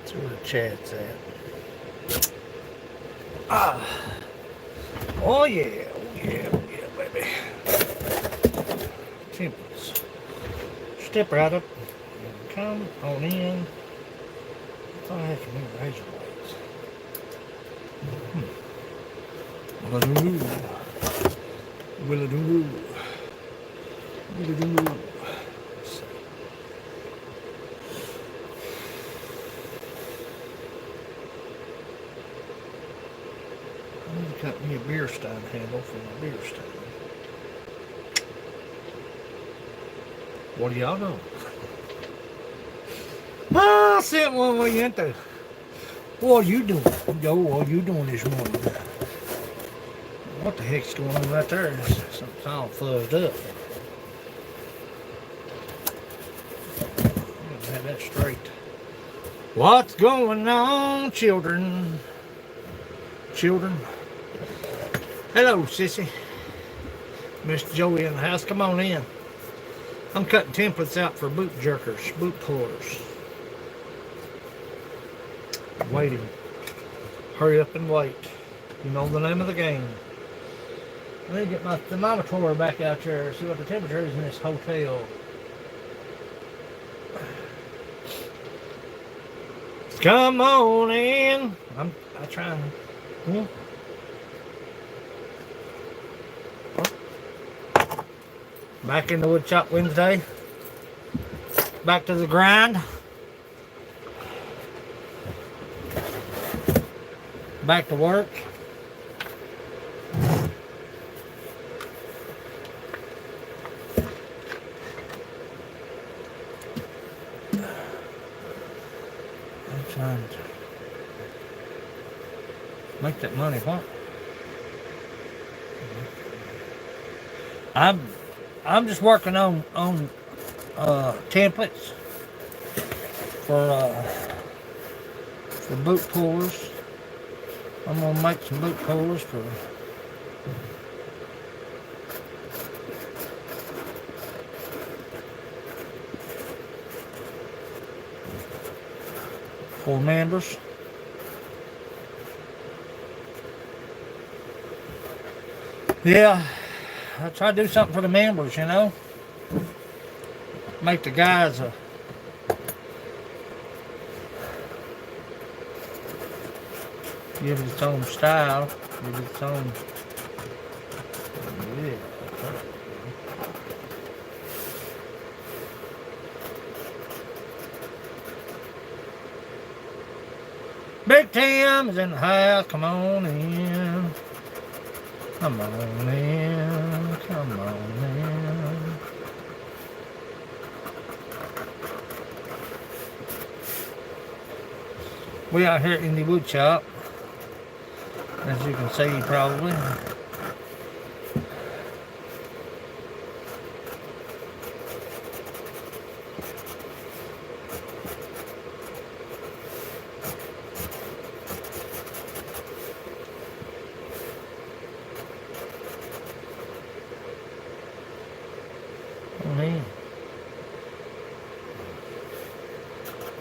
That's where the chat's at. Ah. Oh yeah, baby. Temples. Step right up and come on in. I thought I had some new razor blades. Will-a-doo. Will-a-doo. Will-a-doo. I need to cut me a beer stein handle for my beer stein. What do y'all know? I sent one way into. What are you doing? Yo, what are you doing this morning? What the heck's going on right there? Something's all fuzzed up. Have that straight. What's going on, children? Children. Hello, sissy. Mr. Joey in the house. Come on in. I'm cutting templates out for boot jerkers, boot pullers. Waiting. Hurry up and wait. You know the name of the game. Let me get my thermometer back out there, see what the temperature is in this hotel. Come on in. I try. Back in the Woodshop Wednesday. Back to the grind. Back to work. I'm trying to make that money, what? I'm just working on templates for boot pullers. I'm gonna make some boot pullers for members. Yeah, I try to do something for the members, you know. Make the guys give it its own style, give it its own. Yeah. Big Tim is in the house. Come on in. Come on in. Come on in. We out here in the wood shop, as you can see probably.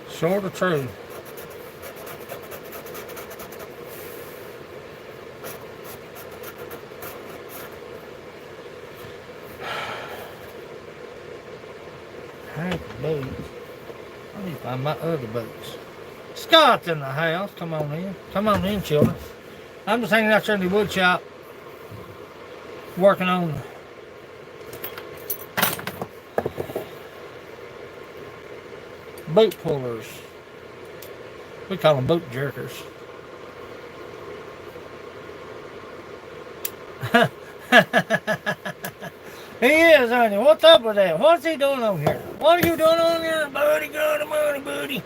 Sort of true. Hey, boots. I need to find my other boots. Scott's in the house. Come on in. Come on in, children. I'm just hanging out there in the wood shop, working on boot pullers. We call them boot jerkers. He is, honey. What's up with that? What's he doing on here? What are you doing on here, buddy? Got the money, buddy.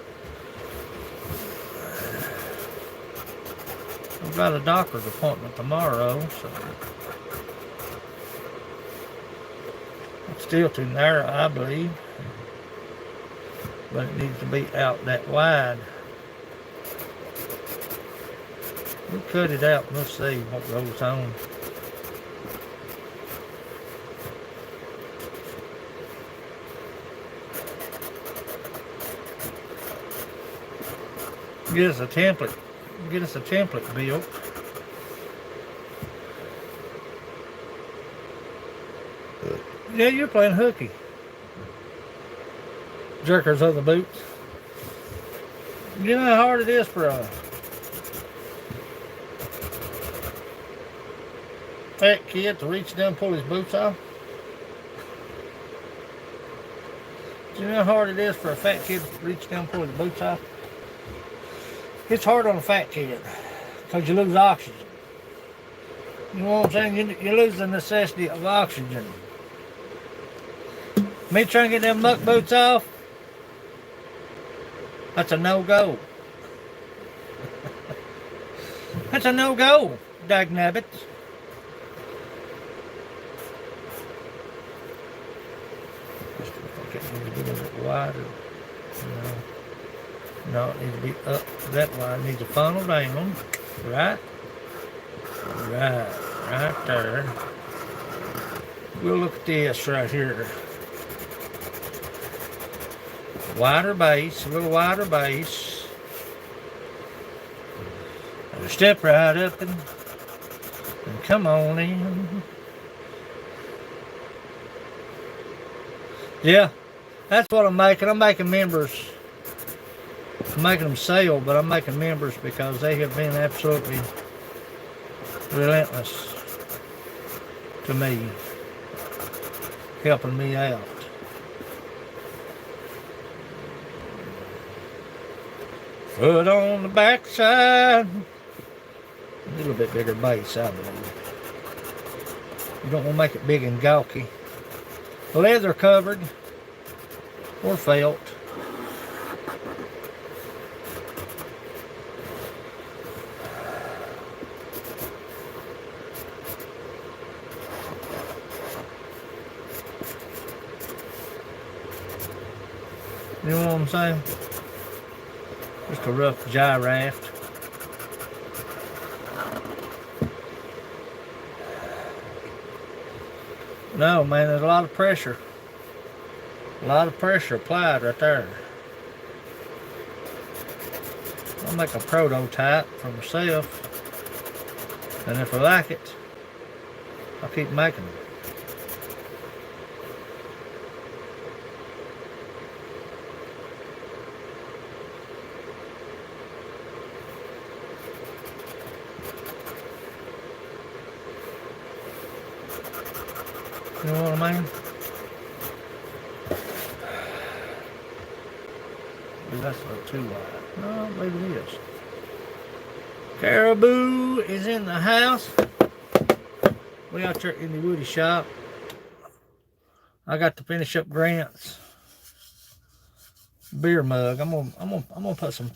I've got a doctor's appointment tomorrow, so it's still too narrow, I believe. But it needs to be out that wide. We'll cut it out and we'll see what goes on. Get us a template. Get us a template built. Yeah, you're playing hooky. Jerkers of the boots. You know how hard it is for a fat kid to reach down and pull his boots off? Do you know how hard it is for a fat kid to reach down and pull his boots off? It's hard on a fat kid because you lose oxygen. You know what I'm saying? You lose the necessity of oxygen. Me trying to get them muck boots off, that's a no-go. That's a no-go, dagnabbit. I think it needs to be a little bit wider. No, it needs to be up that wide. It needs to funnel down. Right there. We'll look at this right here. Wider base, a little wider base. And step right up and come on in. Yeah, that's what I'm making. I'm making members. I'm making them sell, but I'm making members because they have been absolutely relentless to me, helping me out. Foot on the backside. A little bit bigger base, I believe. You don't want to make it big and gawky. Leather covered or felt. You know what I'm saying? Just a rough gyraft. No, man, there's a lot of pressure. A lot of pressure applied right there. I'll make a prototype for myself. And if I like it, I'll keep making them. You know what I mean? That's a little too wide. No, I believe it is. Caribou is in the house. We out there in the Woody shop. I got to finish up Grant's beer mug. I'm gonna put some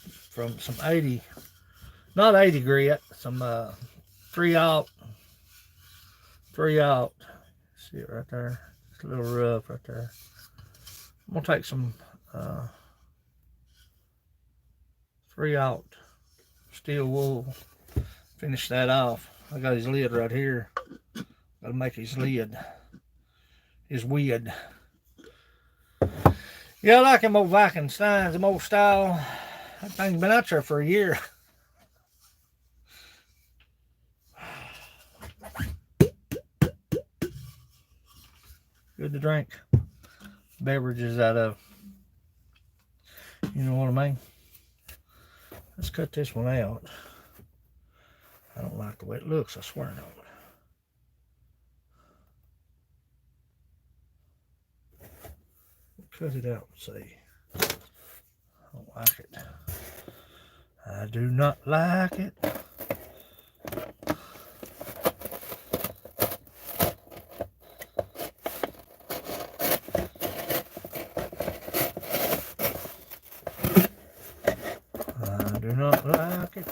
80, not 80 grit, some 3-aught. See it right there? It's a little rough right there. I'm gonna take some 3-aught steel wool, finish that off. I got his lid right here. Gotta make his lid, his lid. Yeah, I like them old Viking steins, them old style. That thing's been out there for a year. Good to drink beverages out of. You know what I mean? Let's cut this one out. I don't like the way it looks, I swear I don't. Cut it out and see. I don't like it. I do not like it. I do not like it.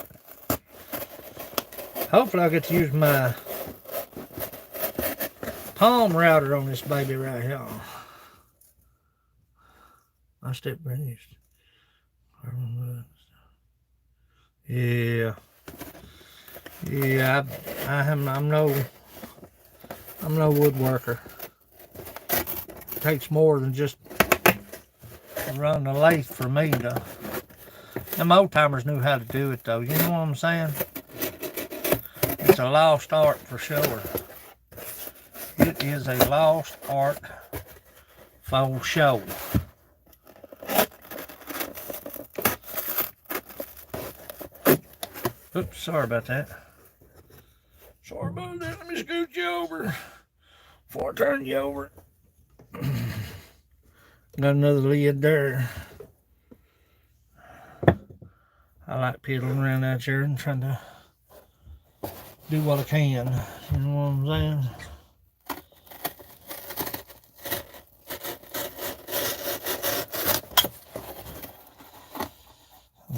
Hopefully I get to use my palm router on this baby right here. I step raised. Yeah. Yeah, I'm no woodworker. It takes more than just run the lathe for me to Them old timers knew how to do it though, you know what I'm saying? It's a lost art for sure. It is a lost art for sure. Oops, sorry about that. Sorry about that. Let me scoot you over before I turn you over. Got another lid there. I like piddling around out here and trying to do what I can. You know what I'm saying?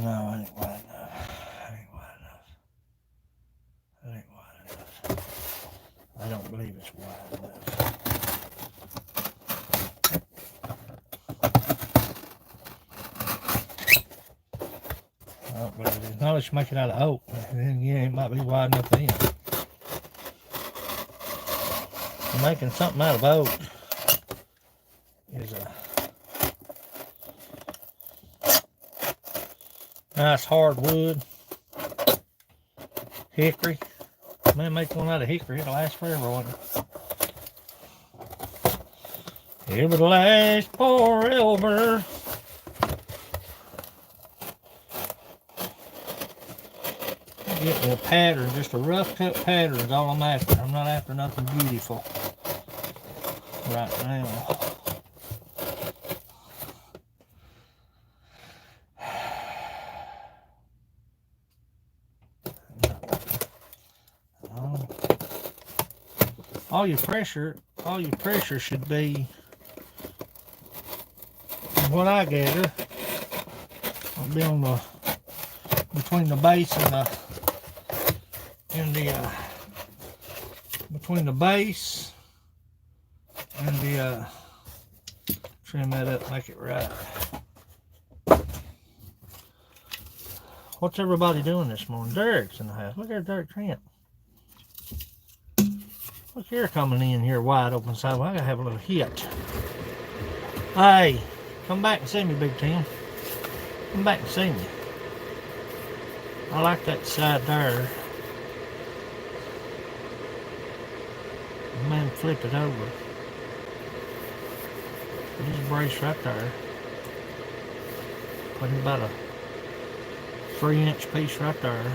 No, I ain't wide enough. I ain't wide enough. That ain't wide enough. I don't believe it's wide enough. I don't believe it. Not unless you make it out of oak. Then yeah, it might be wide enough then. Making something out of oak is a nice hardwood. Hickory. Man, make one out of hickory, it'll last forever, won't it? It would last forever. Getting a pattern, just a rough cut pattern is all I'm after. I'm not after nothing beautiful right now. All your pressure should be, from what I gather, will be on the between the base and between the base and the trim that up, make it right. What's everybody doing this morning? Derek's in the house. Look at Derek Trent. Look here, coming in here wide open side. Well, I gotta have a little hit. Hey, come back and see me, Big Tim. Come back and see me. I like that side there. Man, flip it over. Put his brace right there. Put about a 3-inch piece right there.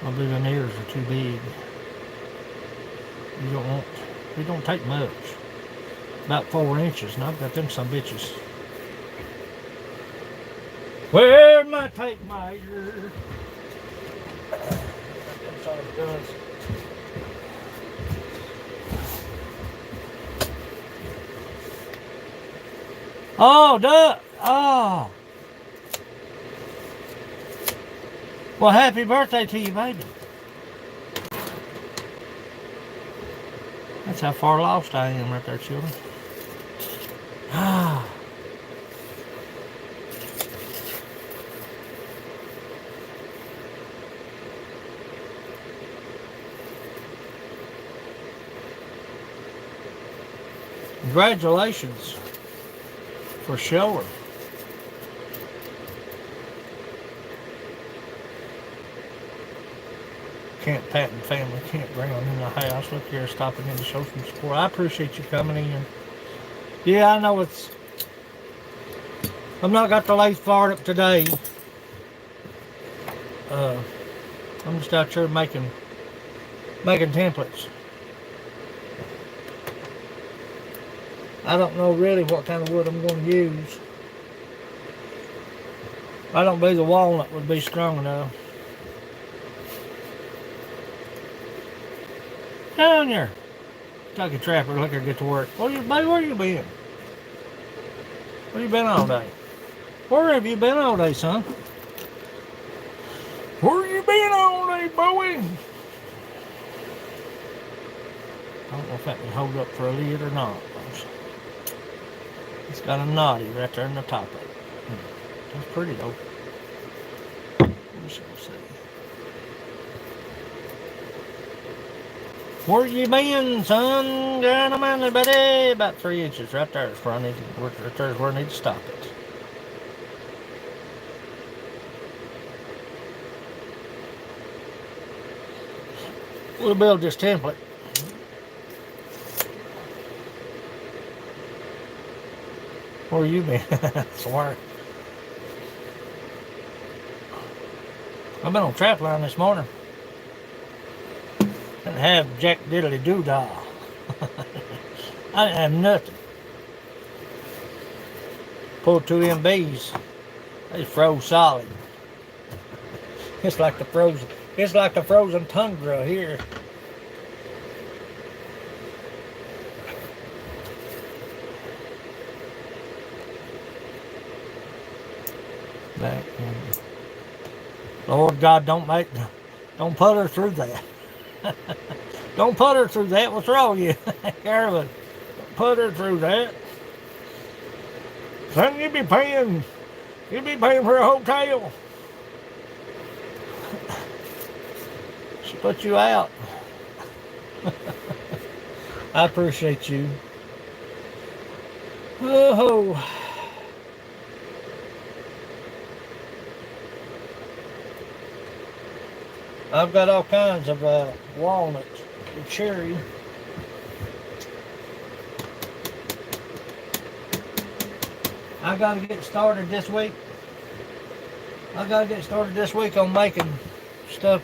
My big ears are too big. We don't take much. About 4 inches, and I've got them some bitches. Where'd my tape measure? Oh, duck! Oh! Well, happy birthday to you, baby. That's how far lost I am right there, children. Ah. Congratulations, for sure. Camp Patton family campground in the house. Look here, stopping in to show some support. I appreciate you coming in. Yeah, I know I've not got the lathe fired up today. I'm just out here making templates. I don't know really what kind of wood I'm going to use. I don't believe the walnut would be strong enough. Down there. Kentucky Trapper, let her get to work. Buddy, where you been? Where you been all day? Where have you been all day, son? Where you been all day, Bowie? I don't know if that can hold up for a lid or not. It's got a knotty right there in the top of it. That's pretty though. We shall see. Where you been, son? Down a manly buddy. About 3 inches right there is where I need to, right there is where I need to stop it. We'll build this template. Where you been? Swear. I've been on trap line this morning. Didn't have jack diddly doo-dah. I didn't have nothing. Pulled 2 MBs. They froze solid. It's like the frozen tundra here. Back. Lord God, don't putter through that. Don't putter through that. What's wrong with you? Careful. Don't putter through that. Son, you'd be paying for a hotel. She put you out. I appreciate you. Oh. I've got all kinds of walnuts and cherry. I gotta get started this week. On making stuff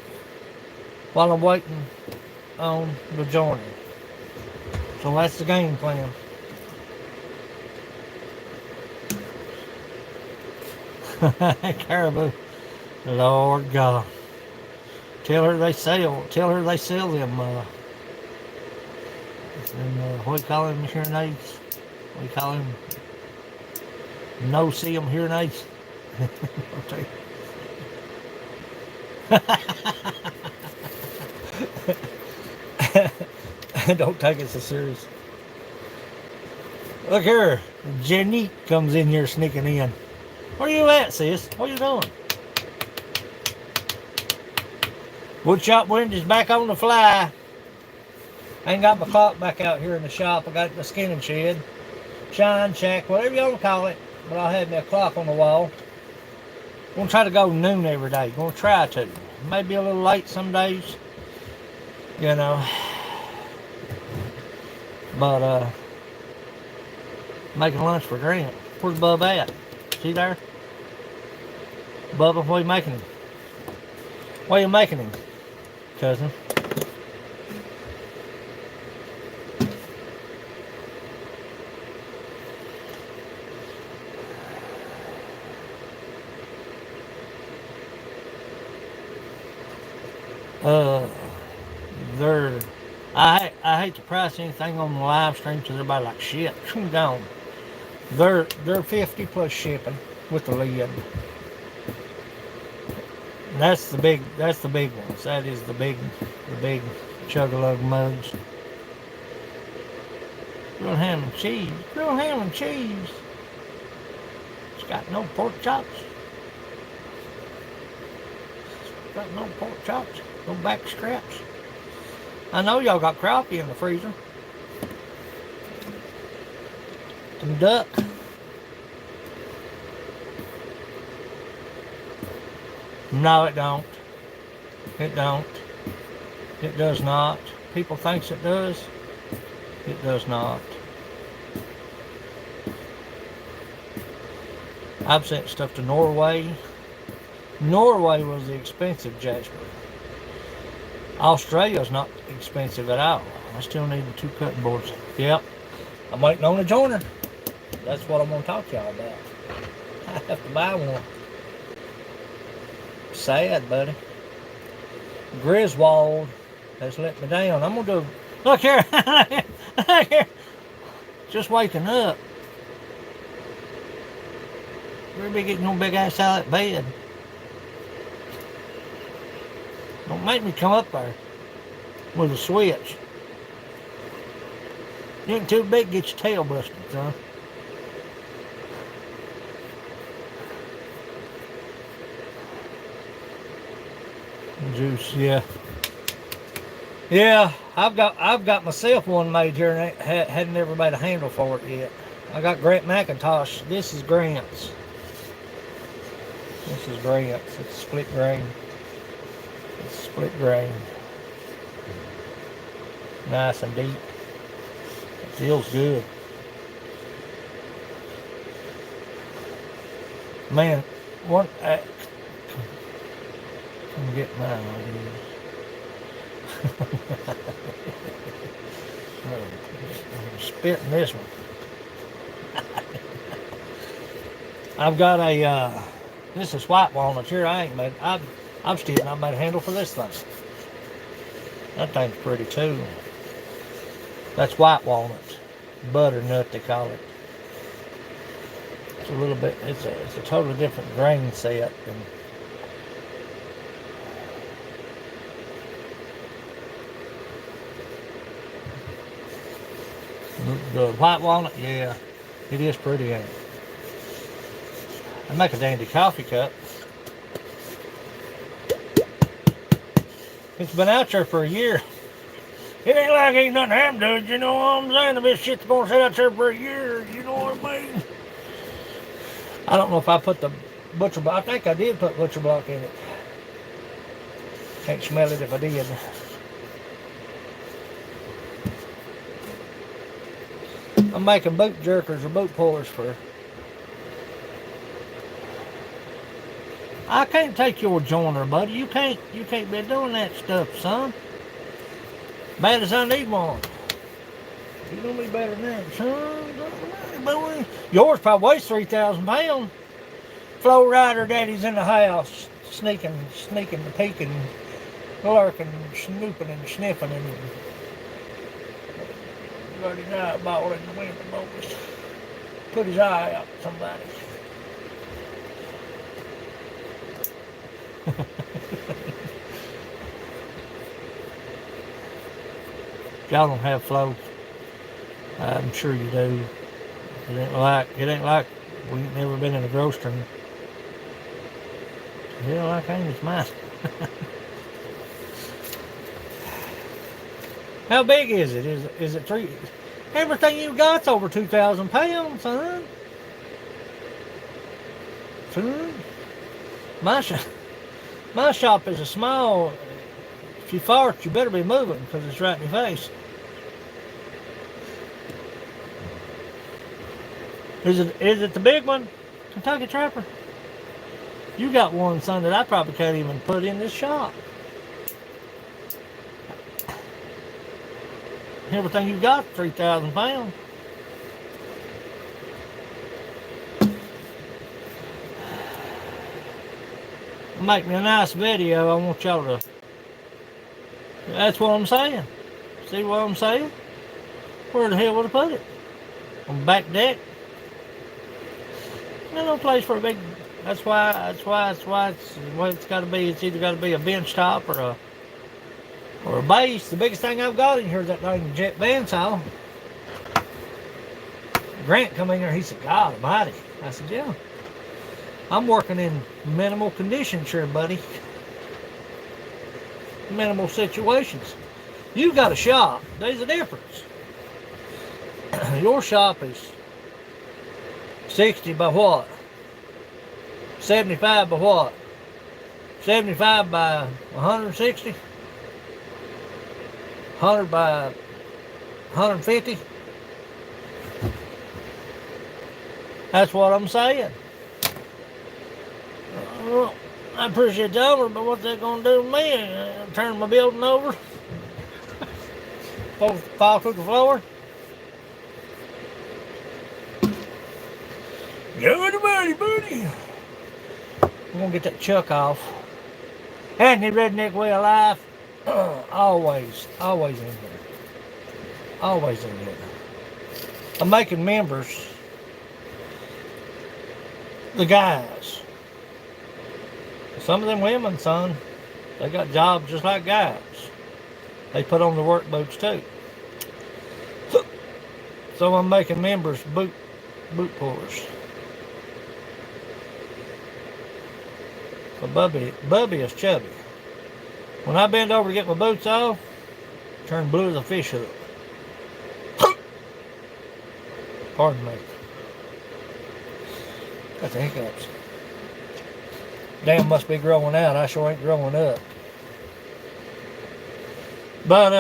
while I'm waiting on the joiner. So that's the game plan. Caribou. Lord God. Tell her they sell them, what do you call them, hearing aids? What do you call them? No-see them hearing aids? Don't take it so serious. Look here, Jenny comes in here sneaking in. Where you at, sis? What you doing? Woodshop Wednesday's back on the fly. I ain't got my clock back out here in the shop. I got the skinning shed, shine shack, whatever you want to call it. But I'll have me a clock on the wall. I'm going to try to go noon every day. Going to try to. Maybe a little late some days. You know. But, making lunch for Grant. Where's Bub at? Is he there? Bubba, what are you making him? What are you making him, cousin? I hate to price anything on the live stream because everybody like shit. Come down. They're 50 plus shipping with the lid. That's the big ones. That is the big chug-a-lug mugs. Grilled ham and cheese. Grilled ham and cheese. It's got no pork chops. It's got no pork chops. No back scraps. I know y'all got crappie in the freezer. Some duck. No, it don't. It don't. It does not. People thinks it does. It does not. I've sent stuff to Norway. Norway was the expensive Jasper. Australia's not expensive at all. I still need the 2 cutting boards. Yep. I'm waiting on a joiner. That's what I'm going to talk to y'all about. I have to buy one. Sad, buddy. Griswold has let me down. I'm going to do... Look here. Look here. Just waking up. We'll be getting no big ass out of that bed. Don't make me come up there with a switch. You ain't too big, get your tail busted, son. Juice, yeah. Yeah, I've got myself one made here and hadn't ever made a handle for it yet. I got Grant McIntosh. This is Grant's. This is Grant's. It's split grain. It's split grain. Nice and deep. It feels good. Man, one. Come get mine. I'm spitting this one. I've got a. This is white walnut here. I've still not made a handle for this thing. That thing's pretty too. That's white walnut, butternut they call it. It's a little bit. It's a totally different grain set than. The white walnut, yeah, it is pretty, ain't it? I make a dandy coffee cup. It's been out there for a year. It ain't like ain't nothing happened to it, you know what I'm saying? This shit's gonna sit out there for a year, you know what I mean? I don't know if I put the butcher block. I think I did put butcher block in it. Can't smell it if I did. I'm making boot jerkers or boot pullers for. I can't take your joiner, buddy. You can't be doing that stuff, son. Bad as I need one. You gonna be better than that, son. Yours probably weighs 3,000 pounds. Flow rider daddy's in the house, sneaking, peeking, lurking, snooping and sniffing and got his eyeball in the window, boys. Put his eye out at somebody. Y'all don't have flow. I'm sure you do. It ain't like we ain't never been in a grocery. Yeah, like I ain't it's mine. How big is it? Is it three? Everything you got's over 2,000 pounds, son. My shop is a small. If you fart, you better be moving because it's right in your face. Is it the big one, Kentucky Trapper? You got one, son, that I probably can't even put in this shop. Everything you got, 3,000 pounds. Make me a nice video. I want y'all to. That's what I'm saying. See what I'm saying? Where the hell would I put it? On the back deck? There's no place for a big. That's why it's what it's got to be. It's either got to be a bench top or a base. The biggest thing I've got in here is that dang jet bandsaw. Grant come in here. He said, "God Almighty." I said, "Yeah. I'm working in minimal conditions here, buddy. Minimal situations. You've got a shop. There's a difference. Your shop is 60 by what? 75 by what? 75 by 160? 100 by 150? That's what I'm saying. Well, I appreciate the offer, but what's that going to do to me? Turn my building over? Fall through the floor? Go to buddy. I'm going to get that chuck off. And the redneck way of life, always in here. Always in here. I'm making members, the guys. Some of them women, son, they got jobs just like guys. They put on the work boots too. So I'm making members boot pullers. So Bubby is chubby. When I bend over to get my boots off, Turned blue as a fish hook. Pardon me. Got the hiccups. Damn must be growing out. I sure ain't growing up. But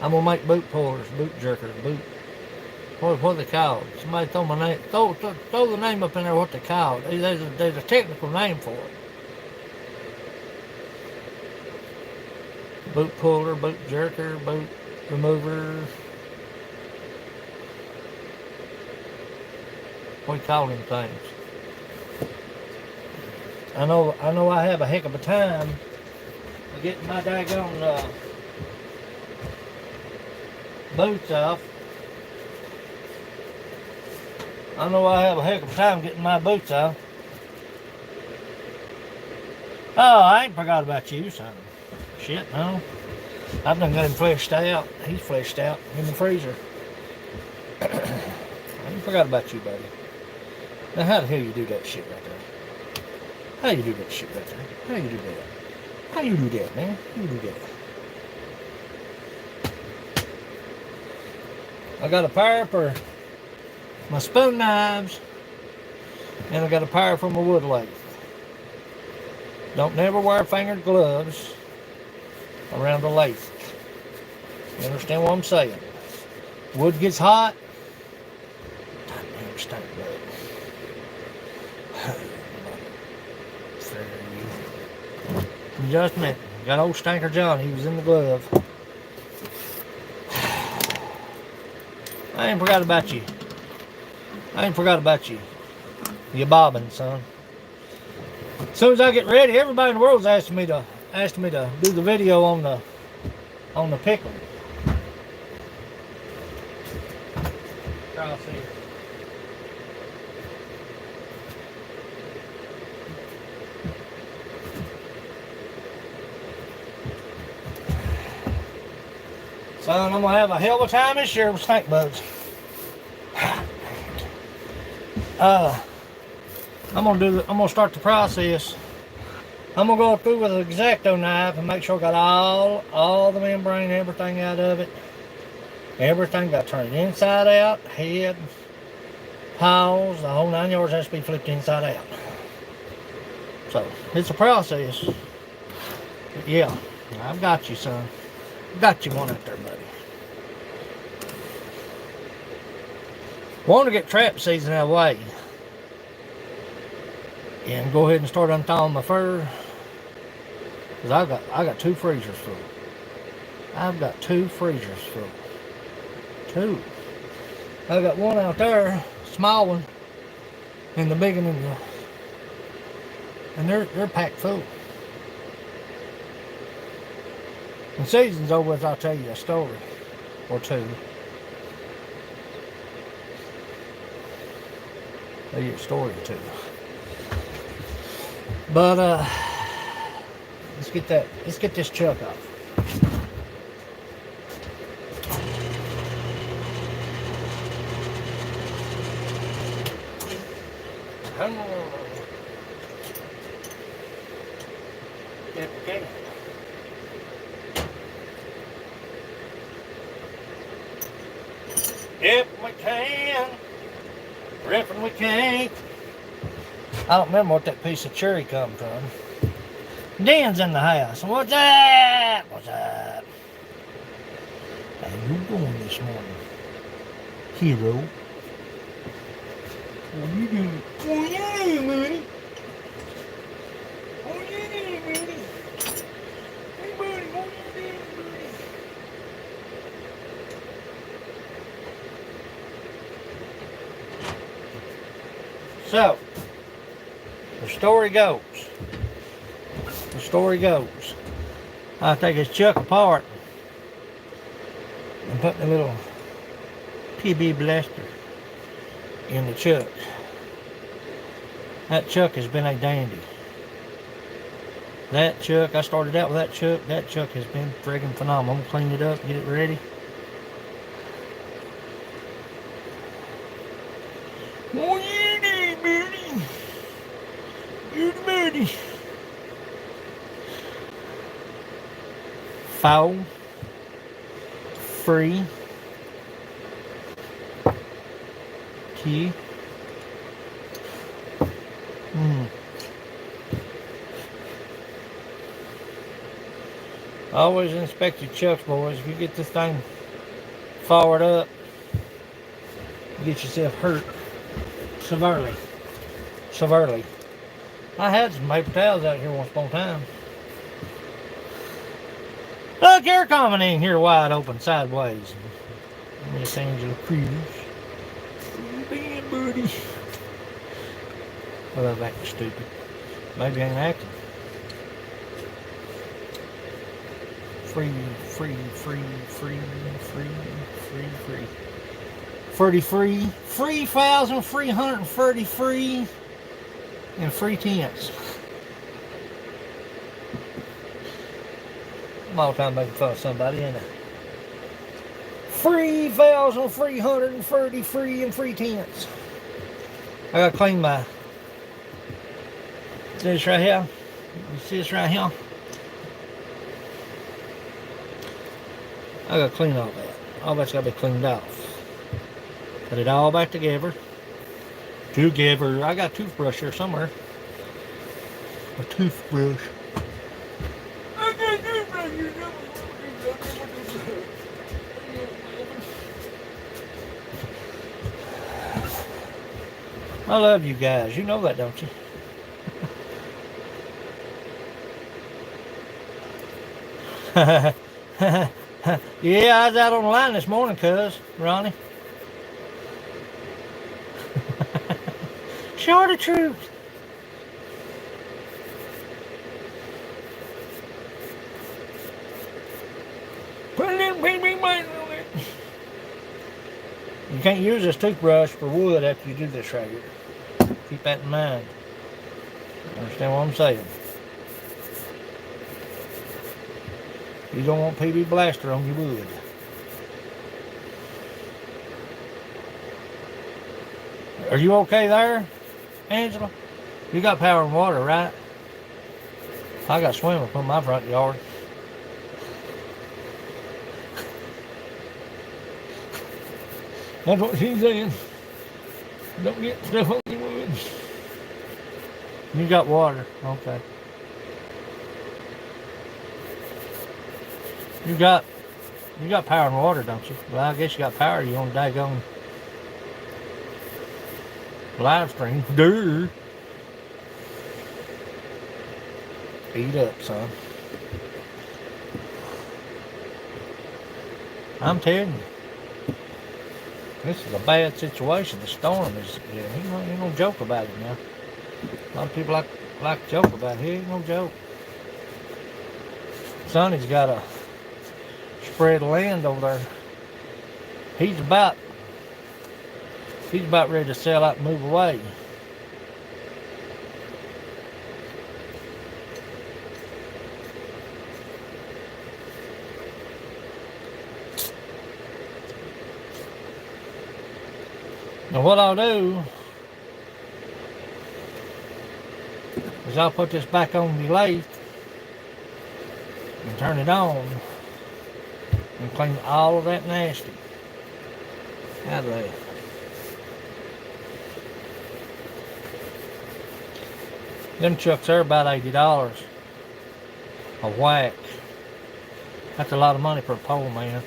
I'm gonna make boot pullers, boot jerkers, what are they called? Somebody throw my name, throw the name up in there. What they called? There's a technical name for it. Boot puller, boot jerker, boot remover. What do you call them things? I know I have a heck of a time getting my daggone boots off. I know I have a heck of a time getting my boots off. Oh, I ain't forgot about you, son. Shit, no. I've done got him fleshed out. He's fleshed out in the freezer. I ain't forgot about you, buddy. Now, how the hell you do that shit right there? How you do that shit right there? How you do that? How you do that, man? How you do that? I got a pair for my spoon knives, and I got a pair for my wood lathe. Don't never wear fingered gloves around the lathe. You understand what I'm saying? Wood gets hot. Damn stink bug. Just a minute. Got old Stinker John. He was in the glove. I ain't forgot about you. I ain't forgot about you. You bobbing, son. As soon as I get ready, everybody in the world's asking me to do the video on the pickle. I'll see. Son, I'm gonna have a hell of a time this year with stink bugs. I'm gonna start the process. I'm gonna go through with an X-Acto knife and make sure I got all the membrane, everything out of it. Everything got turned inside out, head, paws, the whole 9 yards has to be flipped inside out. So it's a process. But yeah, I've got you, son. Got you one out there, buddy. Want to get trap season out of the way. And go ahead and start unthawing my fur. Because I got 2 freezers full. I've got 2 freezers full. 2. I got one out there, small one, and the big one in the, and they're packed full. When season's over, I'll tell you a story or two. Tell you a story or two. But let's get this chuck off. Come on. Okay. If we can, ripping we can't. I don't remember what that piece of cherry come from. Dan's in the house. What's that? What's up? How you going this morning, hero? What you doing? What you doing, buddy? What you doing, buddy? Hey, buddy, what you doing, buddy? So, the story goes, I take his chuck apart and put the little PB blaster in the chuck. That chuck has been a dandy. That chuck, I started out with that chuck. That chuck has been friggin' phenomenal. I'm gonna clean it up, get it ready. Oh, you did, birdie. You're the birdie. Foul. Free. Key. Always inspect your chucks, boys. If you get this thing forward up, you get yourself hurt severely. Severely. I had some paper towels out here once upon a time. Look, you're coming in here wide open sideways. Miss Angela Cruz. Damn, buddy. I love acting stupid. Maybe I ain't acting. Free. 3,330 free and free tents. I'm all time making fun of somebody, ain't I? 3,330 free and free tents. I gotta clean my this right here. You see this right here? I gotta clean all that. All that's gotta be cleaned off. Put it all back together. Together. I got a toothbrush here somewhere. A toothbrush. I love you guys. You know that, don't you? Yeah, I was out on the line this morning, cuz, Ronnie. Show the truth. Put a little baby mine on it. You can't use this toothbrush for wood after you do this right here. Keep that in mind. Understand what I'm saying? You don't want PB Blaster on your wood. Are you okay there, Angela? You got power and water, right? I got swimming from my front yard. That's what she's saying. Don't get stuff on your wood. You got water, okay. You got power and water, don't you? Well, I guess you got power. You on daggone live stream. Duh. Eat up, son. I'm telling you, this is a bad situation. The storm is, ain't no joke about it now. A lot of people like to joke about it. It ain't no joke. Sonny's got a spread of land over there. He's about ready to sell out and move away. Now what I'll do is I'll put this back on the lathe and turn it on and clean all of that nasty out of there. Them chucks are about $80 a whack. That's a lot of money for a pole, man.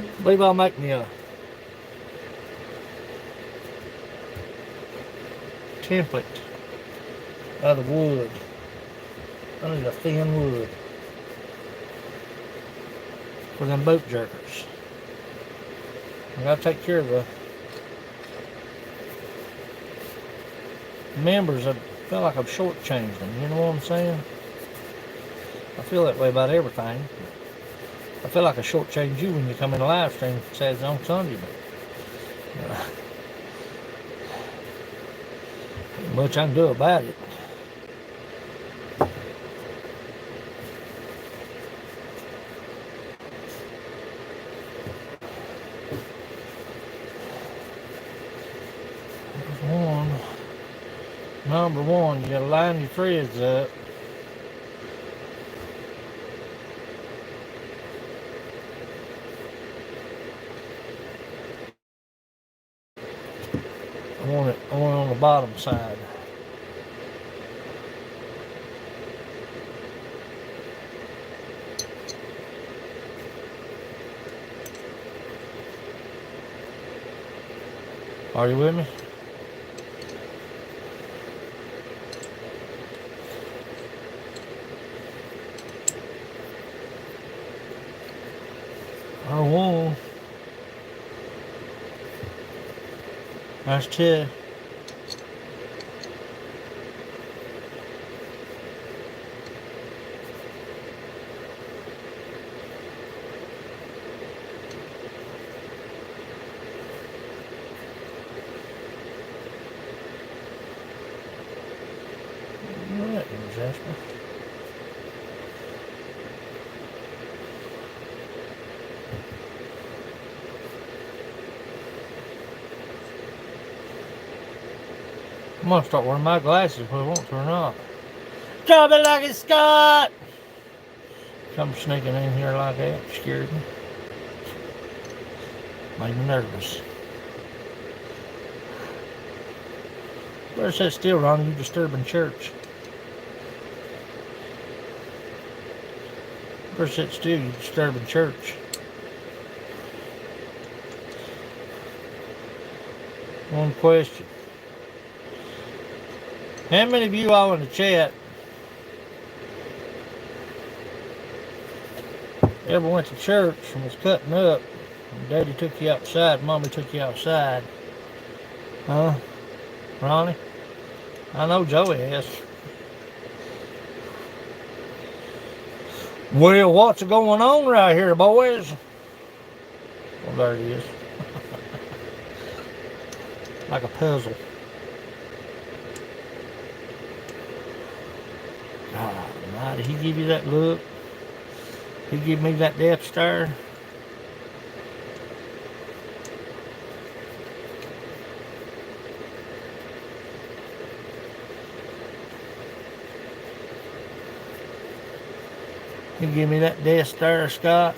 I believe I'll make me a template out of wood. I need a thin wood for them boat jerkers. I gotta take care of the members. I feel like I've shortchanged them, you know what I'm saying? I feel that way about everything. I feel like I shortchange you when you come in the live stream Saturday on Sunday, but much I can do about it. Number one, you gotta line your threads up. I want it on the bottom side. Are you with me? R1. That's 2. Alright, Jasper. I'm gonna start wearing my glasses if I want to or not. Drop it like it's Scott! Come sneaking in here like that scared me. Made me nervous. Better sit still, Ronnie. You're disturbing church. Better sit still. You're disturbing church. One question. How many of you all in the chat ever went to church and was cutting up and Daddy took you outside, Mommy took you outside? Huh? Ronnie? I know Joey has. Well, what's going on right here, boys? Well, there it is. Like a puzzle. God almighty, he give you that look? He give me that death stare? He give me that death stare, Scott?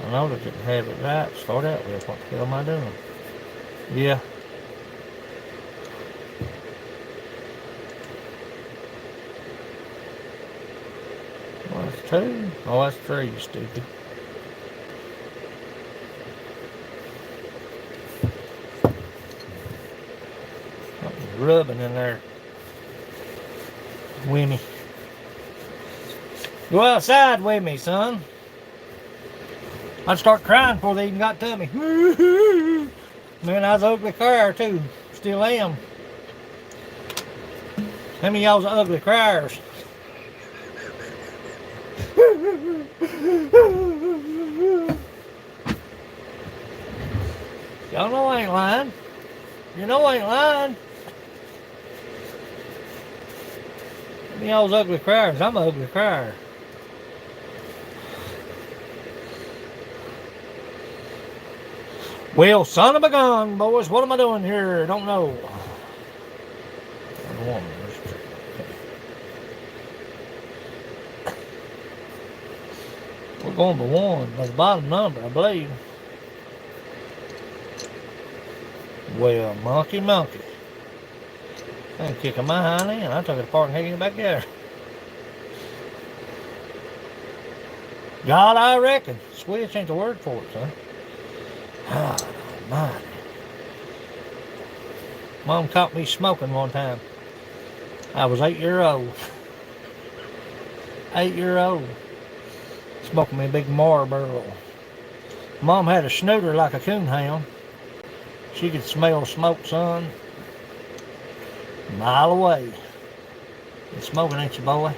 I know they didn't have it right to start out with. What the hell am I doing? Yeah. Well, that's 2. Oh, that's 3, you stupid. Something's rubbing in there. With me. Go outside with me, son. I'd start crying before they even got to me. Man, I was an ugly crier too. Still am. How many of y'all's ugly criers? Y'all know I ain't lying. You know I ain't lying. How many of y'all's ugly criers? I'm an ugly crier. Well, son of a gun, boys, what am I doing here? I don't know. We're going to 1. That's the bottom number, I believe. Well, monkey. I'm kicking my hind end. I took it apart and hanging it back there. God, I reckon. Switch ain't the word for it, son. God almighty. Mom caught me smoking one time. I was 8 years old. 8 years old. Smoking me a big Marlboro. Mom had a snooter like a coonhound. She could smell smoke, son, a mile away. You smoking, ain't you, boy?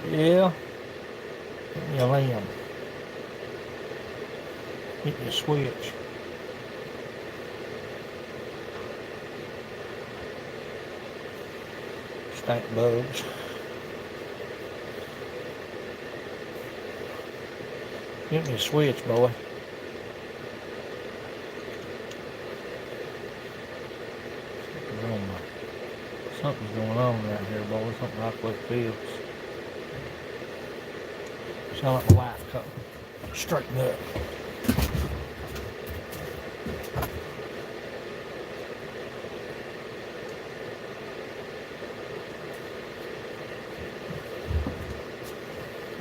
Yeah. You limb. Hit your switch. Stank bugs. Get me a switch, boy. Something's going on right here, boy. Something like what it feels. Sound like my wife coming. Straighten up.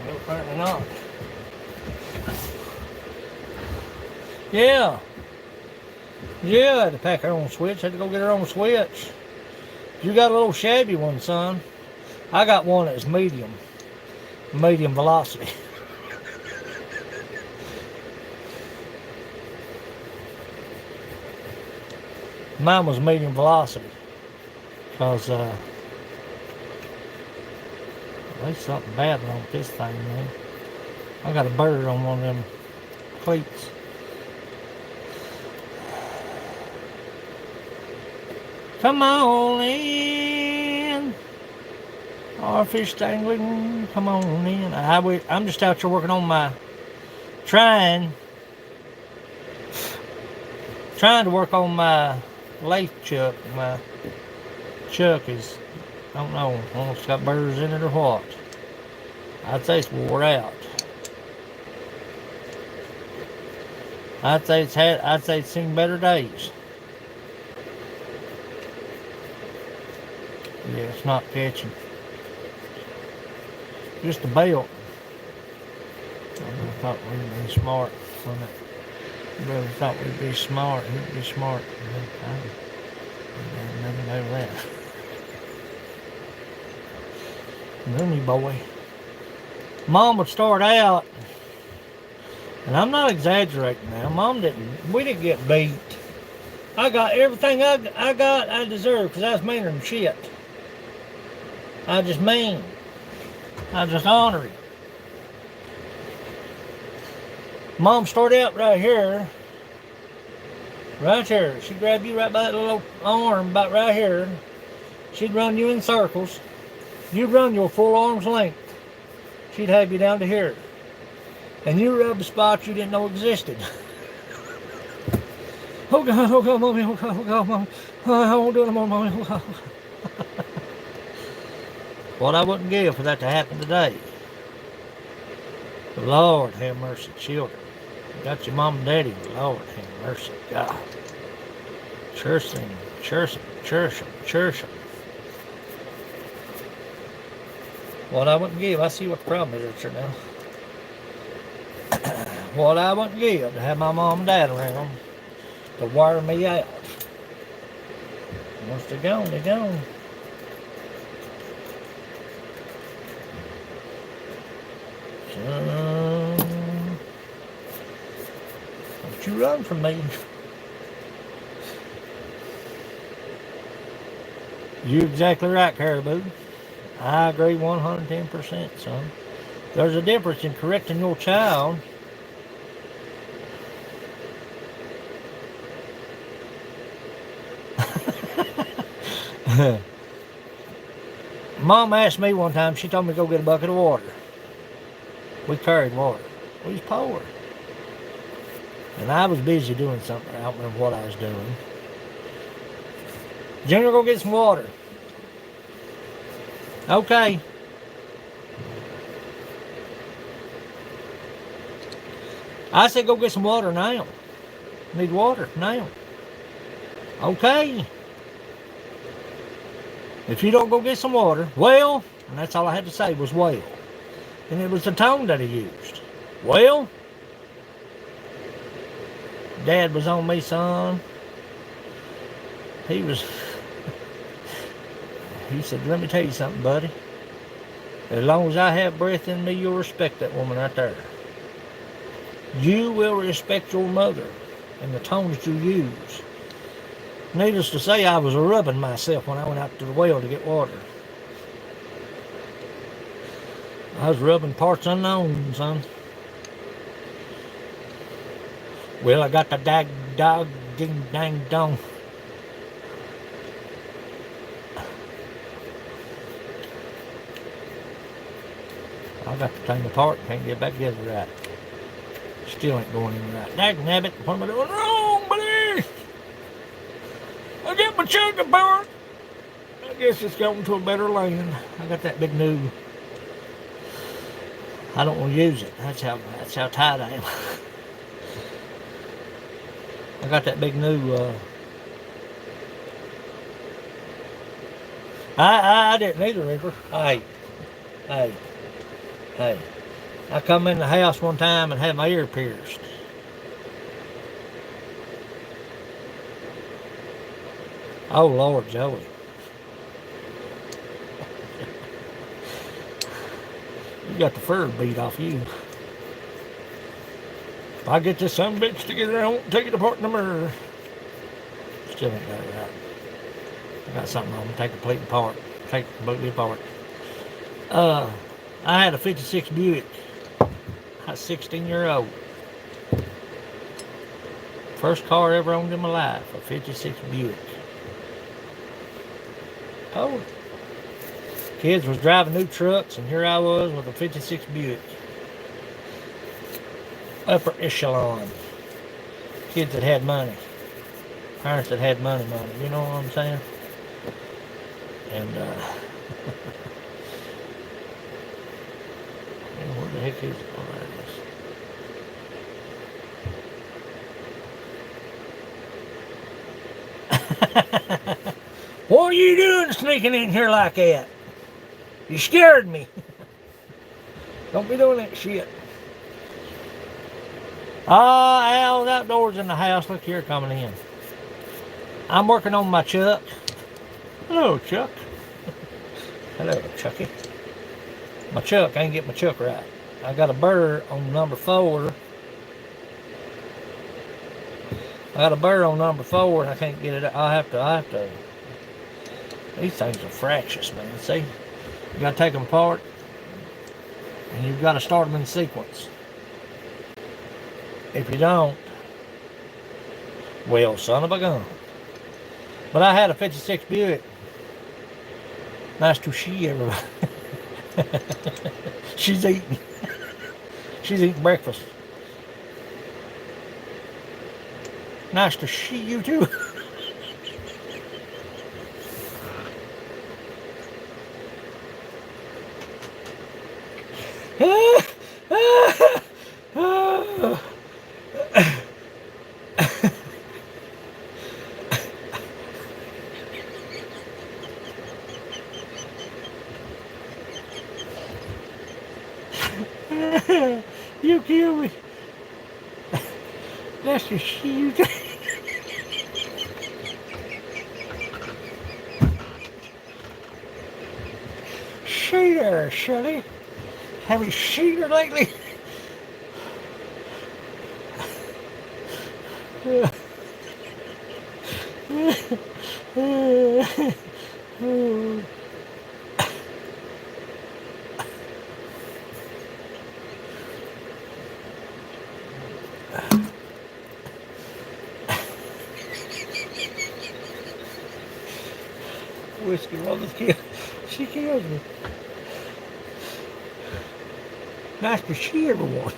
Well, apparently not. Yeah. Yeah, I had to pack her own switch. Had to go get her own switch. You got a little shabby one, son. I got one that's medium. Medium velocity. Mine was medium velocity. Because, there's something bad wrong with this thing, man. I got a bird on one of them cleats. Come on in. Our fish dangling. Come on in. I'm just out here working on my trying to work on my lathe chuck. My chuck is, I don't know if it's got birds in it or what. I'd say it's wore out. I'd say it's seen better days. Yeah, it's not catching. Just a belt. I thought we'd be smart on it. Brother thought we'd be smart. He'd be smart. I never know that. Loony boy. Mom would start out, and I'm not exaggerating now. We didn't get beat. I got everything I deserved because I was meaner than shit. I just mean. I just ornery. Mom started out right here. Right here. She'd grab you right by that little arm, about right here. She'd run you in circles. You'd run your full arm's length. She'd have you down to here. And you rub the spots you didn't know existed. Oh God, mommy, oh God, mommy. I won't do it anymore, mommy, oh God. What I wouldn't give for that to happen today. Lord have mercy, children. You got your mom and daddy. Lord have mercy, God. Church them, church them, church them, church them. What I wouldn't give, I see what the problem is right now. What I wouldn't give to have my mom and dad around to wire me out. Once they're gone, they're gone. Don't you run from me. You're exactly right, Caribou. I agree 110%, son. There's a difference in correcting your child Mom asked me one time, she told me to go get a bucket of water. We carried water. We was poor. And I was busy doing something. I don't remember what I was doing. Junior, go get some water. Okay. I said go get some water now. Need water now. Okay. If you don't go get some water, well, and that's all I had to say was well. And it was the tone that he used. Well, Dad was on me, son. He said, let me tell you something, buddy. As long as I have breath in me, you'll respect that woman right there. You will respect your mother and the tones you use. Needless to say, I was rubbing myself when I went out to the well to get water. I was rubbing parts unknown, son. Well, I got the dog ding dang dong. I got the thing apart, can't get back together right. Still ain't going in right. Dagnabbit, what am I doing wrong, buddy? I get my chunk apart. I guess it's going to a better lane. I got that big new. I don't want to use it. That's how tight I am. I got that big new. I didn't either, Reaper. Hey. I come in the house one time and had my ear pierced. Oh, Lord, Joey. You got the fur beat off you. If I get this son of a bitch together, I won't take it apart no more. Still ain't got it right. I got something I'm gonna take completely apart. Take it completely apart. I had a 56 Buick. I was 16-year-old. First car I ever owned in my life, a 56 Buick. Oh, kids was driving new trucks, and here I was with a 56 Buick. Upper echelon. Kids that had money. Parents that had money. You know what I'm saying? And, where the heck is it? Oh, there it is. What are you doing sneaking in here like that? You scared me. Don't be doing that shit. Al's outdoors in the house. Look here coming in. I'm working on my Chuck. Hello, Chuck. Hello, Chucky. My Chuck, I ain't get my Chuck right. I got a burr on number 4. I got a burr on number 4 and I can't get it. I have to. These things are fractious, man. See? You gotta take them apart and you've got to start them in sequence. If you don't, well, son of a gun. But I had a 56 Buick. Nice to see everybody. She's eating. She's eating breakfast. Nice to see you too. You kill me. That's the shit. See there, Shelley. Have you seen her lately? Whiskey mother's kill. She kills me. Nice to see everyone.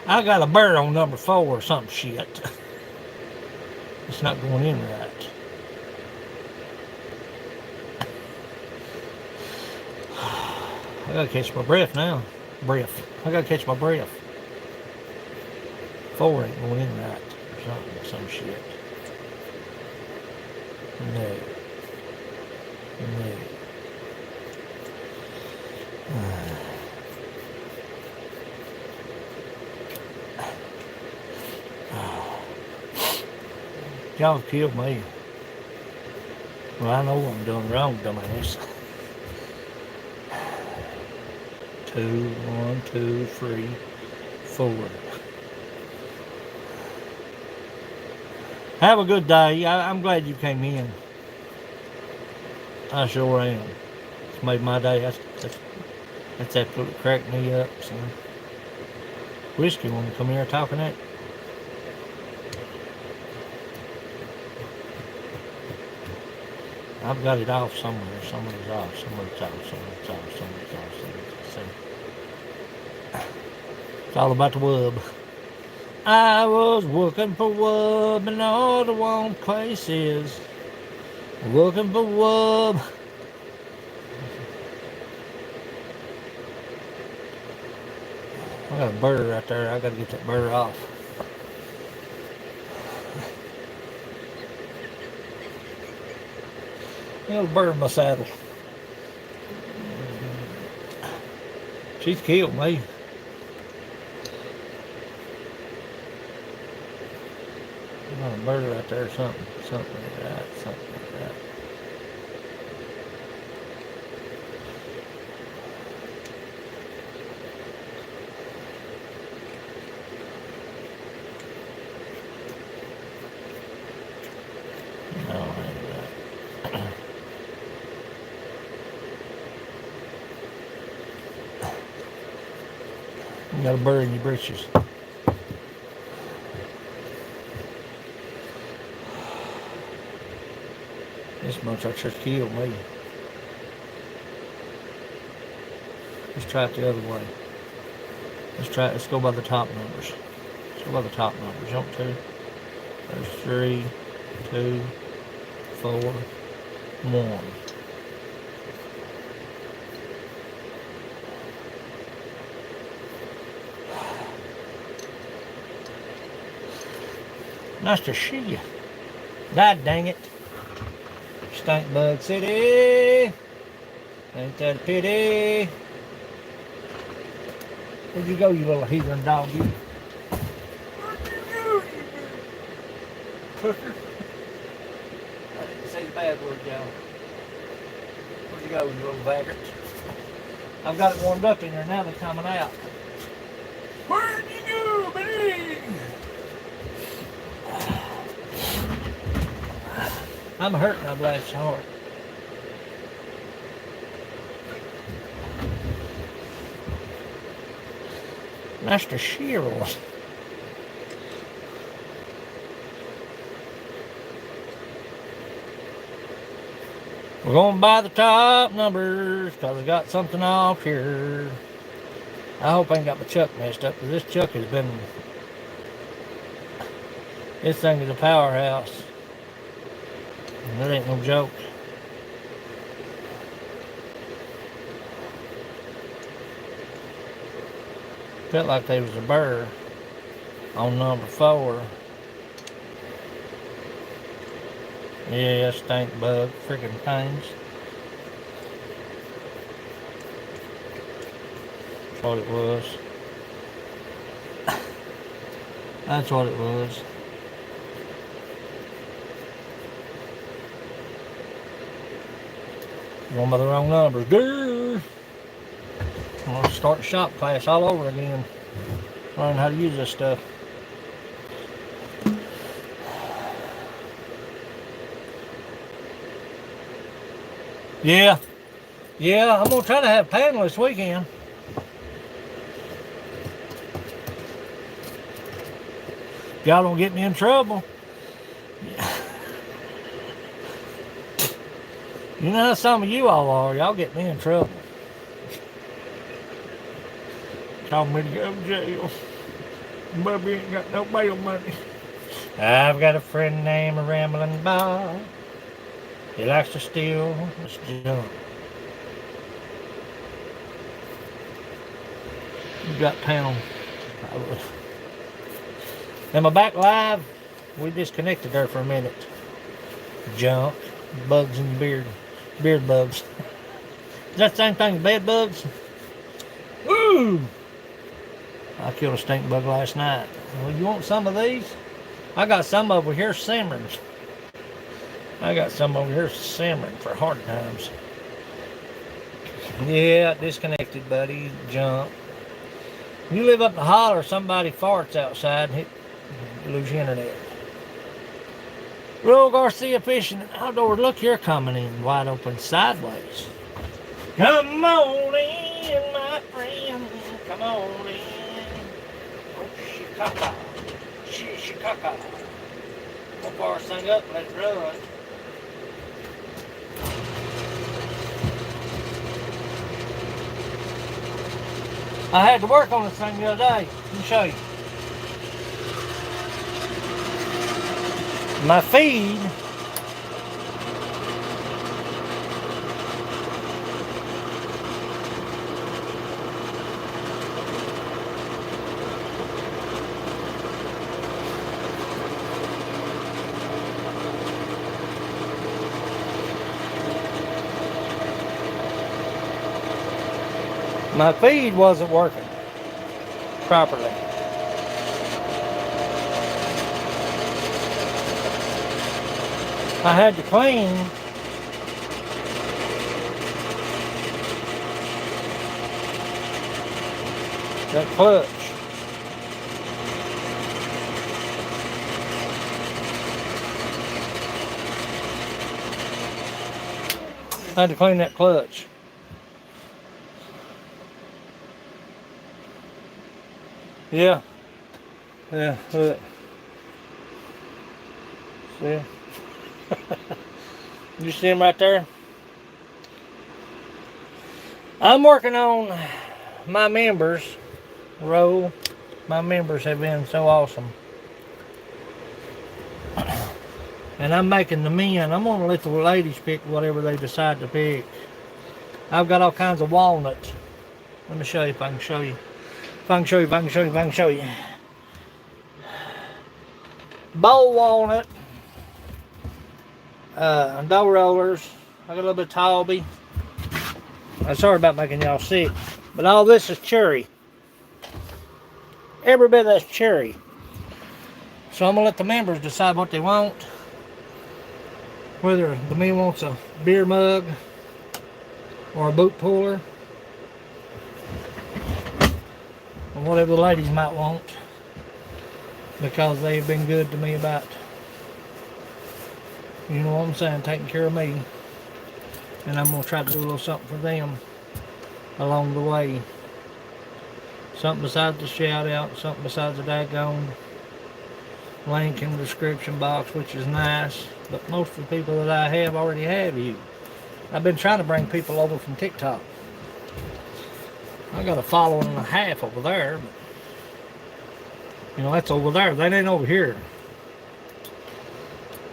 I got a burr on number 4 or some shit. It's not going in right. I gotta catch my breath now. I gotta catch my breath. 4 ain't going in right. Or some shit. No. Y'all killed me. Well, I know what I'm doing wrong, dumbass. 2, 1, 2, 3, 4. Have a good day. I'm glad you came in. I sure am. It's made my day. That's absolutely cracked me up, son. Whiskey want to come here talking that? I've got it off somewhere. Somebody's off. Somebody's off. Somebody's off. Somebody's off. Somebody's off. It's all about the wub. I was working for wub in all the wrong places. Working for wub. I got a bird right there. I gotta get that bird off. Little bird in my saddle. She's killed me. Got a bird right there, something like that, something like that. No, ain't that. You got a bird in your britches. This motherfucker just killed me. Let's try it the other way. Let's go by the top numbers. Let's go by the top numbers. Jump 2. There's 3, 2, 4, 1. Nice to see you. God dang it. Stink Bug City. Ain't that a pity? Where'd you go, you little heathen dog, you? Where'd you go, you pucker? I didn't say the bad word, y'all. Where'd you go, you little vagrant? I've got it warmed up in there, now they're coming out. Where'd you go, buddy? I'm hurting, I blast your heart. Nice to shear us. We're going by the top numbers because I got something off here. I hope I ain't got my chuck messed up because this chuck has been... This thing is a powerhouse. That ain't no joke. Felt like there was a burr on number 4. Yeah, stink bug, freaking pains. That's what it was. That's what it was. Going by the wrong numbers. Grrr. I'm gonna start the shop class all over again. Learn how to use this stuff. Yeah, I'm gonna try to have panel this weekend. Y'all don't get me in trouble. You know how some of you all are. Y'all get me in trouble. Call me to go to jail. Bubby ain't got no bail money. I've got a friend named Rambling Bob. He likes to steal his junk. You got pound. In my back live, we disconnected there for a minute. Junk, bugs in your beard bugs. Is that the same thing as bed bugs? Woo! I killed a stink bug last night. Well, you want some of these? I got some over here simmering. I got some over here simmering for hard times. Yeah, disconnected, buddy. Junk. You live up the holler, somebody farts outside and you lose your internet. Roll Garcia fishing and outdoors. Look, you're coming in wide open sideways. Come on in, my friend. Come on in. Oh, shikaka. Shikaka. We'll bar this thing up and let it run. I had to work on this thing the other day. Let me show you. My feed wasn't working properly. I had to clean that clutch. I had to clean that clutch. Yeah. Yeah, look. See? You see him right there? I'm working on my members role. My members have been so awesome. And I'm making the men. I'm going to let the ladies pick whatever they decide to pick. I've got all kinds of walnuts. Let me show you if I can show you. If I can show you, if I can show you, if I can show you. Bowl walnut. Dough rollers. I got a little bit of Talby. I'm sorry about making y'all sick. But all this is cherry. Every bit of that's cherry. So I'm going to let the members decide what they want. Whether the man wants a beer mug or a boot puller. Or whatever the ladies might want. Because they've been good to me about, you know what I'm saying, taking care of me. And I'm going to try to do a little something for them along the way. Something besides the shout out, something besides the daggone link in the description box, which is nice. But most of the people that I have already have you. I've been trying to bring people over from TikTok. I got a following and a half over there. But, you know, that's over there. That ain't over here.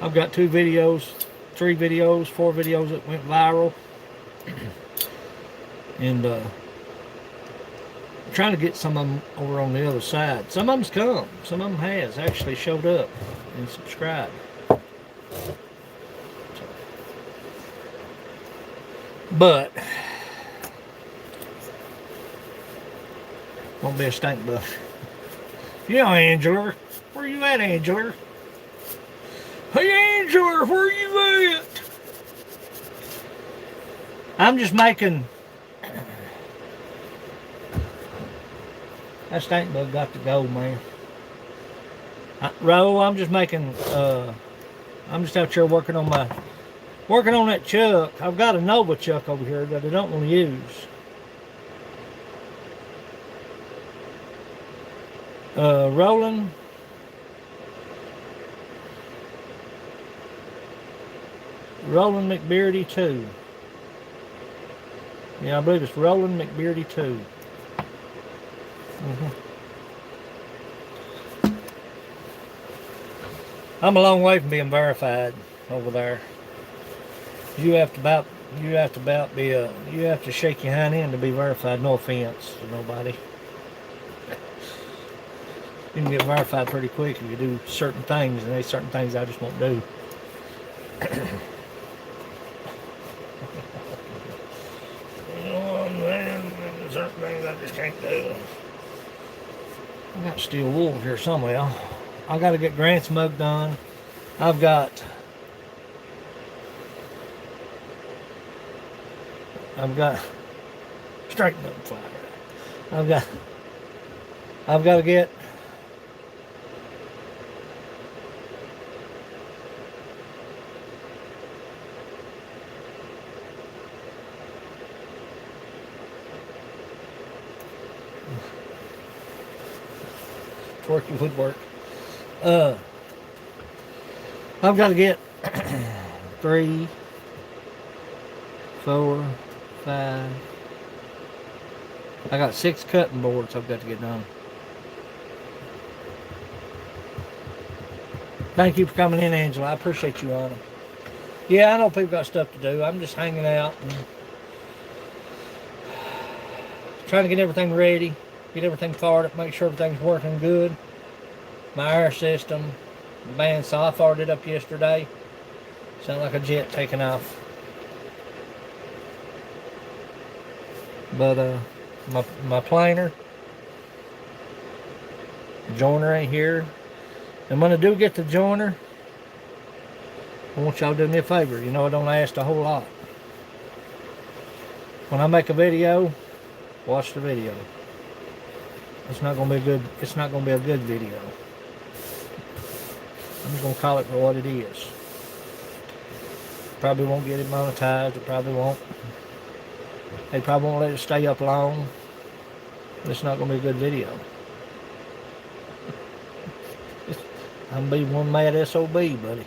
I've got 2 videos, 3 videos, 4 videos that went viral. And I'm trying to get some of them over on the other side. Some of them's come. Some of them has actually showed up and subscribed. But won't be a stink bug. Yeah, Angela. Where you at, Angela? Hey, Angela, where you at? I'm just making... That stink bug got to go, man. I'm just making... I'm just out here working on that chuck. I've got a Nova chuck over here that I don't want to use. Roland McBeardy 2. Yeah, I believe it's Roland McBeardy 2. I'm a long way from being verified over there. You have to shake your hind end to be verified. No offense to nobody. You can get verified pretty quick if you do certain things, and there's certain things I just won't do. Certain things I just can't do. I got steel wool here somewhere. I got to get Grant's mug done. I've got strike mug fire. I've got to get Twerky woodwork. I've got to get 3, 4, 5, I got 6 cutting boards I've got to get done. Thank you for coming in, Angela. I appreciate you on it. Yeah, I know people got stuff to do. I'm just hanging out and trying to get everything ready, get everything fired up, make sure everything's working good. My air system, the bandsaw, I fired it up yesterday. Sound like a jet taking off. But my planer, joiner ain't here. And when I do get the joiner, I want y'all to do me a favor. You know, I don't ask a whole lot. When I make a video, watch the video. It's not gonna be good. It's not gonna be a good video. I'm just gonna call it for what it is. Probably won't get it monetized. It probably won't. They probably won't let it stay up long. It's not gonna be a good video. I'm gonna be one mad SOB, buddy.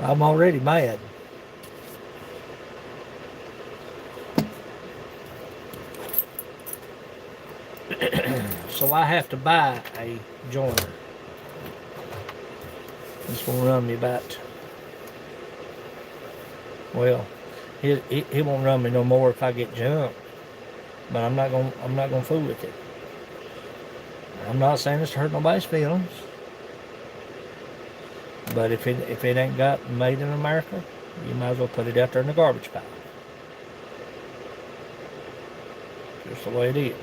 I'm already mad. So I have to buy a joiner. It's gonna run me about, well, he won't run me no more if I get jumped. But I'm not gonna fool with it. I'm not saying this to hurt nobody's feelings. But if it ain't got made in America, you might as well put it out there in the garbage pile. Just the way it is.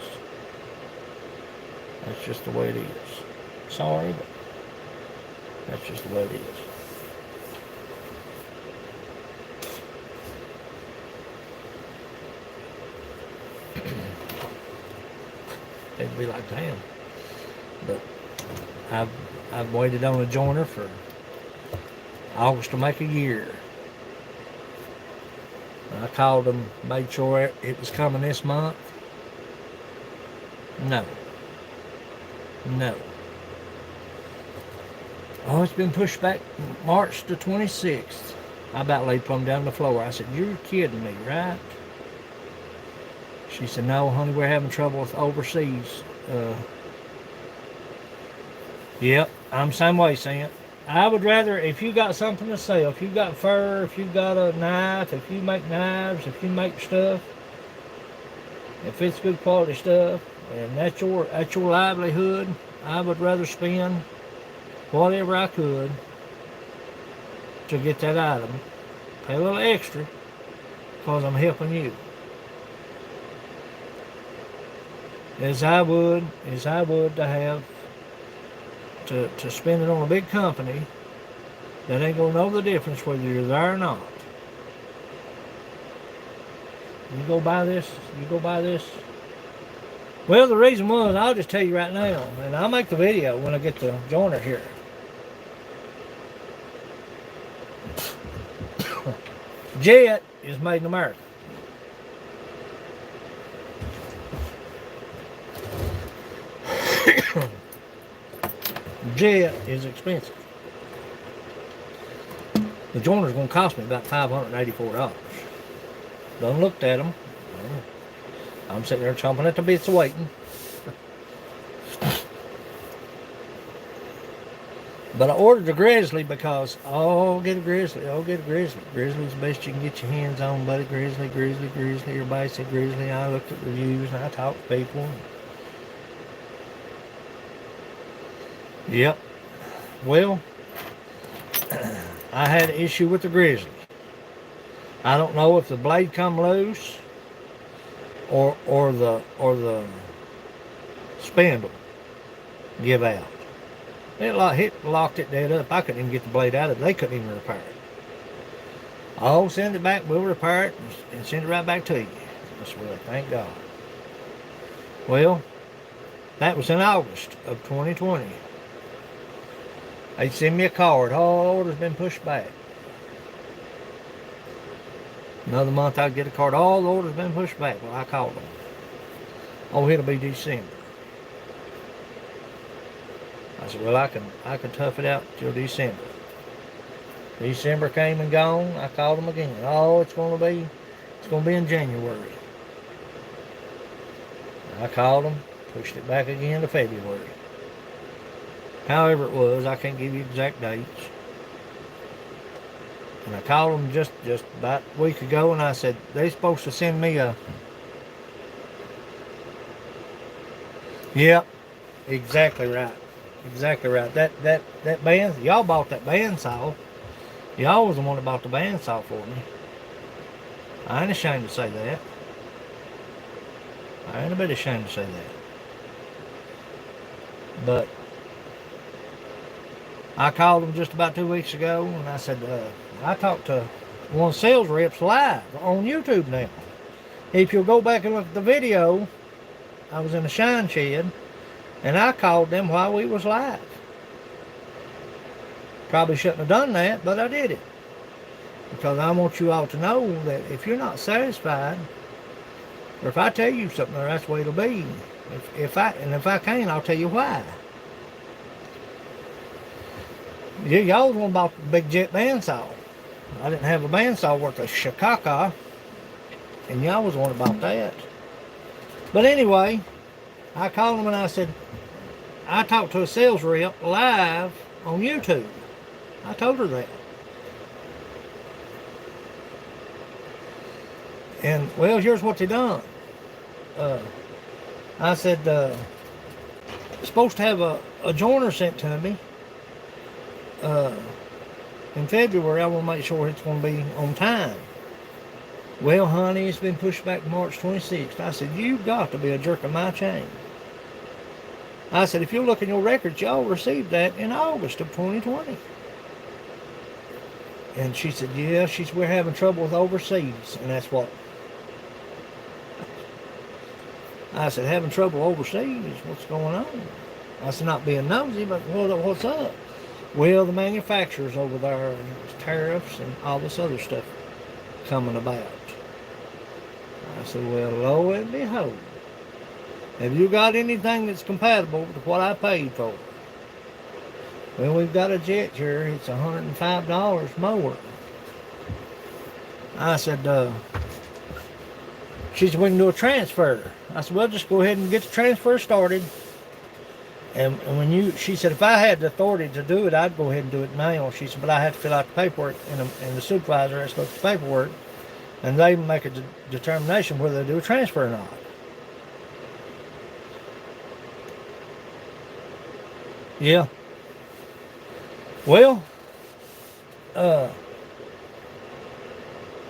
That's just the way it is. Sorry, but that's just the way it is. It'd be like, damn. But I've waited on a joiner for August to make a year. I called them, made sure it was coming this month. No. Oh, it's been pushed back March the 26th. I about laid plumb down the floor. I said, you're kidding me, right? She said, no, honey, we're having trouble with overseas. Yep, I'm the same way, Sam. I would rather, if you got something to sell, if you got fur, if you got a knife, if you make knives, if you make stuff, if it's good quality stuff, and that's your livelihood, I would rather spend whatever I could to get that item. Pay a little extra because I'm helping you. As I would to have to spend it on a big company that ain't gonna know the difference whether you're there or not. You go buy this. Well, the reason was, I'll just tell you right now, and I'll make the video when I get the joiner here. Jet is made in America. Jet is expensive. The joiner's going to cost me about $584. Done looked at them. I'm sitting there chomping at the bits waiting. But I ordered a grizzly because, get a grizzly. Grizzly's the best you can get your hands on, buddy. Grizzly. Everybody said grizzly. I looked at reviews and I talked to people. Yep. Well, I had an issue with the grizzly. I don't know if the blade come loose or the spindle give out. It locked it dead up. I couldn't even get the blade out of it. They couldn't even repair it. I'll send it back. We'll repair it and send it right back to you. I swear, thank God. Well, that was in August of 2020. They sent me a card. All orders been pushed back. Another month I'd get a card. All the orders been pushed back. Well, I called them. Oh, it'll be December. I said, well, I can tough it out till December. December came and gone. I called them again. Oh, it's going to be It's going to be in January. I called them, pushed it back again to February. However it was, I can't give you exact dates. And I called them just about a week ago, and I said, they're supposed to send me a... Yep, exactly right. Exactly right. That band, y'all bought that bandsaw. Y'all was the one that bought the bandsaw for me. I ain't ashamed to say that. I ain't a bit ashamed to say that. But I called them just about 2 weeks ago, and I said, I talked to one of the sales reps live on YouTube now. If you'll go back and look at the video, I was in a shine shed, and I called them while we was live. Probably shouldn't have done that, but I did it. Because I want you all to know that if you're not satisfied, or if I tell you something, that's the way it'll be. If I can, I'll tell you why. Y'all was one about the big jet bandsaw. I didn't have a bandsaw worth a shakaka, and y'all was one about that. But anyway, I called them and I said, I talked to a sales rep live on YouTube. I told her that. And, well, here's what they done. I said, supposed to have a joiner sent to me. In February, I want to make sure it's going to be on time. Well, honey, it's been pushed back to March 26th. I said, you've got to be a jerk of my chain. I said, if you look in your records, y'all received that in August of 2020. And she said, yeah, we're having trouble with overseas. And that's what. I said, having trouble overseas? What's going on? I said, not being nosy, but what's up? Well, the manufacturers over there, and tariffs and all this other stuff coming about. I said, well, lo and behold, have you got anything that's compatible with what I paid for? Well, we've got a jet here. It's $105 more. I said, she said, we can do a transfer. I said, well, just go ahead and get the transfer started. And when she said, if I had the authority to do it, I'd go ahead and do it now. She said, but I have to fill out the paperwork, and the supervisor has to look at the paperwork, and they make a determination whether they do a transfer or not. Yeah. Well,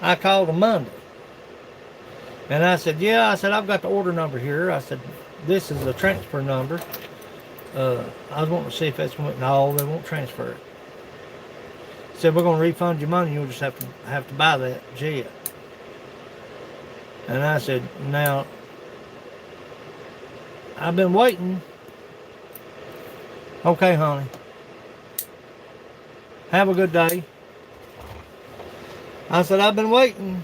I called them Monday. And I said, yeah, I've got the order number here. I said, this is the transfer number. I was wanting to see if that's going to... No, they won't transfer it. Said, we're going to refund your money. You'll just have to buy that jet. And I said, now, I've been waiting. Okay, honey. Have a good day. I said, I've been waiting.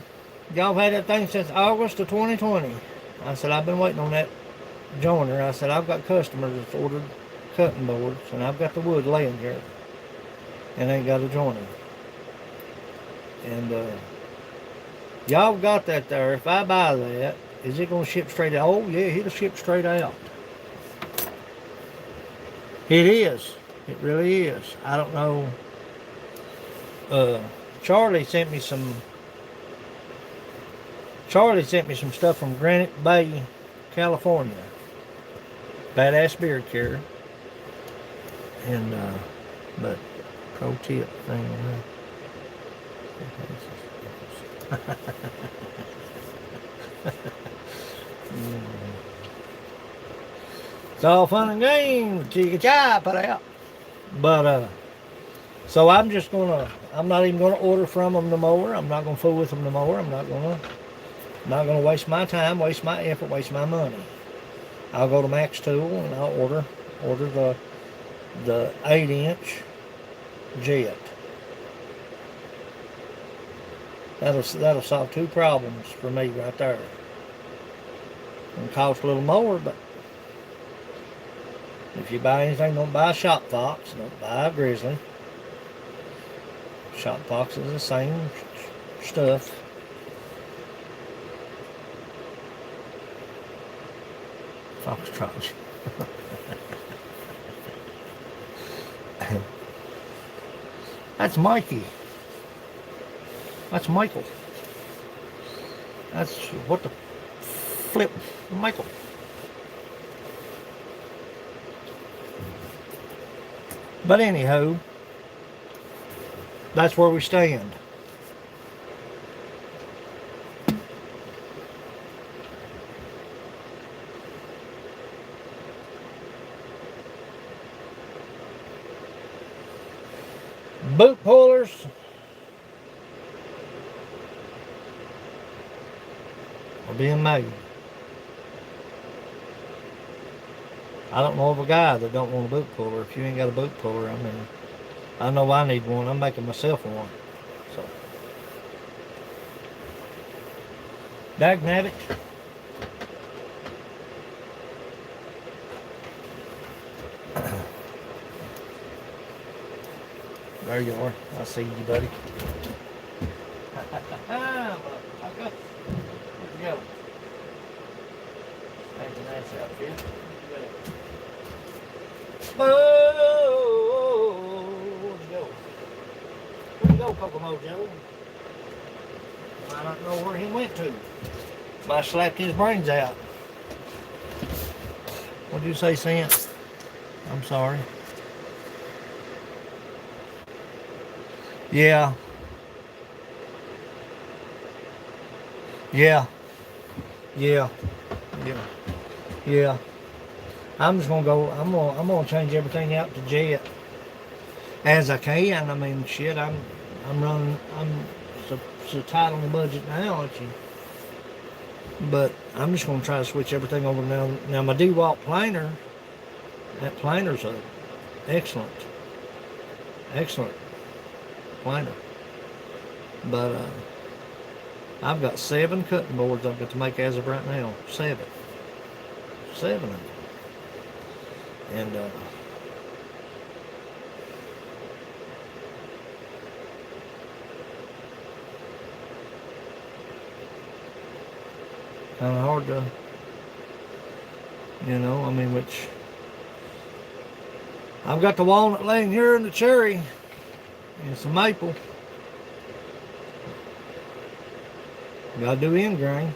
Y'all have had that thing since August of 2020. I said, I've been waiting on that joiner. I said, I've got customers that's ordered cutting boards, and I've got the wood laying here, and ain't got a joiner. And y'all got that there. If I buy that, is it going to ship straight out? Oh, yeah, it'll ship straight out. It is. It really is. I don't know. Charlie sent me some stuff from Granite Bay, California. Badass beard care. And, but, pro tip thing. It's all fun and games. Chicka-cha, put out. But, so I'm not even gonna order from them no more. I'm not gonna fool with them no more. I'm not gonna waste my time, waste my effort, waste my money. I'll go to Max Tool and I'll order the 8-inch jet. That'll solve 2 problems for me right there. It'll cost a little more, but if you buy anything, don't buy a Shop Fox, don't buy a Grizzly. Shop Fox is the same stuff. Foxtrot. That's Mikey. That's Michael. That's what the flip, Michael. But anyhow, that's where we stand. Boot pullers. Are being made. I don't know of a guy that don't want a boot puller. If you ain't got a boot puller, I mean, I know I need one. I'm making myself one. So, dagnabbit. There you are. I see you, buddy. Where'd you go? Taking that out here. Oh, where'd you go? Where'd you go, Kokomo Joe? I don't know where he went to. I slapped his brains out. What'd you say, Sam? I'm sorry. Yeah. Yeah. Yeah. Yeah. Yeah. I'm just gonna go. I'm gonna change everything out to jet as I can. I mean, shit. I'm running. I'm so tight on the budget now. But I'm just gonna try to switch everything over now. Now my DeWalt planer. That planer's a excellent planer. But I've got 7 cutting boards I've got to make as of right now. 7 of them. And kind of hard to, I mean, which I've got the walnut laying here and the cherry and some maple. Gotta do end grain.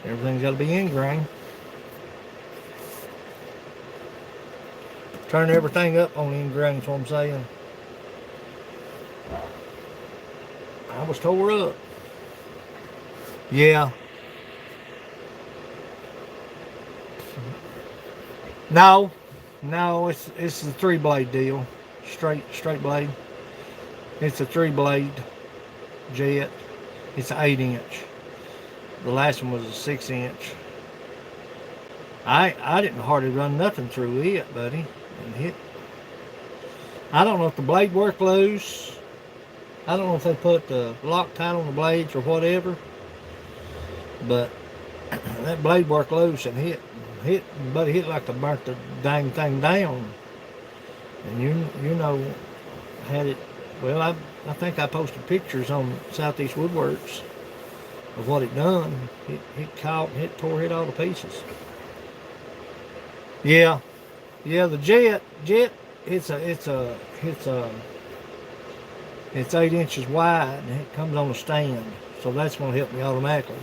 Everything's got to be in grain. Turn everything up on in grain, is what I'm saying. I was tore up. Yeah. No, it's a 3-blade deal. Straight blade. It's a 3-blade jet. It's an 8-inch. The last one was a 6-inch. I didn't hardly run nothing through it, buddy. And I don't know if the blade worked loose. I don't know if they put the Loctite on the blades or whatever. But that blade worked loose and hit like to burnt the dang thing down. And had it. Well, I think I posted pictures on Southeast Woodworks of what it done. It caught, tore it all to pieces. Yeah, the jet. It's 8 inches wide and it comes on a stand, so that's gonna help me automatically.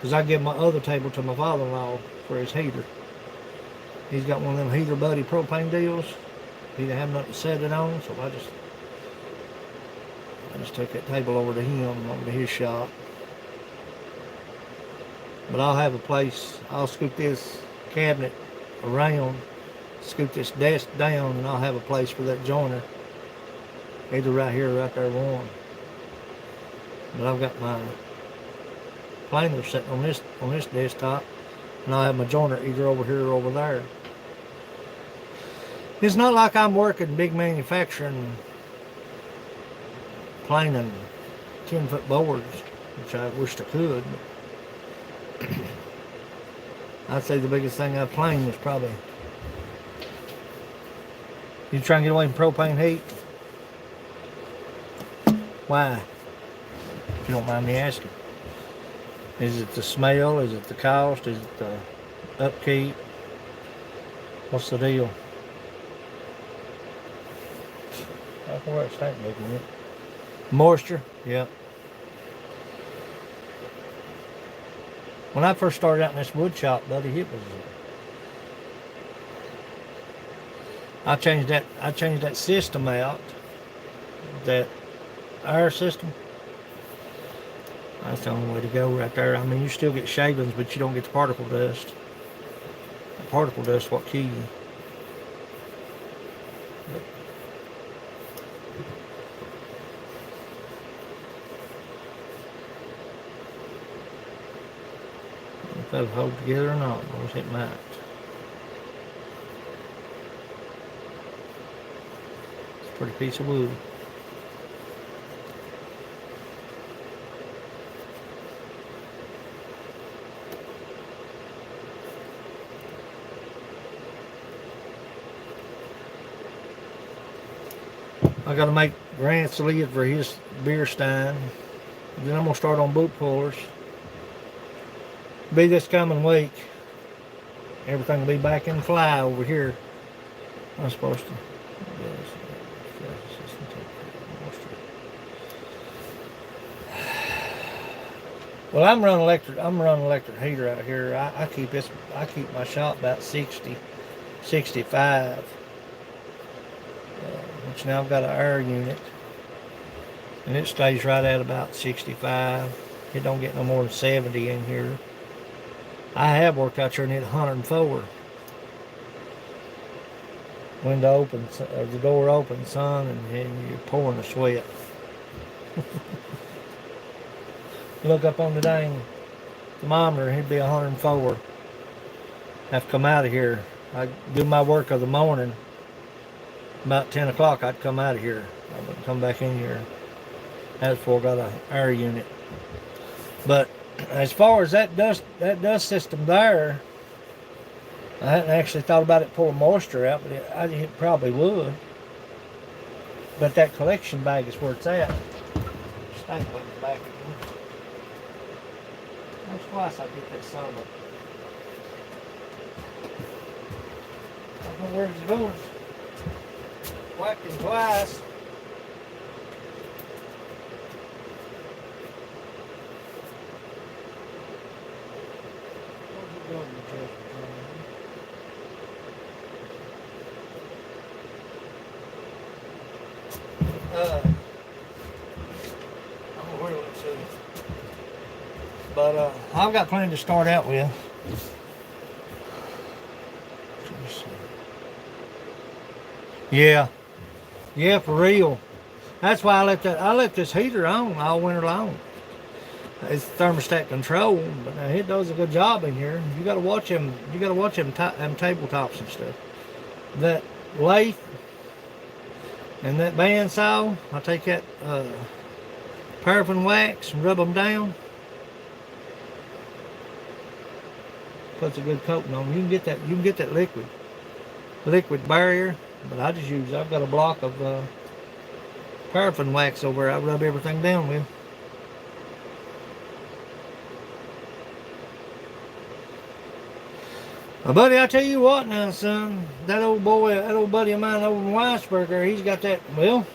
Cause I give my other table to my father-in-law for his heater. He's got one of them Heater Buddy propane deals. He didn't have nothing to set it on, so I just took that table over to him, over to his shop. But I'll have a place. I'll scoop this cabinet around, scoop this desk down, and I'll have a place for that joiner. Either right here or right there one. But I've got my planer sitting on this desktop, and I'll have my joiner either over here or over there. It's not like I'm working big manufacturing planing 10-foot boards, which I wished I could. I'd say the biggest thing I've planed was probably, you try and get away from propane heat? Why? If you don't mind me asking. Is it the smell? Is it the cost? Is it the upkeep? What's the deal? That's where it's tank making it. Moisture, yeah. When I first started out in this wood shop, buddy, it was. I changed that system out. That air system. That's the only way to go right there. I mean, you still get shavings, but you don't get the particle dust. The particle dust is what kills you. If that'll hold together or not, I wish it might. It's a pretty piece of wood. I gotta make Grant's lid for his beer stein. Then I'm gonna start on boot pullers. Be this coming week. Everything will be back in fly over here. I'm supposed to. Well, I'm running electric heater out here. I keep my shop about 60, 65. Which now I've got an air unit, and it stays right at about 65. It don't get no more than 70 in here. I have worked out here and hit 104. Window open, the door open, son, and you're pouring the sweat. Look up on the dang thermometer, he'd be 104. Have to come out of here. I do my work of the morning. About 10 o'clock, I'd come out of here. I wouldn't come back in here. That's before I got an air unit. But as far as that dust system there, I hadn't actually thought about it pulling moisture out, but it probably would. But that collection bag is where it's at. Stank on the back again. That's twice I get that son of a. I don't know where it's going. Whacked him twice. But I've got plenty to start out with. Yeah. Yeah, for real. That's why I let this heater on all winter long. It's thermostat control, but it does a good job in here. You got to watch them. You got to watch them tabletops and stuff. That lathe and that bandsaw. I take that paraffin wax and rub them down. Puts a good coating on them. You can get that liquid barrier. But I've got a block of paraffin wax over there I rub everything down with. Well, buddy, I tell you what now, son, that old buddy of mine over in Weisberger, he's got that, well,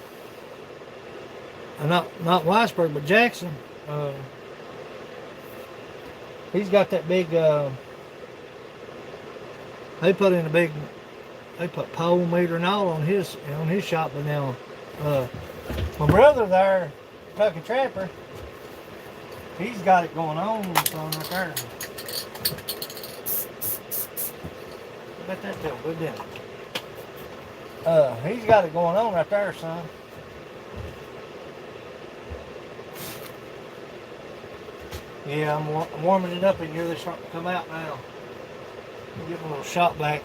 not Weisberg, but Jackson. He's got that big, they put pole meter and all on his shop, but now my brother there, Kentucky Trapper, he's got it going on right there. I bet that felt good, didn't it? He's got it going on right there, son. Yeah, I'm warming it up in here. They're starting to come out now. I'll give them a little shot back.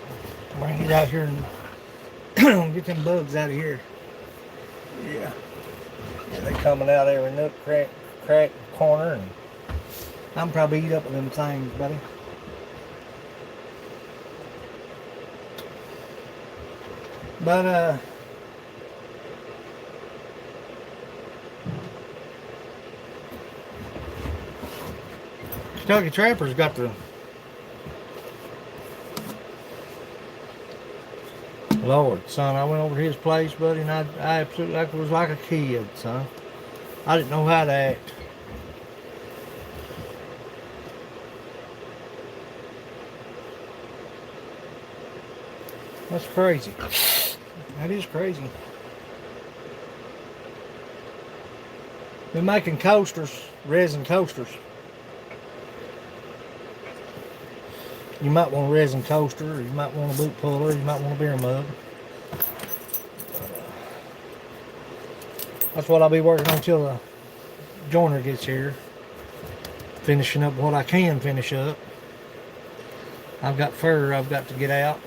Bring it out here and get them bugs out of here. Yeah. Yeah, they're coming out every nook, crack, corner, and I'm probably eat up with them things, buddy. But Kentucky Trapper's got the Lord, son, I went over to his place, buddy, and I absolutely was like a kid, son. I didn't know how to act. That's crazy. That is crazy. Been making coasters, resin coasters. You might want a resin coaster, or you might want a boot puller, you might want a beer mug. That's what I'll be working on until the joiner gets here. Finishing up what I can finish up. I've got fur I've got to get out.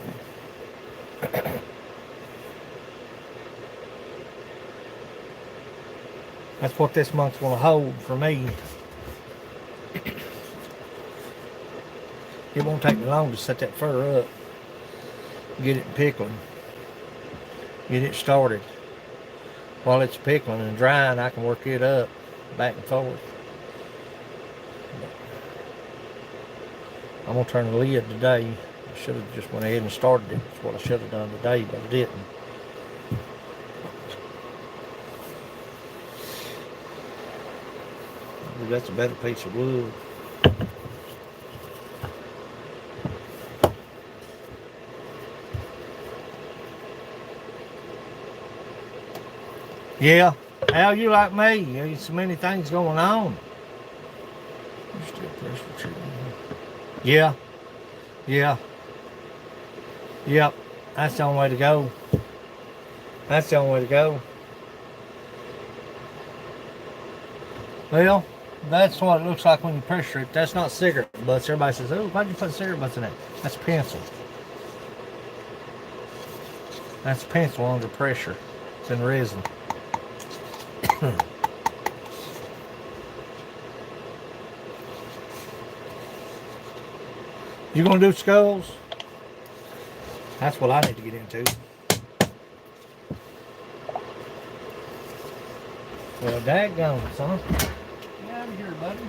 That's what this month's going to hold for me. It won't take me long to set that fur up, get it pickling, get it started. While it's pickling and drying, I can work it up back and forth. I'm going to turn the lid today. I should have just went ahead and started it. That's what I should have done today, but I didn't. Ooh, that's a better piece of wood. Yeah, Al, you like me. There's so many things going on. Yeah, yeah, yep. That's the only way to go. That's the only way to go. Well, that's what it looks like when you pressure it. That's not cigarette butts. Everybody says, oh, why'd you put cigarette butts in that? That's pencil. That's pencil under pressure. It's in resin. You gonna do skulls? That's what I need to get into. Well, daggone, son. Get out of here, buddy.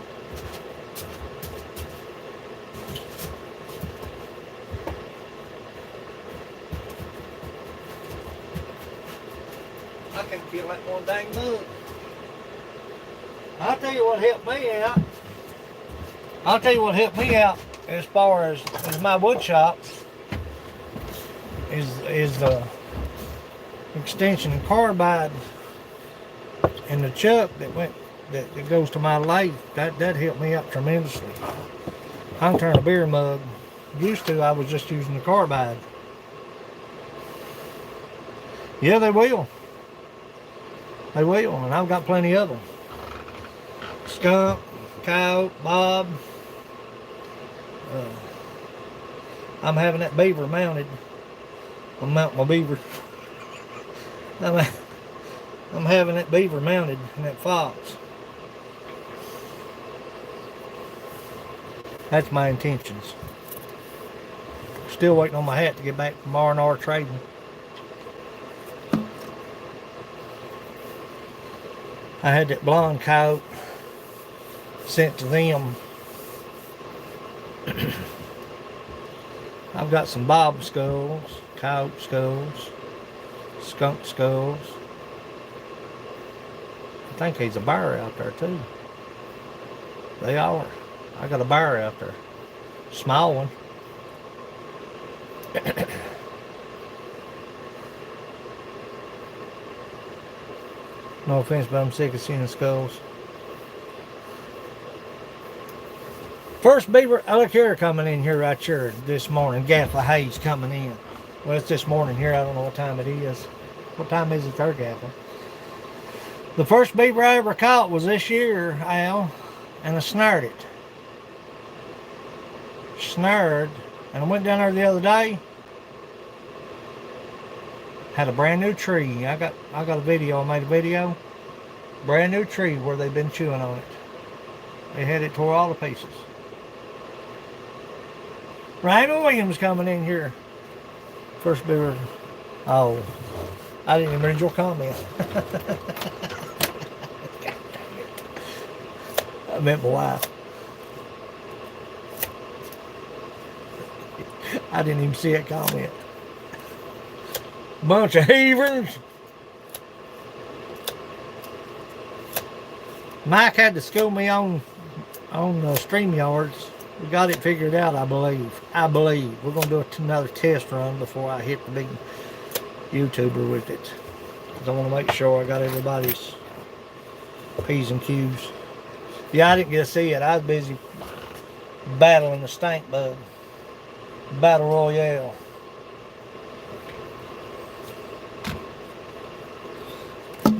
I can feel that one dang mug. I'll tell you what helped me out. I'll tell you what helped me out as far as my wood shop is the extension and carbide and the chuck that goes to my lathe. That helped me out tremendously. I can turn a beer mug. Used to, I was just using the carbide. Yeah, they will. They will, and I've got plenty of them. Skunk, coyote, bob. I'm having that beaver mounted. I'm mounting my beaver. I'm having that beaver mounted and that fox. That's my intentions. Still waiting on my hat to get back from R&R Trading. I had that blonde coyote sent to them. I've got some bob skulls, coyote skulls, skunk skulls. I think he's a bear out there too. They are. I got a bear out there. Small one. No offense, but I'm sick of seeing skulls. First beaver, I look here coming in here right here this morning. Gaffla Hayes coming in. Well, it's this morning here. I don't know what time it is. What time is it there, Gaffla? The first beaver I ever caught was this year, Al, and I snared it. Snared, and I went down there the other day. Had a brand new tree. I got a video. I made a video. Brand new tree where they've been chewing on it. They had it tore all to pieces. Raymond Williams coming in here. First beaver. Oh, I didn't even read your comment. I meant my wife. I didn't even see it comment. Bunch of heathens. Mike had to school me on StreamYards. We got it figured out, I believe. We're going to do another test run before I hit the big YouTuber with it. Because I want to make sure I got everybody's P's and Q's. Yeah, I didn't get to see it. I was busy battling the stink bug. Battle Royale.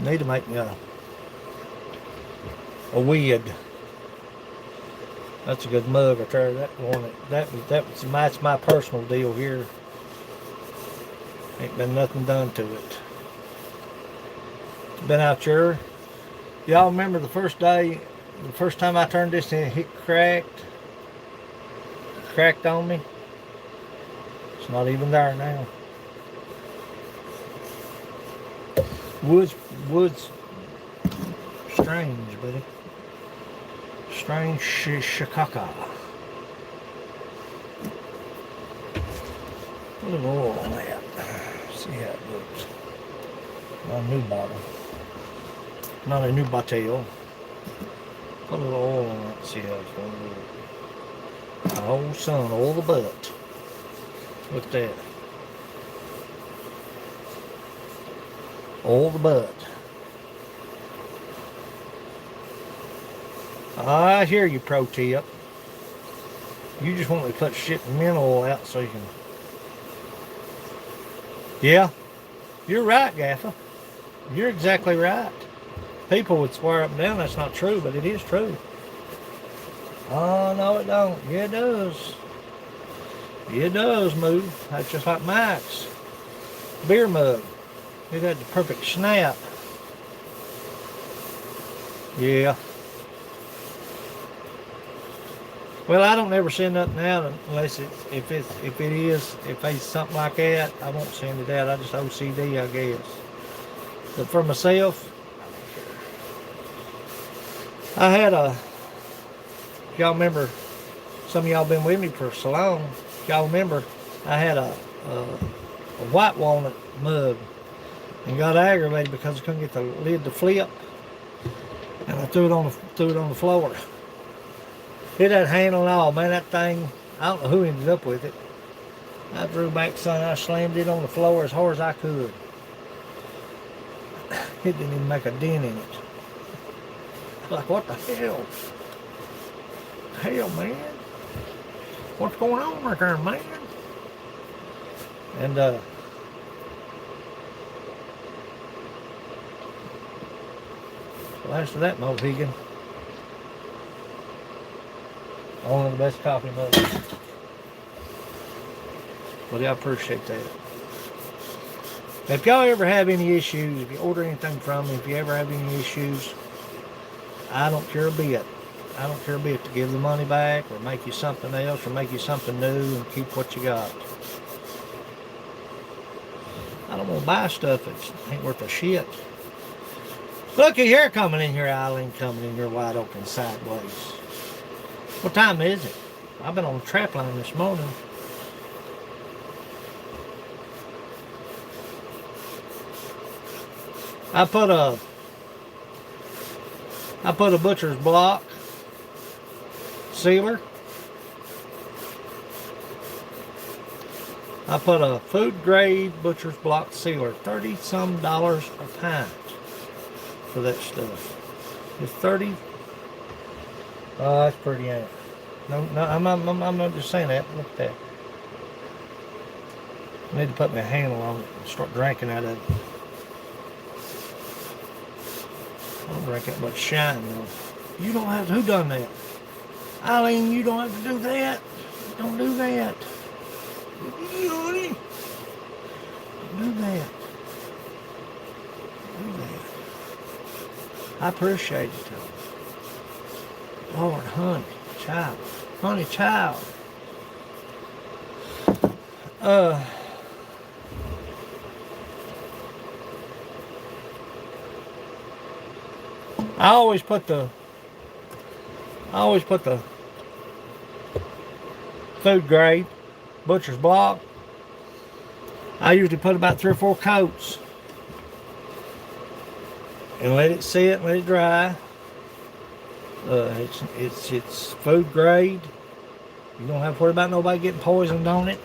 Need to make me a weed. That's a good mug right there. That's my personal deal here. Ain't been nothing done to it. Been out here. Y'all remember the first day, the first time I turned this in, it cracked on me. It's not even there now. Wood's strange, buddy. Strange shikaka. Put a little oil on that. See how it looks. Not a new bottle. Not a new bottle. Put a little oil on that. See how it's going to look. Oh, son, oil the butt. Look at that. Oil the butt. I hear you, pro tip. You just want me to put shit in mint oil out so you can... Yeah, you're right, Gaffer. You're exactly right. People would swear up and down that's not true, but it is true. Oh, no it don't. Yeah, it does. It does move. That's just like Mike's beer mug. It had the perfect snap. Yeah. Well, I don't ever send nothing out unless if it's something like that, I won't send it out. I just OCD, I guess. But for myself, I had y'all remember, some of y'all been with me for so long, y'all remember I had a white walnut mug and got aggravated because I couldn't get the lid to flip, and I threw it on the floor. It had handle and all, man. That thing, I don't know who ended up with it. I threw back, son. I slammed it on the floor as hard as I could. It didn't even make a dent in it. Like, what the hell? Hell, man. What's going on right there, man? And, last of that Mohegan. One of the best coffee mugs. Well, yeah, I appreciate that. If y'all ever have any issues, if you order anything from me, if you ever have any issues, I don't care a bit. I don't care a bit to give the money back or make you something else or make you something new and keep what you got. I don't want to buy stuff that ain't worth a shit. Looky here coming in here, Eileen, coming in here wide open sideways. What time is it? I've been on the trap line this morning. I put a butcher's block sealer. I put a food grade butcher's block sealer, $30-some a pint for that stuff. It's 30. Oh, that's pretty, ain't it? No, I'm not just saying that. Look at that. I need to put my handle on it and start drinking out of it. I don't drink that much shine, though. You don't have to. Who done that? Eileen, you don't have to do that. Don't do that. Don't do that. Do that. I appreciate it, though. Lord, honey, child. Honey, child. I always put the food grade butcher's block. I usually put about 3 or 4 coats and let it sit and let it dry. It's food grade. You don't have to worry about nobody getting poisoned on it.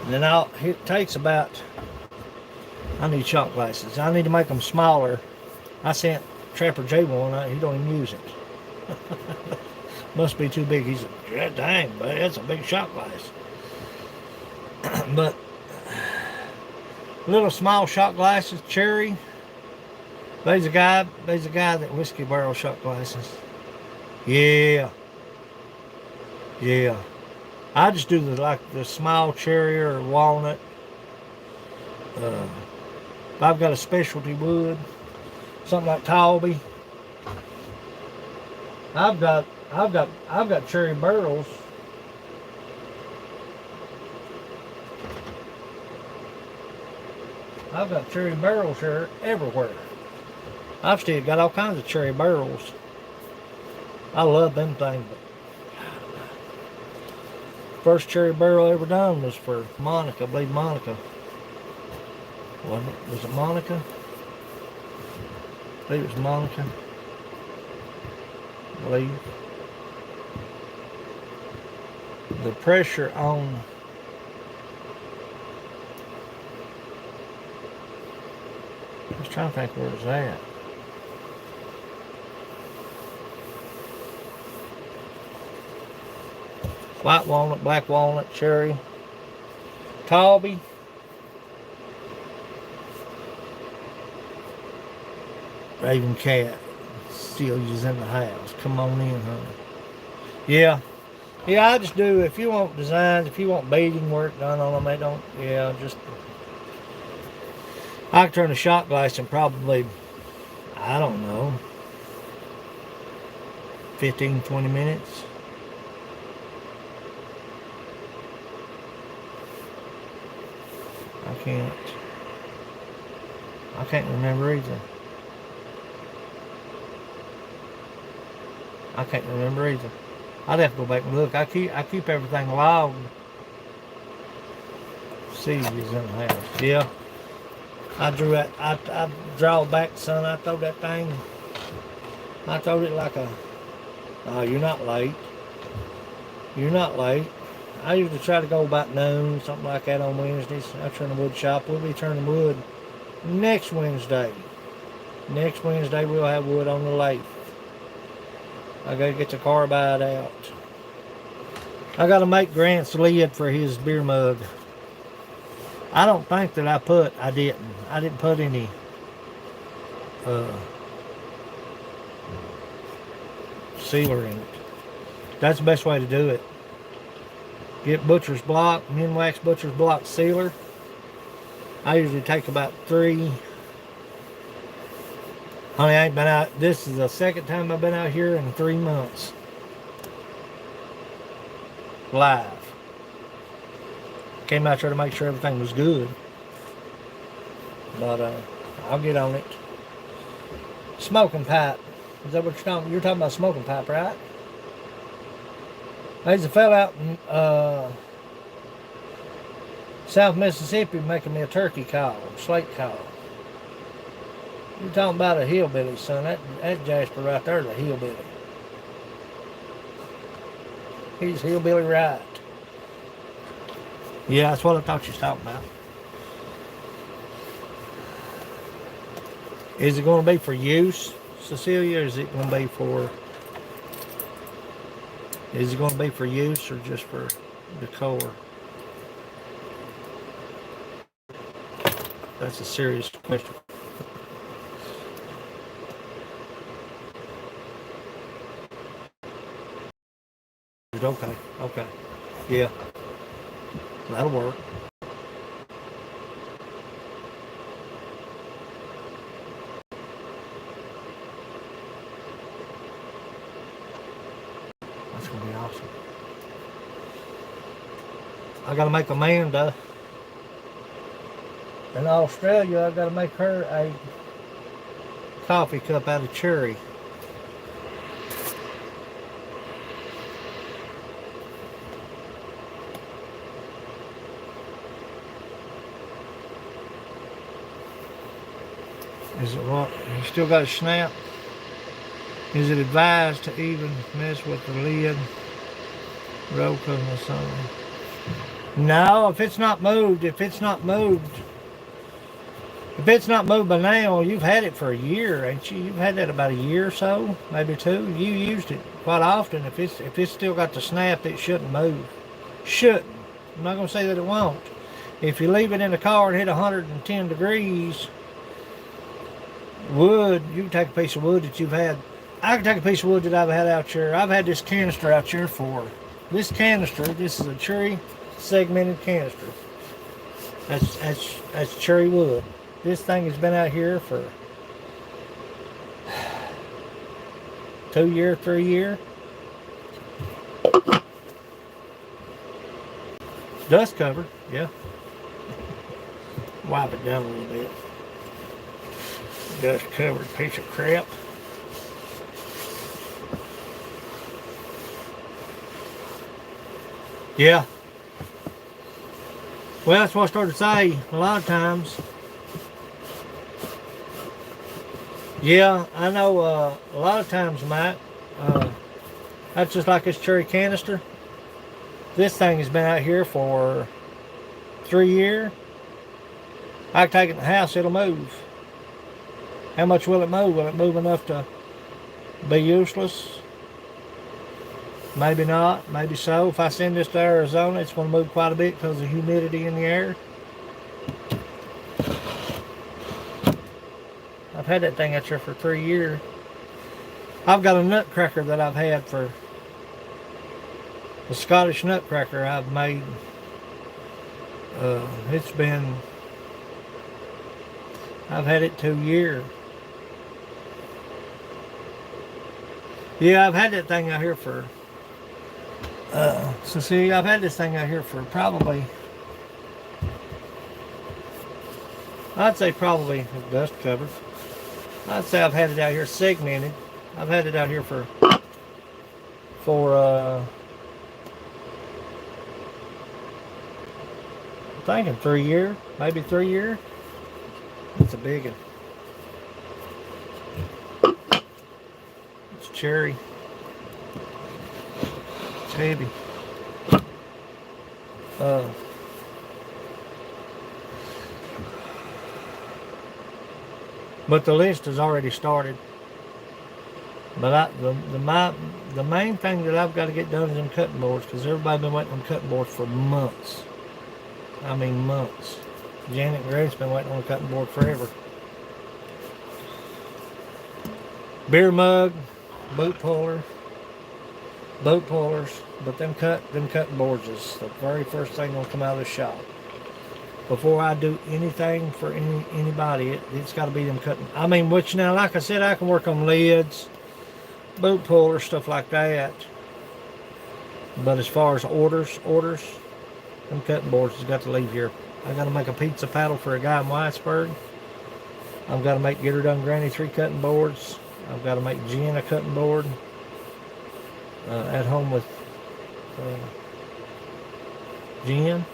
And then it takes about, I need shot glasses. I need to make them smaller. I sent Trapper J one, he don't even use it. Must be too big. He's like, dang, but that's a big shot glass. But little small shot glasses, cherry. There's a guy that whiskey barrel shot glasses. Yeah. I just do the small cherry or walnut. If I've got a specialty wood, something like Talby. I've got cherry barrels. I've got cherry barrels here everywhere. I've still got all kinds of cherry barrels. I love them things. But first cherry barrel I ever done was for Monica. I believe Monica. Was it Monica? I believe it was Monica. I believe. The pressure on I was trying to think where it was at. White walnut, black walnut, cherry, Talby. Raven cat still is in the house. Come on in, honey. Yeah, I just do. If you want designs, if you want beading work done on them, they don't. Yeah, just I can turn a shot glass in probably, I don't know, 15, 20 minutes. I can't remember either. I'd have to go back and look. I keep everything logged. See if he's in the house. Yeah. I draw back, son. I throw that thing. I throwed it like a. Oh, you're not late. I usually try to go about noon, something like that on Wednesdays. I turn the wood shop. We'll be turning wood next Wednesday. Next Wednesday we'll have wood on the lathe. I gotta get the carbide out. I gotta make Grant's lid for his beer mug. I don't think that I didn't put any sealer in it. That's the best way to do it. Get butcher's block, Minwax butcher's block sealer. I usually take about 3. Honey, I ain't been out. This is the second time I've been out here in 3 months. Live. Came out here to make sure everything was good. But I'll get on it. Smoking pipe. Is that what you're talking about? You're talking about smoking pipe, right? There's a fella out in South Mississippi making me a turkey call, slate call. You're talking about a hillbilly, son. That Jasper right there is a hillbilly. He's hillbilly right. Yeah, that's what I thought you was talking about. Is it going to be for use, Cecilia, or is it going to be for... Is it going to be for use or just for decor? That's a serious question. Okay. Yeah. That'll work. That's going to be awesome. I got to make Amanda in Australia. I got to make her a coffee cup out of cherry. Is it what? You still got a snap? Is it advised to even mess with the lid? Roll cover or something? No, if it's not moved, if it's not moved by now, you've had it for a year, ain't you? You've had that about a year or so, maybe two. You used it quite often. If it's still got the snap, it shouldn't move. Shouldn't. I'm not gonna say that it won't. If you leave it in the car and hit 110 degrees, wood, you can take a piece of wood that you've had. I can take a piece of wood that I've had out here. I've had this canister out here for this canister. This is a cherry segmented canister. That's cherry wood. This thing has been out here for 2 years, 3 years. Dust cover, yeah. Wipe it down a little bit. Dust covered piece of crap. Yeah. Well, that's what I started to say a lot of times. Yeah, I know a lot of times, Mike, that's just like this cherry canister. This thing has been out here for 3 years. I can take it in the house, it'll move. How much will it move? Will it move enough to be useless? Maybe not, maybe so. If I send this to Arizona, it's going to move quite a bit because of the humidity in the air. I've had that thing out here for 3 years. I've got a nutcracker that I've had for the Scottish nutcracker I've made. I've had it 2 years. Yeah, I've had that thing out here for, I've had this thing out here for probably, I'd say probably dust covered. I'd say I've had it out here segmented. I've had it out here for I'm thinking 3 years, maybe 3 years. It's a big one. It's cherry. It's heavy. But the list has already started. But the main thing that I've got to get done is them cutting boards, because everybody's been waiting on cutting boards for months. I mean months. Janet and Grace been waiting on a cutting board forever. Beer mug, boot pullers, but them cutting boards is the very first thing gonna come out of the shop. Before I do anything for anybody, it's got to be them cutting. I mean, which now, like I said, I can work on lids, boot pullers, stuff like that. But as far as orders, them cutting boards has got to leave here. I got to make a pizza paddle for a guy in Whitesburg. I've got to get her done Granny 3 cutting boards. I've got to make Jen a cutting board at home with Jen.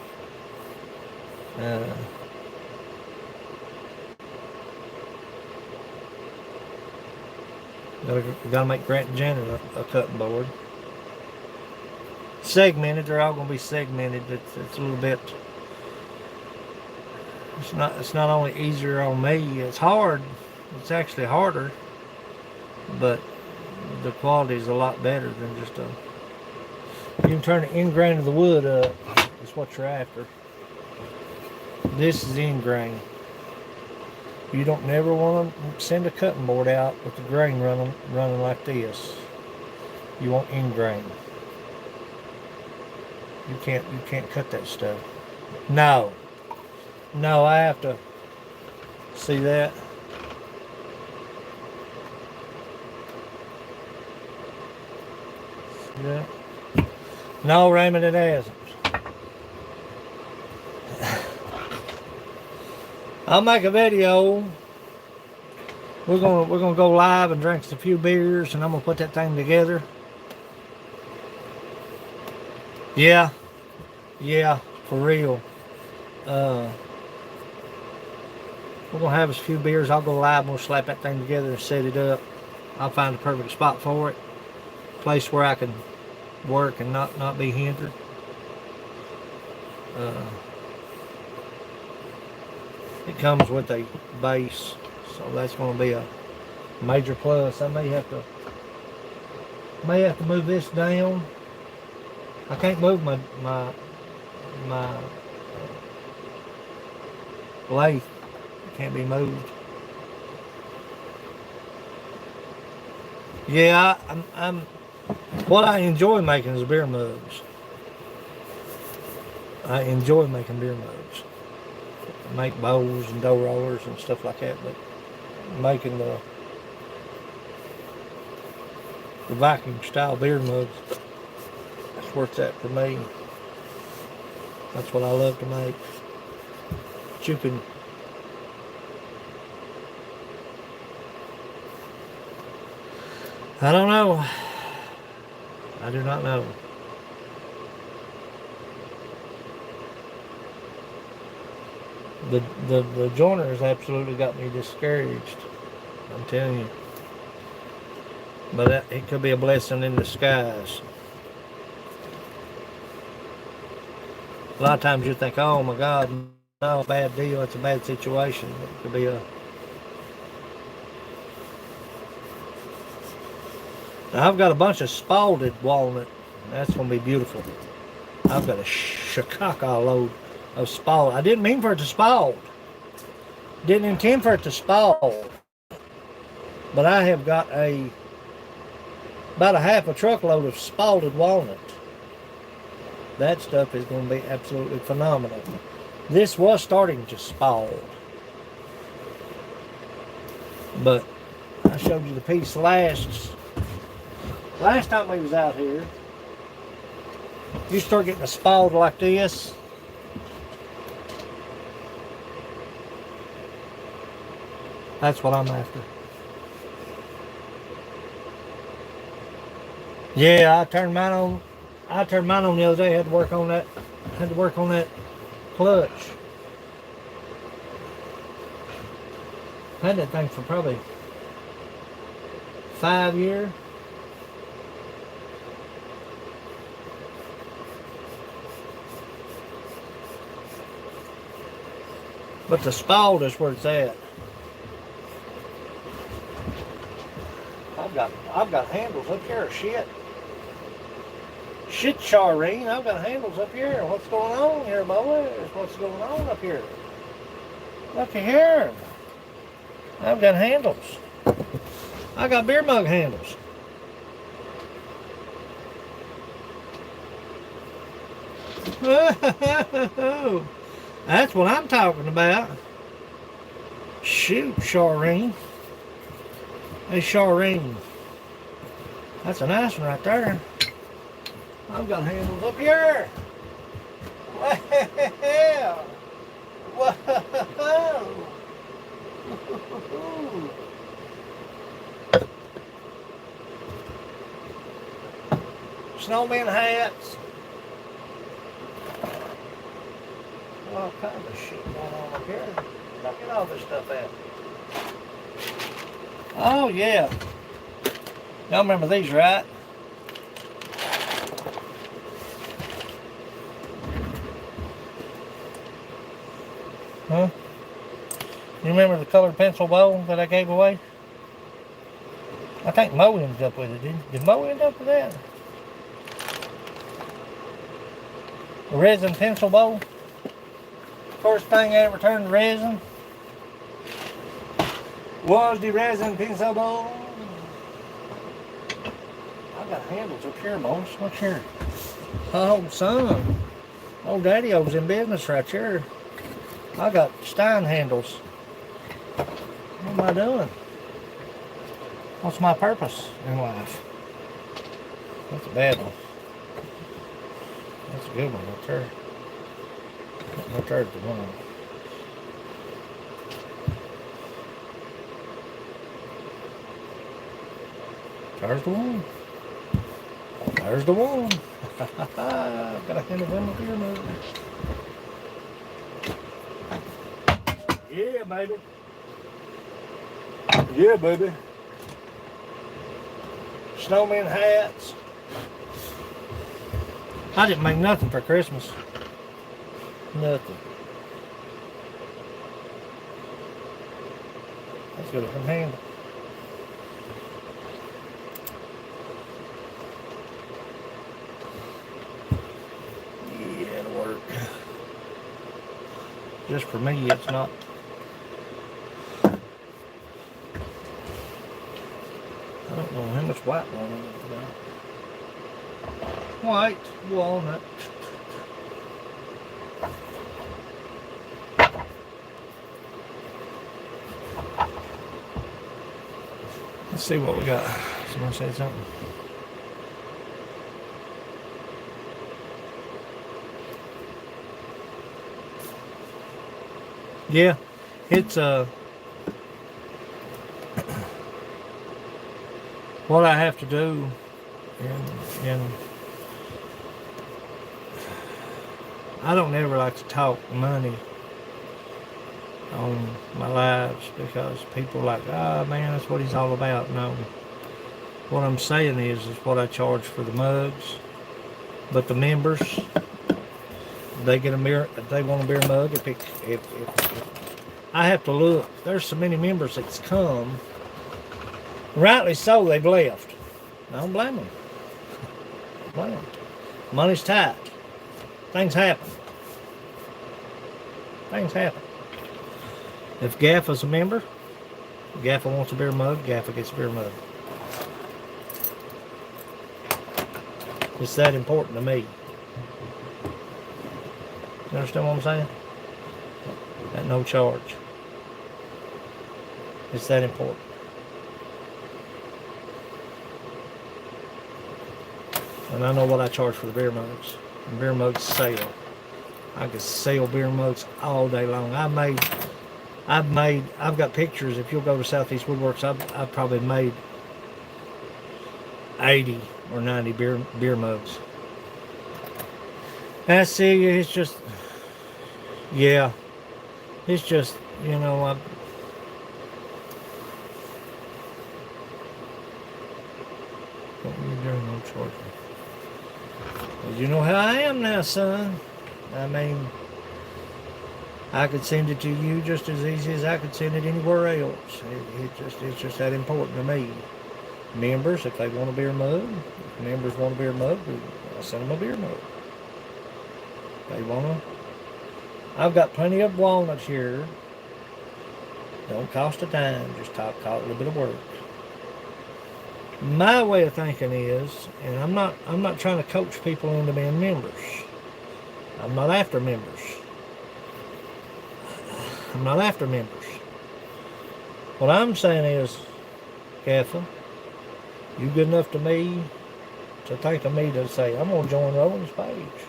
Gotta make Grant and Janet a cutting board. Segmented, they're all gonna be segmented. It's a little bit. It's not only easier on me. It's hard. It's actually harder, but the quality is a lot better than just a. You can turn the end grain of the wood up. That's what you're after. This is end grain. You don't never want to send a cutting board out with the grain running like this. You want end grain. You can't cut that stuff. No, I have to see that. See that? No, Raymond, it hasn't. I'll make a video. We're gonna go live and drink a few beers, and I'm gonna put that thing together. Yeah, for real. We're going to have us a few beers. I'll go live and we'll slap that thing together and set it up. I'll find a perfect spot for it. Place where I can work and not be hindered. It comes with a base, so that's going to be a major plus. I may have to move this down. I can't move my lathe. It can't be moved. Yeah, I'm what I enjoy making is beer mugs. I enjoy making beer mugs. I make bowls and dough rollers and stuff like that, but making the vacuum style beer mugs, that's where it's at for me. That's what I love to make. But you can I don't know. I do not know. The joiner has absolutely got me discouraged. I'm telling you. But it could be a blessing in disguise. A lot of times you think, oh my God, no, bad deal, it's a bad situation. It could be a... Now I've got a bunch of spalded walnut. That's going to be beautiful. I've got a Chicago load of spald. I didn't mean for it to spald. Didn't intend for it to spald. But I have got about a half a truckload of spalded walnut. That stuff is going to be absolutely phenomenal. This was starting to spald. But I showed you the piece last time we was out here. You start getting a spald like this. That's what I'm after. Yeah, I turned mine on the other day. Had to work on that clutch. Had that thing for probably 5 years. But the spald is where it's at. I've got handles up here. Shit, Charlene, I've got handles up here. What's going on here, boys? What's going on up here? Looky here. I've got handles. I got beer mug handles. That's what I'm talking about. Shoot, Charlene. Hey, Charlene. That's a nice one right there. I've got handles up here. Well, whoa. Snowman hats. All kinds of shit going on up here. Look at all this stuff at. Oh yeah. Y'all remember these, right? Huh? You remember the colored pencil bowl that I gave away? I think Mo ended up with it, did Mo end up with that? The resin pencil bowl. First thing I ever turned to resin was the resin pencil bowl. I got handles up here, boys. Look here. Oh, son. Old Daddy-O's in business right here. I got Stein handles. What am I doing? What's my purpose in life? That's a bad one. That's a good one right there. Right there's the one. There's the one. There's the one. Got a handle one up here, movie. Yeah, baby. Yeah, baby. Snowman hats. I didn't make nothing for Christmas. Nothing. That's good. I can handle. Yeah, it'll work. Just for me, it's not. I don't know how much white walnut is about. White walnut. Let's see what we got. Somebody said something. Yeah, it's what I have to do, and I don't ever like to talk money on my lives because people are like, ah, man, that's what he's all about. No, what I'm saying is what I charge for the mugs, but the members, they get a mirror. If they want a beer mug, if I have to look, there's so many members that's come. Rightly so, they've left. I don't blame them. Blame them. Money's tight. Things happen. Things happen. If Gaffa's a member, Gaffa wants a beer mug, Gaffa gets a beer mug. It's that important to me. You understand what I'm saying? At no charge. It's that important. And I know what I charge for the beer mugs. The beer mugs sell. I could sell beer mugs all day long. I've got pictures. If you'll go to Southeast Woodworks, I've probably made 80 or 90 beer mugs. I see. It's just, yeah. It's just, you know, what are you doing? No charging. Well, you know how I am now, son. I mean, I could send it to you just as easy as I could send it anywhere else. It's just that important to me. Members, if they want a beer mug, if members want a beer mug, I'll send them a beer mug. They want to. I've got plenty of walnuts here. Don't cost a dime, just cost a little bit of work. My way of thinking is, and I'm not trying to coach people into being members. I'm not after members. I'm not after members. What I'm saying is, Gaffa, you good enough to me to think of me to say, I'm going to join Roland's page.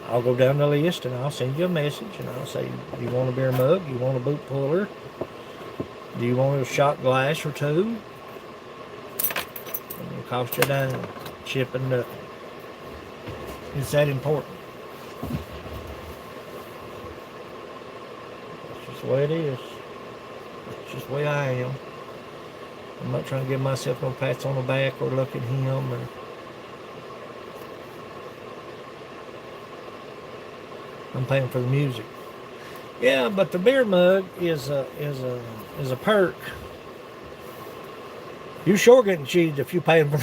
I'll go down the list and I'll send you a message and I'll say, you want a beer mug? You want a boot puller? Do you want a shot glass or two? It'll cost you a dime. Shipping nothing. It's that important. That's just the way it is. That's just the way I am. I'm not trying to give myself no pats on the back or look at him or I'm paying for the music. Yeah, but the beer mug is a perk. You sure getting cheated if you paying for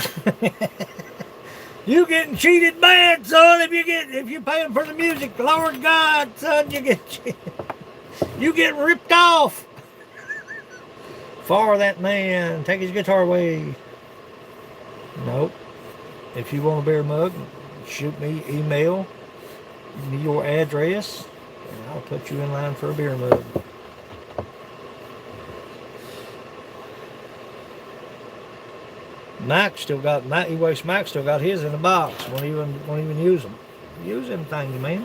you getting cheated bad, son, if you paying for the music. Lord God, son, you getting ripped off. For that man, take his guitar away. Nope. If you want a beer mug, shoot me, email me your address, and I'll put you in line for a beer mug. Mike still got his in the box. Won't even use them. Use them things, man.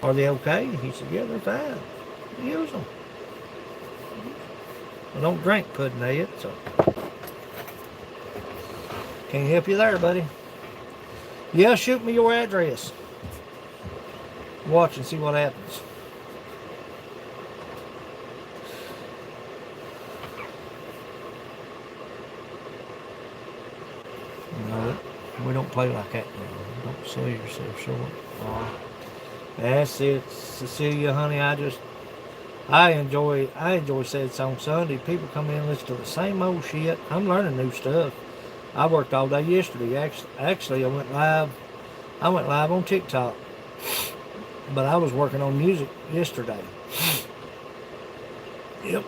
Are they okay? He said, yeah, they're fine. Use them. I don't drink pudding yet, so can't help you there, buddy. Yeah, shoot me your address. Watch and see what happens. No, we don't play like that now. Don't sell yourself short. That's it, Cecilia, honey. I enjoy Sad Song Sunday. People come in and listen to the same old shit. I'm learning new stuff. I worked all day yesterday. Actually, I went live. I went live on TikTok, but I was working on music yesterday. Yep.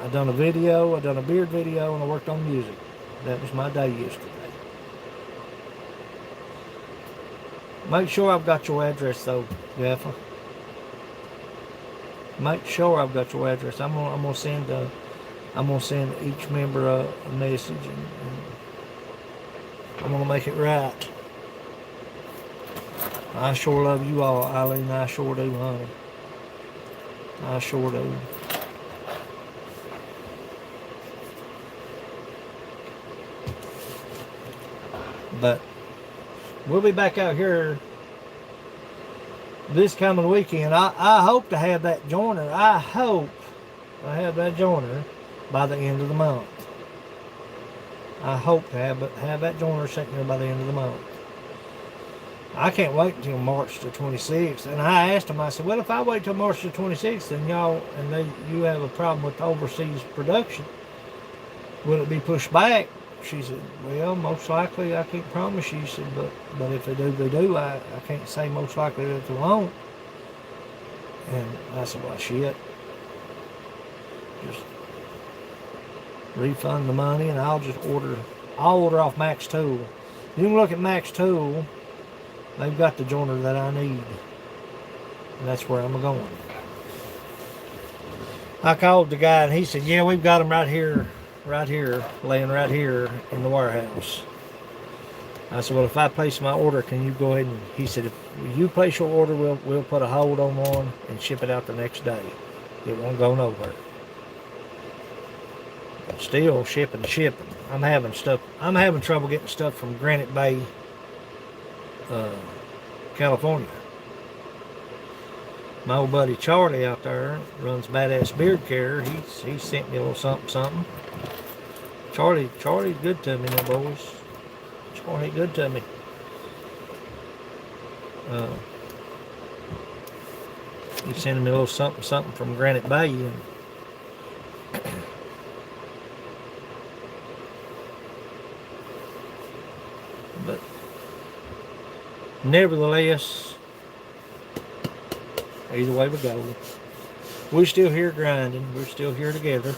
I done a video. I done a beard video, and I worked on music. That was my day yesterday. Make sure I've got your address though, Gaffer. Make sure I've got your address. I'm gonna send each member a message, and I'm gonna make it right. I sure love you all, Eileen. I sure do, honey. I sure do. But we'll be back out here this coming weekend. I hope to have that joiner. I hope I have that joiner by the end of the month. I hope to have that joiner sitting there by the end of the month. I can't wait until March the 26th. And I asked them, I said, well, if I wait till March the 26th, then you have a problem with overseas production, will it be pushed back? She said, well, most likely. I can't promise you. She said, but if they do, they do. I can't say most likely that they won't. And I said, well, shit. Just refund the money and I'll order off Max Tool. You can look at Max Tool. They've got the joiner that I need. And that's where I'm going. I called the guy and he said, yeah, we've got them right here, laying right here in the warehouse. I said, well, if I place my order, can you go ahead and, he said, if you place your order, we'll put a hold on one and ship it out the next day. It won't go nowhere. Still shipping. I'm having trouble getting stuff from Granite Bay, California. My old buddy Charlie out there runs Badass Beard Care. He sent me a little something. Charlie's good to me, my boys. Charlie good to me. He's sending me a little something from Granite Bay. And but nevertheless, either way we go, we're still here grinding. We're still here together.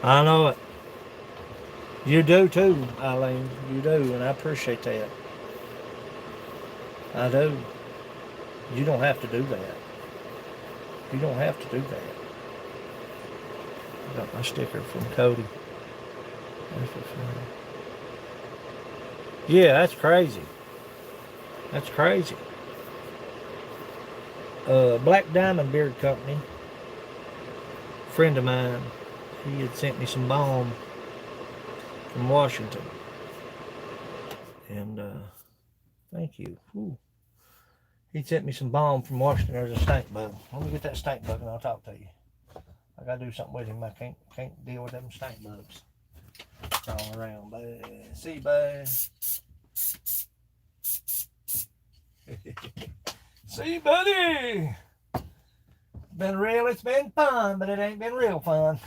I know it. You do too, Eileen. You do, and I appreciate that. I do. You don't have to do that. You don't have to do that. I got my sticker from Cody. Yeah, that's crazy. That's crazy. Black Diamond Beard Company, friend of mine, he had sent me some balm from Washington. And thank you. Ooh. He sent me some balm from Washington. There's a stink bug. Let me get that stink bug and I'll talk to you. I gotta do something with him. I can't deal with them stink bugs crawling around, bud. See you, bud. See you, buddy. It's been fun, but it ain't been real fun.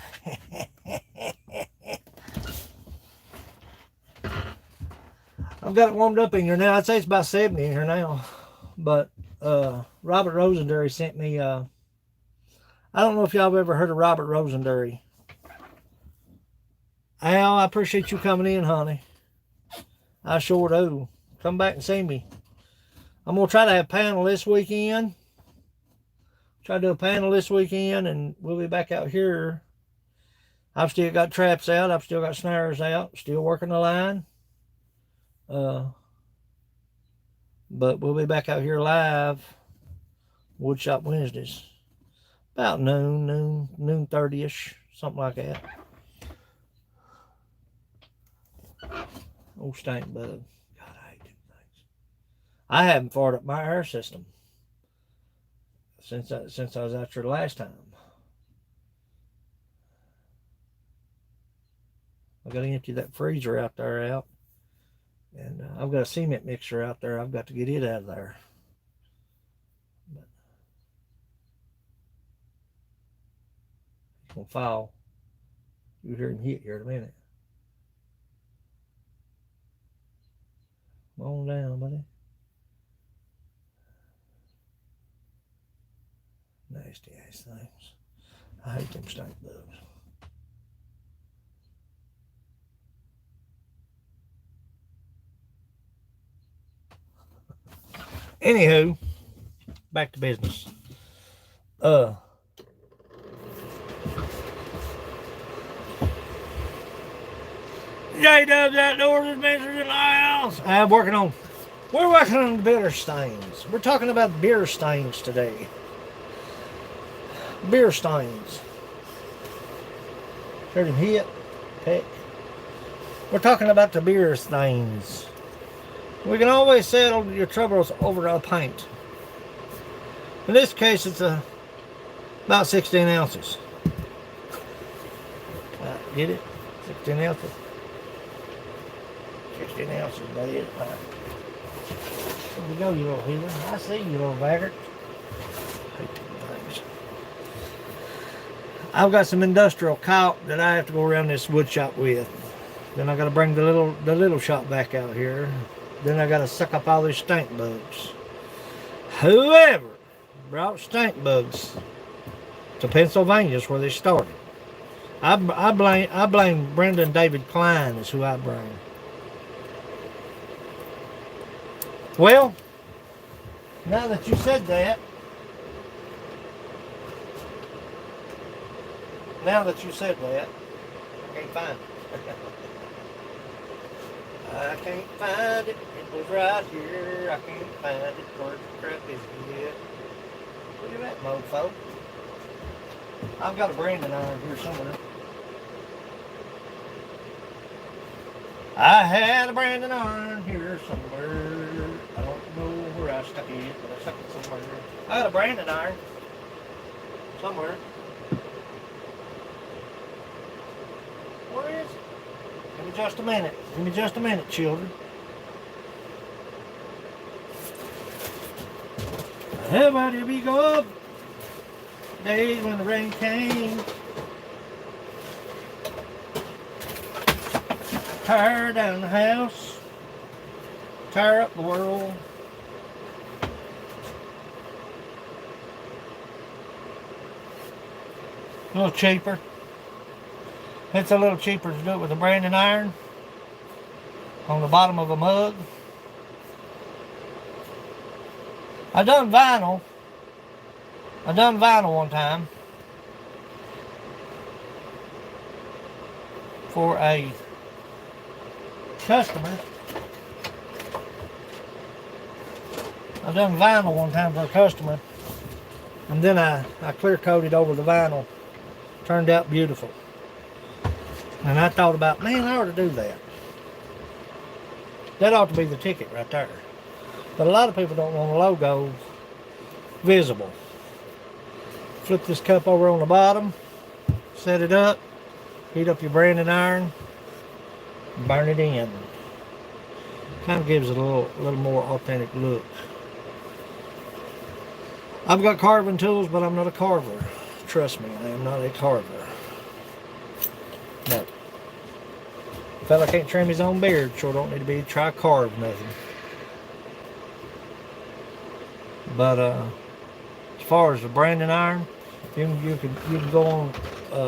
I've got it warmed up in here now. I'd say it's about 70 in here now. But Robert Rosenberry sent me, I don't know if y'all have ever heard of Robert Rosenberry. Al, I appreciate you coming in, honey. I sure do. Come back and see me. I'm going to try to have a panel this weekend. Try to do a panel this weekend, and we'll be back out here. I've still got traps out. I've still got snares out. Still working the line. But we'll be back out here live. Woodshop Wednesdays. About noon 30-ish. Something like that. Old stink bug. God, I hate them things. I haven't fired up my air system. since I was out there the last time. I got to empty that freezer out there out. And I've got a cement mixer out there. I've got to get it out of there. But it's going to fall. You'll hear him hit here in a minute. Come on down, buddy. Nasty ass things. I hate them stink bugs. Anywho, back to business. J-Dubs Outdoors Adventures in the house. We're working on beer stains. We're talking about beer stains today. Beer stains. Heard him hit, peck. We're talking about the beer stains. We can always settle your troubles over a pint. In this case, it's about 16 ounces. Get it? 16 ounces. 16 ounces, buddy. There you go, you little heathen. I see you, little baggart. I've got some industrial caulk that I have to go around this wood shop with. Then I got to bring the little shop back out here. Then I got to suck up all these stink bugs. Whoever brought stink bugs to Pennsylvania is where they started. I blame Brendan David Klein is who I blame. Well, now that you said that, I can't find it. I can't find it. It was right here. I can't find it. Where the crap is it? Look at that mofo. I've got a branding iron here somewhere. I had a branding iron here somewhere. I don't know where I stuck it, but I stuck it somewhere. I got a branding iron somewhere. Where is it? Give me just a minute. Give me just a minute, children. Everybody be good. Days when the rain came. Tear down the house. Tear up the world. A little cheaper. It's a little cheaper to do it with a branding iron on the bottom of a mug. I done vinyl one time for a customer. And then I clear coated over the vinyl. Turned out beautiful. And I thought about, man, I ought to do that. That ought to be the ticket right there. But a lot of people don't want a logo visible. Flip this cup over on the bottom, set it up, heat up your branding iron, burn it in. Kind of gives it a little more authentic look. I've got carving tools, but I'm not a carver. Trust me, I am not a carver. No. Fella can't trim his own beard, sure don't need to be try carve nothing. But as far as the branding iron, you can go on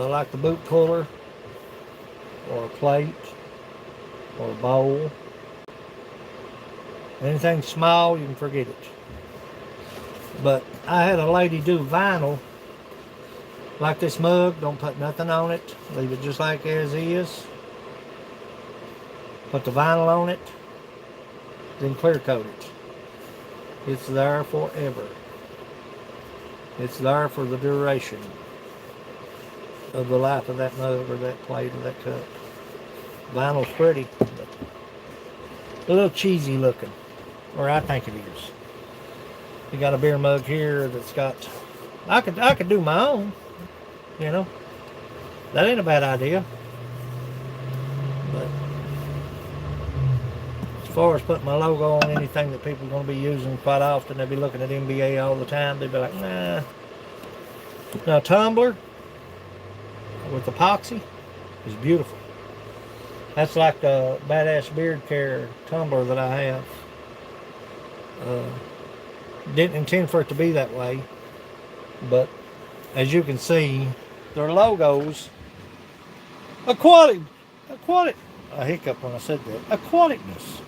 like the boot puller, or a plate, or a bowl. Anything small, you can forget it. But I had a lady do vinyl, like this mug. Don't put nothing on it. Leave it just like as is. Put the vinyl on it, then clear coat it. It's there forever. It's there for the duration of the life of that mug or that plate or that cup. Vinyl's pretty, but a little cheesy looking, or I think it is. You got a beer mug here that's got. I could do my own. You know, that ain't a bad idea. But as far as putting my logo on anything that people are going to be using quite often, they'll be looking at NBA all the time. They'll be like, nah. Now, tumbler with epoxy is beautiful. That's like the Badass Beard Care tumbler that I have. Didn't intend for it to be that way, but as you can see, their logos, aquatic, I hiccup when I said that, aquaticness.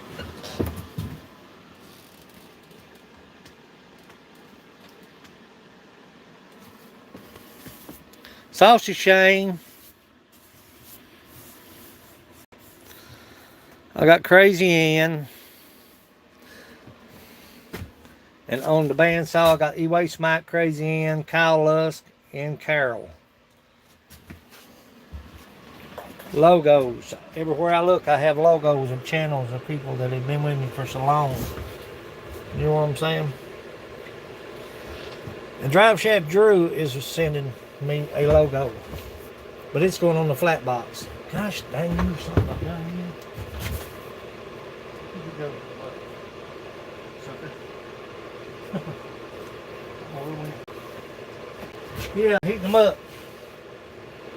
Saucy Shane. I got Crazy Ann. And on the bandsaw, I got E-Waste Mike, Crazy Ann, Kyle Lusk, and Carol. Logos. Everywhere I look, I have logos of channels of people that have been with me for so long. You know what I'm saying? And Drive Shaft Drew is sending me a logo. But it's going on the flat box. Gosh dang you, son of a gun. Where'd you go? Sucker. Yeah, heat them up.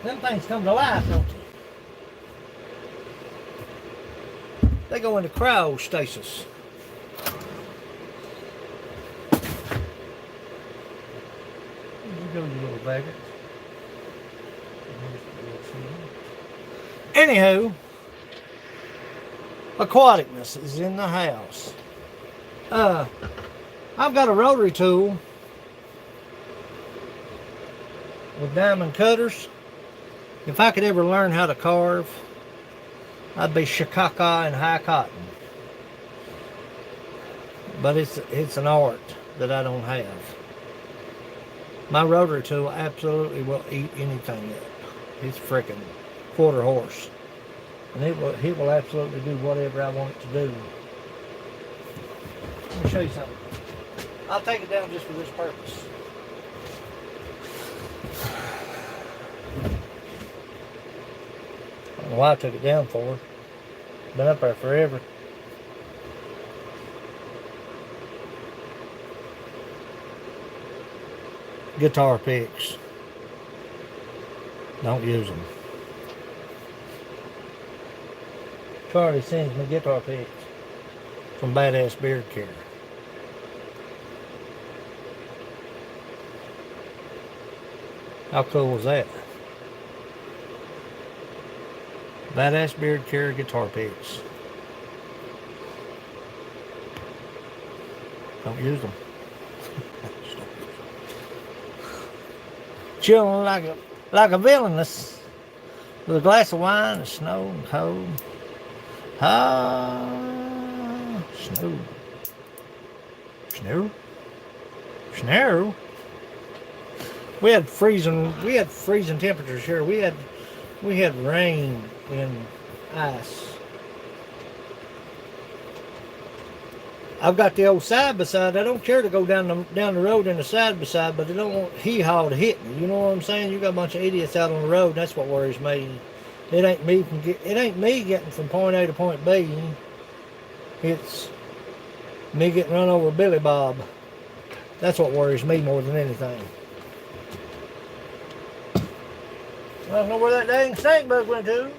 Them things come to life, don't they? They go into cryostasis. Where'd you go, you little bagger? Anywho, aquaticness is in the house. I've got a rotary tool with diamond cutters. If I could ever learn how to carve, I'd be shikaka and high cotton. But it's an art that I don't have. My rotary tool absolutely will eat anything up. It's freaking quarter horse. And it will absolutely do whatever I want it to do. Let me show you something. I'll take it down just for this purpose. I don't know why I took it down for. Been up there forever. Guitar picks. Don't use them. Charlie sends me guitar picks from Badass Beard Care. How cool was that? Badass Beard Care guitar picks. Don't use them. Chilling like a villainous with a glass of wine and snow and cold. Snow. Snow. We had freezing temperatures here. We had rain and ice. I've got the old side by side. I don't care to go down the road in the side by side, but I don't want hee-haw to hit me. You know what I'm saying? You got a bunch of idiots out on the road. That's what worries me. It ain't me getting from point A to point B. It's me getting run over Billy Bob. That's what worries me more than anything. I don't know where that dang snake bug went to.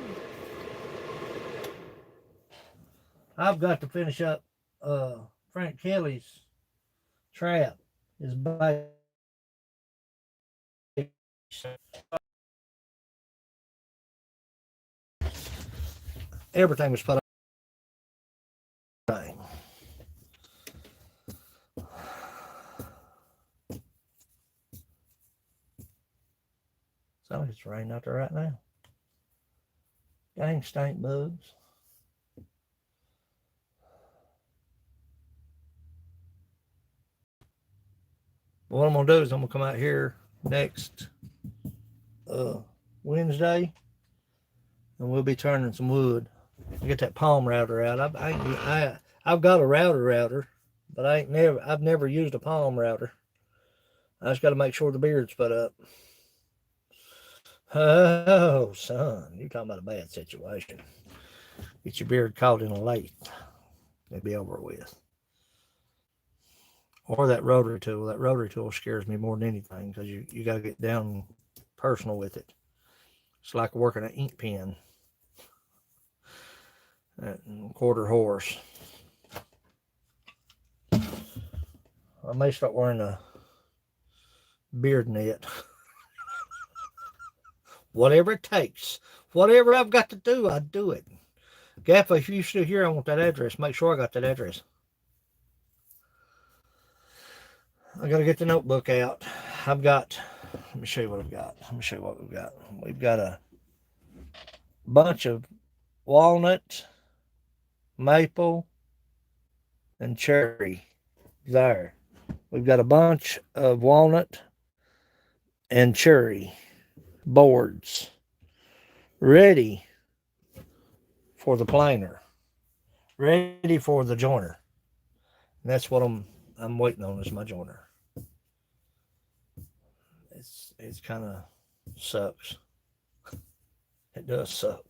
I've got to finish up Frank Kelly's trap. His bait. Everything was put on. So it's raining out there right now. Dang stink bugs. What I'm gonna do is I'm gonna come out here next Wednesday, and we'll be turning some wood. I get that palm router out. I've got a router, but I've never used a palm router. I just got to make sure the beard's put up. Oh, son, you're talking about a bad situation. Get your beard caught in a lathe. It'd be over with. Or that rotary tool. That rotary tool scares me more than anything because you got to get down personal with it. It's like working an ink pen. That quarter horse. I may start wearing a beard net. Whatever it takes. Whatever I've got to do, I do it. Gaffa, if you're still here, I want that address. Make sure I got that address. I got to get the notebook out. Let me show you what I've got. Let me show you what we've got. We've got a bunch of walnut, maple, and cherry there. We've got a bunch of walnut and cherry boards ready for the planer, ready for the joiner. And that's what I'm waiting on is my joiner. It's kind of sucks. It does suck.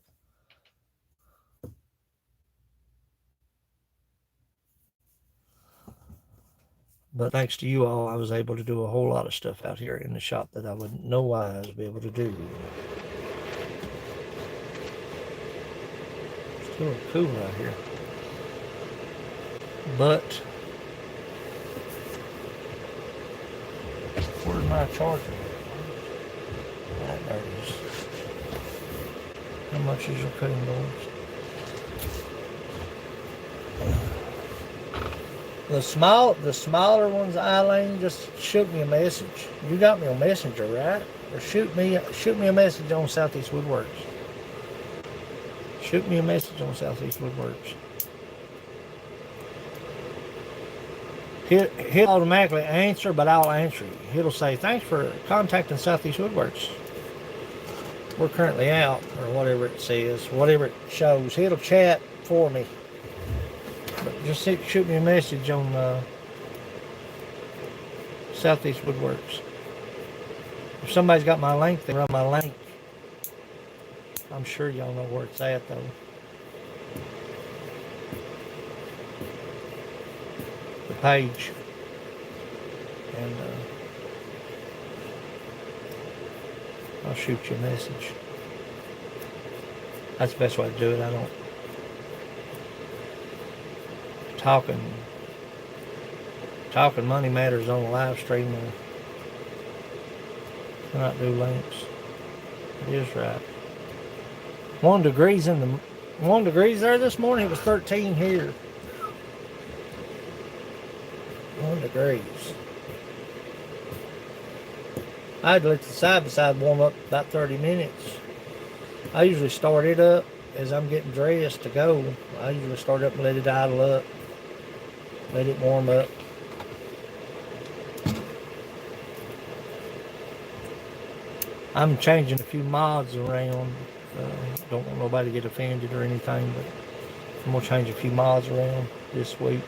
But thanks to you all, I was able to do a whole lot of stuff out here in the shop that I would no wise be able to do. Still cool out here. But where's my charger? There it is. How much is your cutting boards? The smaller ones, Eileen, just shoot me a message. You got me on Messenger, right? Or shoot me a message on Southeast Woodworks. Shoot me a message on Southeast Woodworks. He'll automatically answer, but I'll answer you. It'll say, thanks for contacting Southeast Woodworks. We're currently out, or whatever it says, whatever it shows. It'll chat for me. But just shoot me a message on Southeast Woodworks. If somebody's got my link, they run my link. I'm sure y'all know where it's at, though. The page. And I'll shoot you a message. That's the best way to do it. I don't talking money matters on the live stream. Cannot do links. It is right. 1 degree there this morning. It was 13 here. 1 degree. I had to let the side by side warm up about 30 minutes. I usually start it up as I'm getting dressed to go. I usually start up and let it idle up. Let it warm up. I'm changing a few mods around. Don't want nobody to get offended or anything, but I'm going to change a few mods around this week.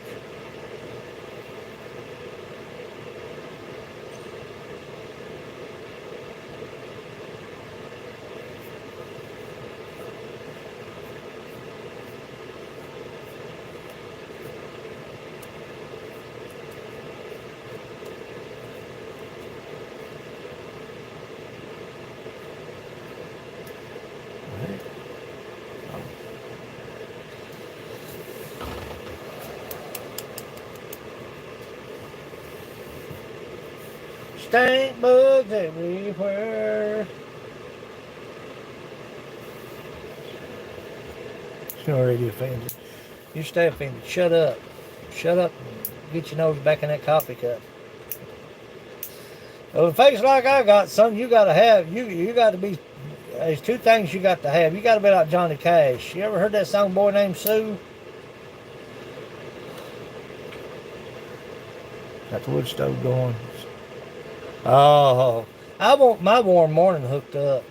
Stink bugs everywhere. You're already offended. You stay offended. Shut up. Shut up and get your nose back in that coffee cup. Well, a face like I got, son, you got to have. You got to be. There's 2 things you got to have. You got to be like Johnny Cash. You ever heard that song, Boy Named Sue? Got the wood stove going. Oh, I want my warm morning hooked up.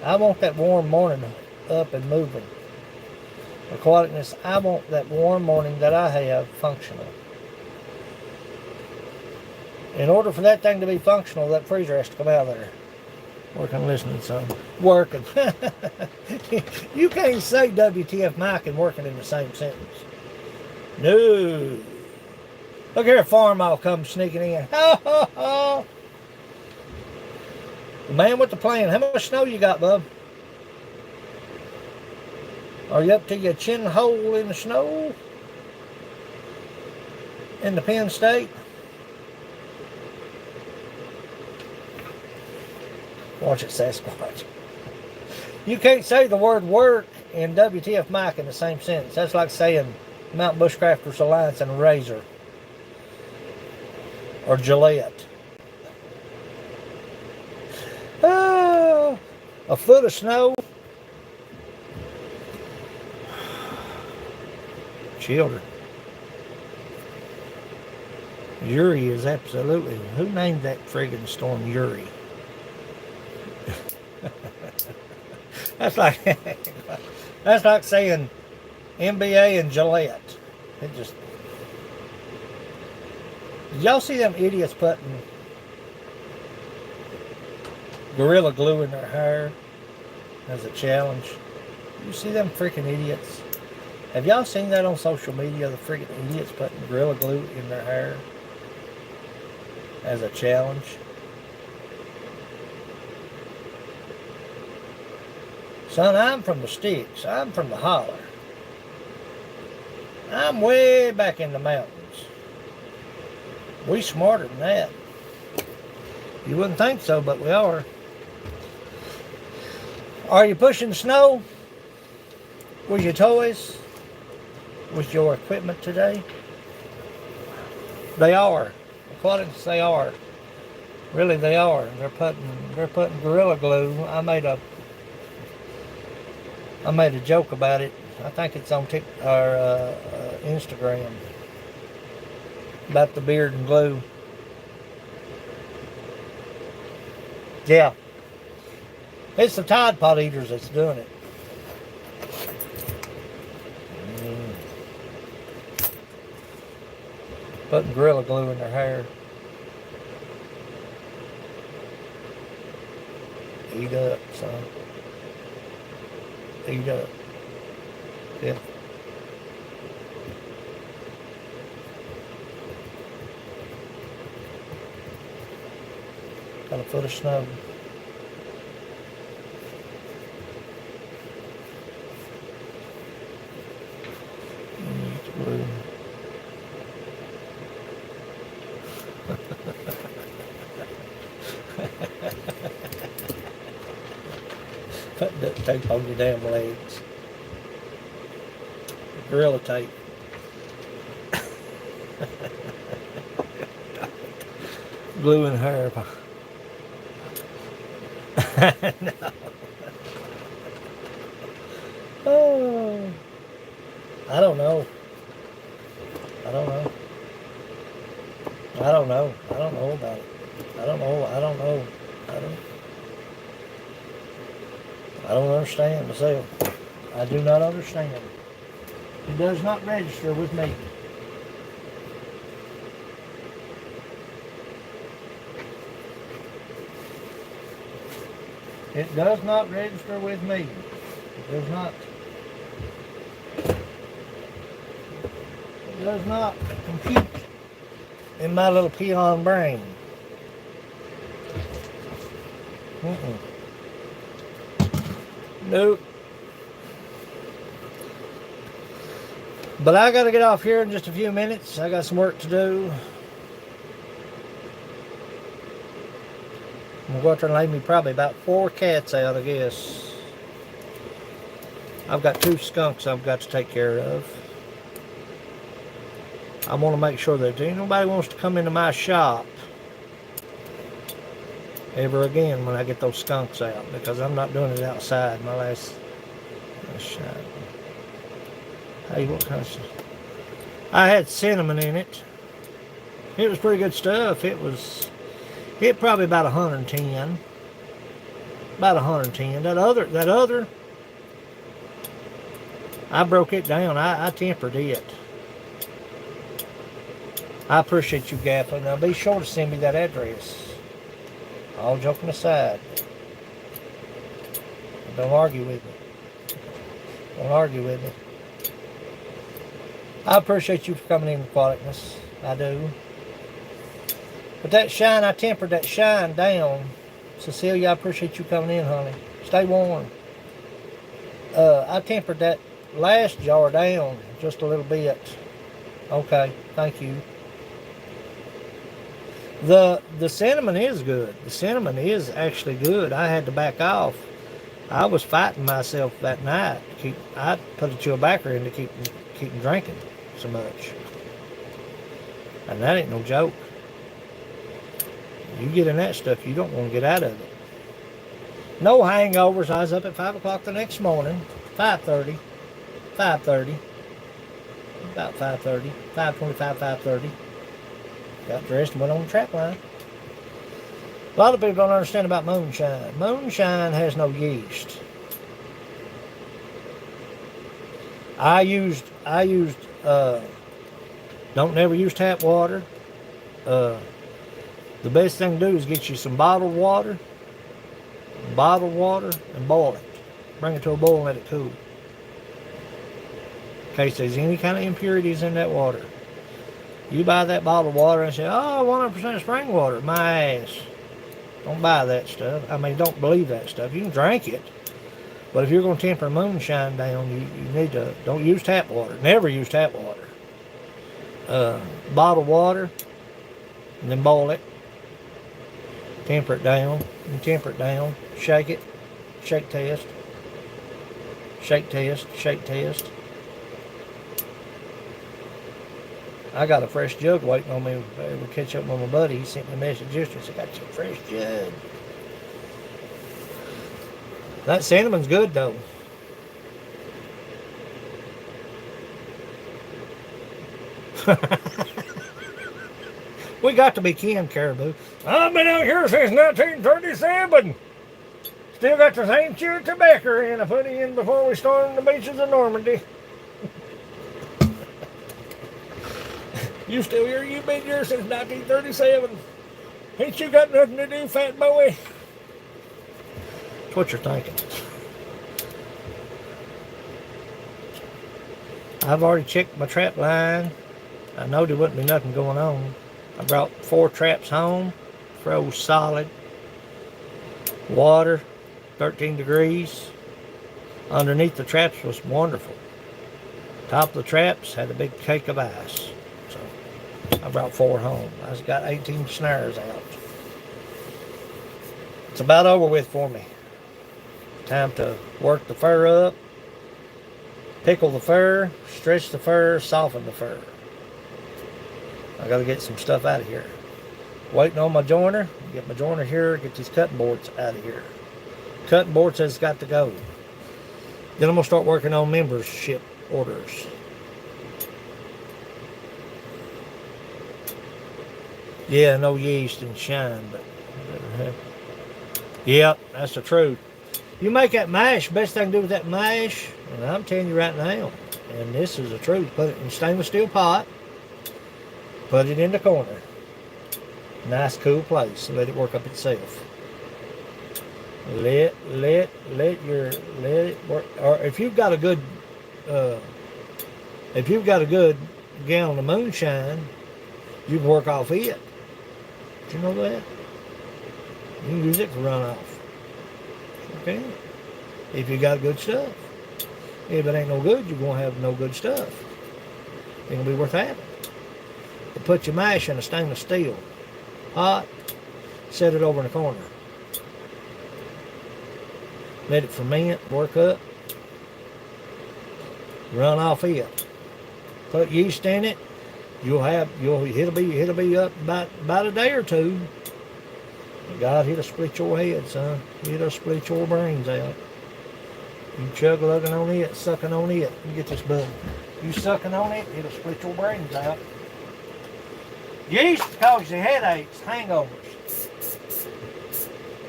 I want that warm morning up and moving. Aquaticness, I want that warm morning that I have functional. In order for that thing to be functional, that freezer has to come out of there. Working, listening, son. Working. You can't say WTF Mike and working in the same sentence. No. Look here, a farm all comes sneaking in. Ha ha ha. The man with the plan. How much snow you got, bub? Are you up to your chin hole in the snow? In the Penn State? Watch it, Sasquatch. You can't say the word work and WTF Mike in the same sentence. That's like saying Mount Bushcrafters Alliance and a razor. Or Gillette. Ah, a foot of snow. Children. Uri is absolutely... Who named that friggin' storm Uri? That's like saying NBA and Gillette. It just... Did y'all see them idiots putting Gorilla Glue in their hair as a challenge? You see them freaking idiots? Have y'all seen that on social media? The freaking idiots putting Gorilla Glue in their hair as a challenge? Son, I'm from the sticks. I'm from the holler. I'm way back in the mountains. We smarter than that. You wouldn't think so, but we are. Are you pushing snow with your toys, with your equipment today? They are. According to they are. Really, they are. They're putting Gorilla Glue. I made a joke about it. I think it's on Instagram. About the beard and glue. Yeah. It's the Tide Pod eaters that's doing it. Putting Gorilla Glue in their hair. Eat up, son. Eat up. Yeah. Got a foot of snow. It's blue. Put duct tape on your damn legs. Gorilla tape. Glue in hair. No. Oh, I don't know. I don't know. I don't know. I don't know about it. I don't know. I don't know. I don't understand myself. I do not understand. It does not register with me. It does not register with me. It does not. It does not compute in my little peon brain. Nope. But I gotta get off here in just a few minutes. I got some work to do. I'm gonna go out there and lay me probably about 4 cats out, I guess. I've got 2 skunks I've got to take care of. I want to make sure that nobody wants to come into my shop ever again when I get those skunks out, because I'm not doing it outside. My last shot. Hey, what kind of stuff? I had cinnamon in it. It was pretty good stuff. It probably about 110. About 110. That other, I broke it down. I tempered it. I appreciate you, Gaffer. Now be sure to send me that address. All joking aside. Don't argue with me. Don't argue with me. I appreciate you for coming in with quietness. I do. But that shine, I tempered that shine down. Cecilia, I appreciate you coming in, honey. Stay warm. I tempered that last jar down just a little bit. Okay, thank you. The cinnamon is good. The cinnamon is actually good. I had to back off. I was fighting myself that night. I put a chill backer in to keep drinking so much. And that ain't no joke. You get in that stuff, you don't want to get out of it. No hangovers. I was up at 5 o'clock the next morning. 5:30. 5:30. About 5:30. 5:25, 5:30. Got dressed and went on the trap line. A lot of people don't understand about moonshine. Moonshine has no yeast. I used don't never use tap water. The best thing to do is get you some bottled water and boil it. Bring it to a boil and let it cool. In case there's any kind of impurities in that water. You buy that bottled water and say, oh, 100% spring water. My ass. Don't buy that stuff. I mean, don't believe that stuff. You can drink it. But if you're going to temper moonshine down, you need to, don't use tap water. Never use tap water. Bottled water, and then boil it. Temper it down, and temper it down. Shake it. Shake test. Shake test. Shake test. I got a fresh jug waiting on me. We'll catch up with my buddy. He sent me a message yesterday. He said, I got you a fresh jug. That cinnamon's good, though. We got to be kin, Caribou. I've been out here since 1937. Still got the same chew of tobacco in I put in before we stormed the beaches of Normandy. You still here? You've been here since 1937. Ain't you got nothing to do, fat boy? That's what you're thinking. I've already checked my trap line. I know there wouldn't be nothing going on. I brought 4 traps home. Froze solid. Water, 13 degrees. Underneath the traps was wonderful. Top of the traps had a big cake of ice. I brought 4 home. I got 18 snares out. It's about over with for me. Time to work the fur up, pickle the fur, stretch the fur, soften the fur. I got to get some stuff out of here. Waiting on my joiner. Get my joiner here, get these cutting boards out of here. Cutting boards has got to go. Then I'm going to start working on membership orders. Yeah, no yeast and shine, but yeah, that's the truth. You make that mash, best thing to do with that mash, and I'm telling you right now, and this is the truth, put it in a stainless steel pot, put it in the corner. Nice cool place, let it work up itself. Let it work. Or if you've got a good gallon of moonshine, you can work off it. Did you know that? You can use it for runoff. Okay? If you got good stuff. If it ain't no good, you're going to have no good stuff. It ain't going to be worth having. But put your mash in a stainless steel. Hot. Set it over in the corner. Let it ferment, work up. Run off it. Put yeast in it. It'll be up about a day or two. God, it'll split your head, son. It'll split your brains out. You chug-lugging on it, sucking on it. You get this bug. You sucking on it, it'll split your brains out. Yeast causes you headaches, hangovers.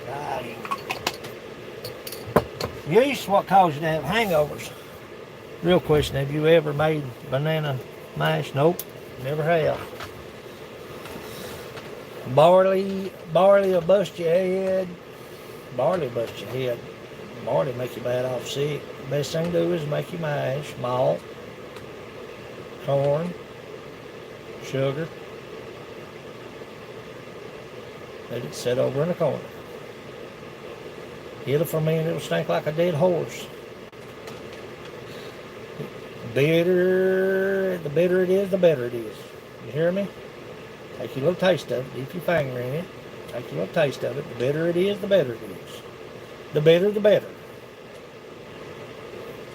God. Yeast what causes you to have hangovers. Real question, have you ever made banana mash? Nope, never have. Barley will bust your head. Barley will bust your head. Barley make you bad off sick. Best thing to do is make you mash, malt, corn, sugar. Let it sit over in the corner. It'll ferment, it'll stink like a dead horse. The bitter it is, the better it is. You hear me? Take your little taste of it, dip your finger in it. Take your little taste of it. The bitter it is, the better it is. The bitter, the better.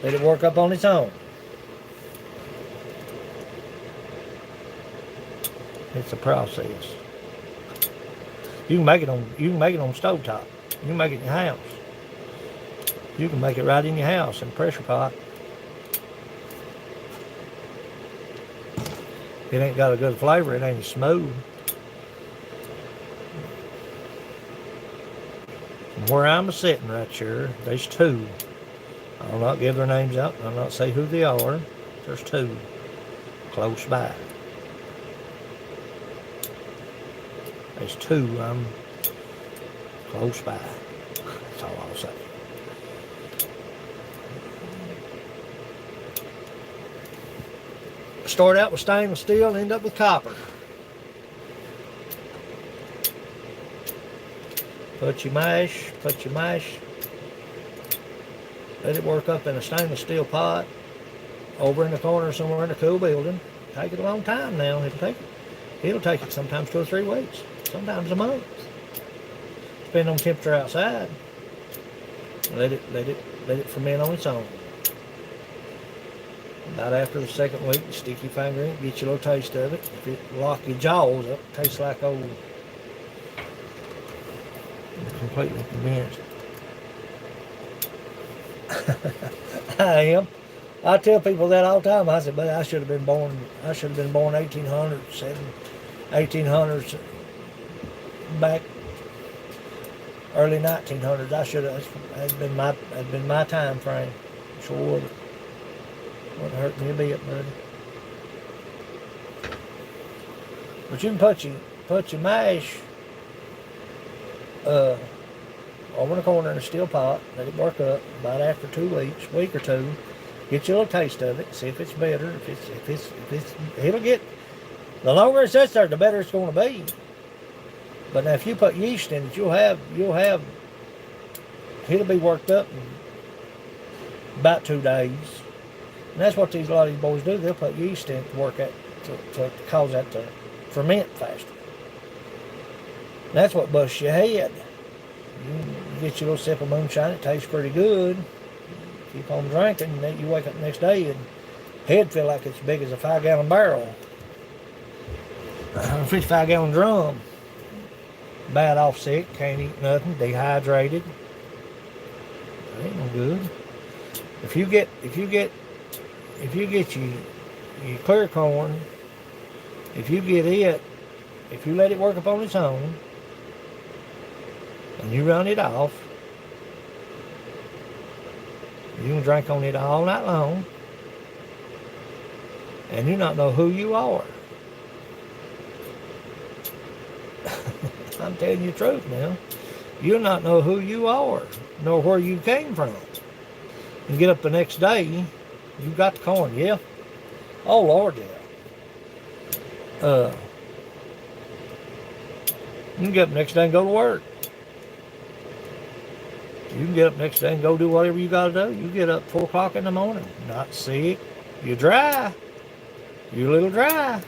Let it work up on its own. It's a process. You can make it on stovetop. You can make it in your house. You can make it right in your house in a pressure pot. It ain't got a good flavor, it ain't smooth. From where I'm sitting right here, there's two. I'll not give their names out, I'll not say who they are. There's two close by. There's two I'm close by. That's all I'll say. Start out with stainless steel and end up with copper. Put your mash. Let it work up in a stainless steel pot over in the corner somewhere in a cool building. Take it a long time now. It'll take it sometimes 2 or 3 weeks, sometimes a month. Depending on temperature outside. Let it ferment on its own. About after the second week, you stick your finger in it, get your little taste of it. If it lock your jaws up, it tastes like old. I'm completely convinced. I am. I tell people that all the time. I said, but I should have been born 1800s, back early 1900s. I should have. Had been my time frame. Sure would. Wouldn't hurt me a bit, buddy. But you can put your mash over in the corner in a steel pot. Let it work up. About after 2 weeks, week or two, get your little taste of it. See if it's better. If it's it'll get. The longer it sits there, the better it's going to be. But now, if you put yeast in it, you'll have. It'll be worked up in about 2 days. And that's what a lot of these boys do. They'll put yeast in to work at to cause that to ferment faster. And that's what busts your head. You get your little sip of moonshine. It tastes pretty good. Keep on drinking, and then you wake up the next day and head feel like it's as big as a 5-gallon barrel. A 55-gallon drum. Bad off sick. Can't eat nothing. Dehydrated. That ain't no good. If you get your clear corn, if you let it work up on its own, and you run it off, you can drink on it all night long, and you not know who you are. I'm telling you the truth now. You'll not know who you are, nor where you came from. And get up the next day, you got the corn, yeah? Oh, Lord, yeah. You can get up the next day and go to work. You can get up the next day and go do whatever you got to do. You get up 4 o'clock in the morning, not sick. You're dry. You're a little dry.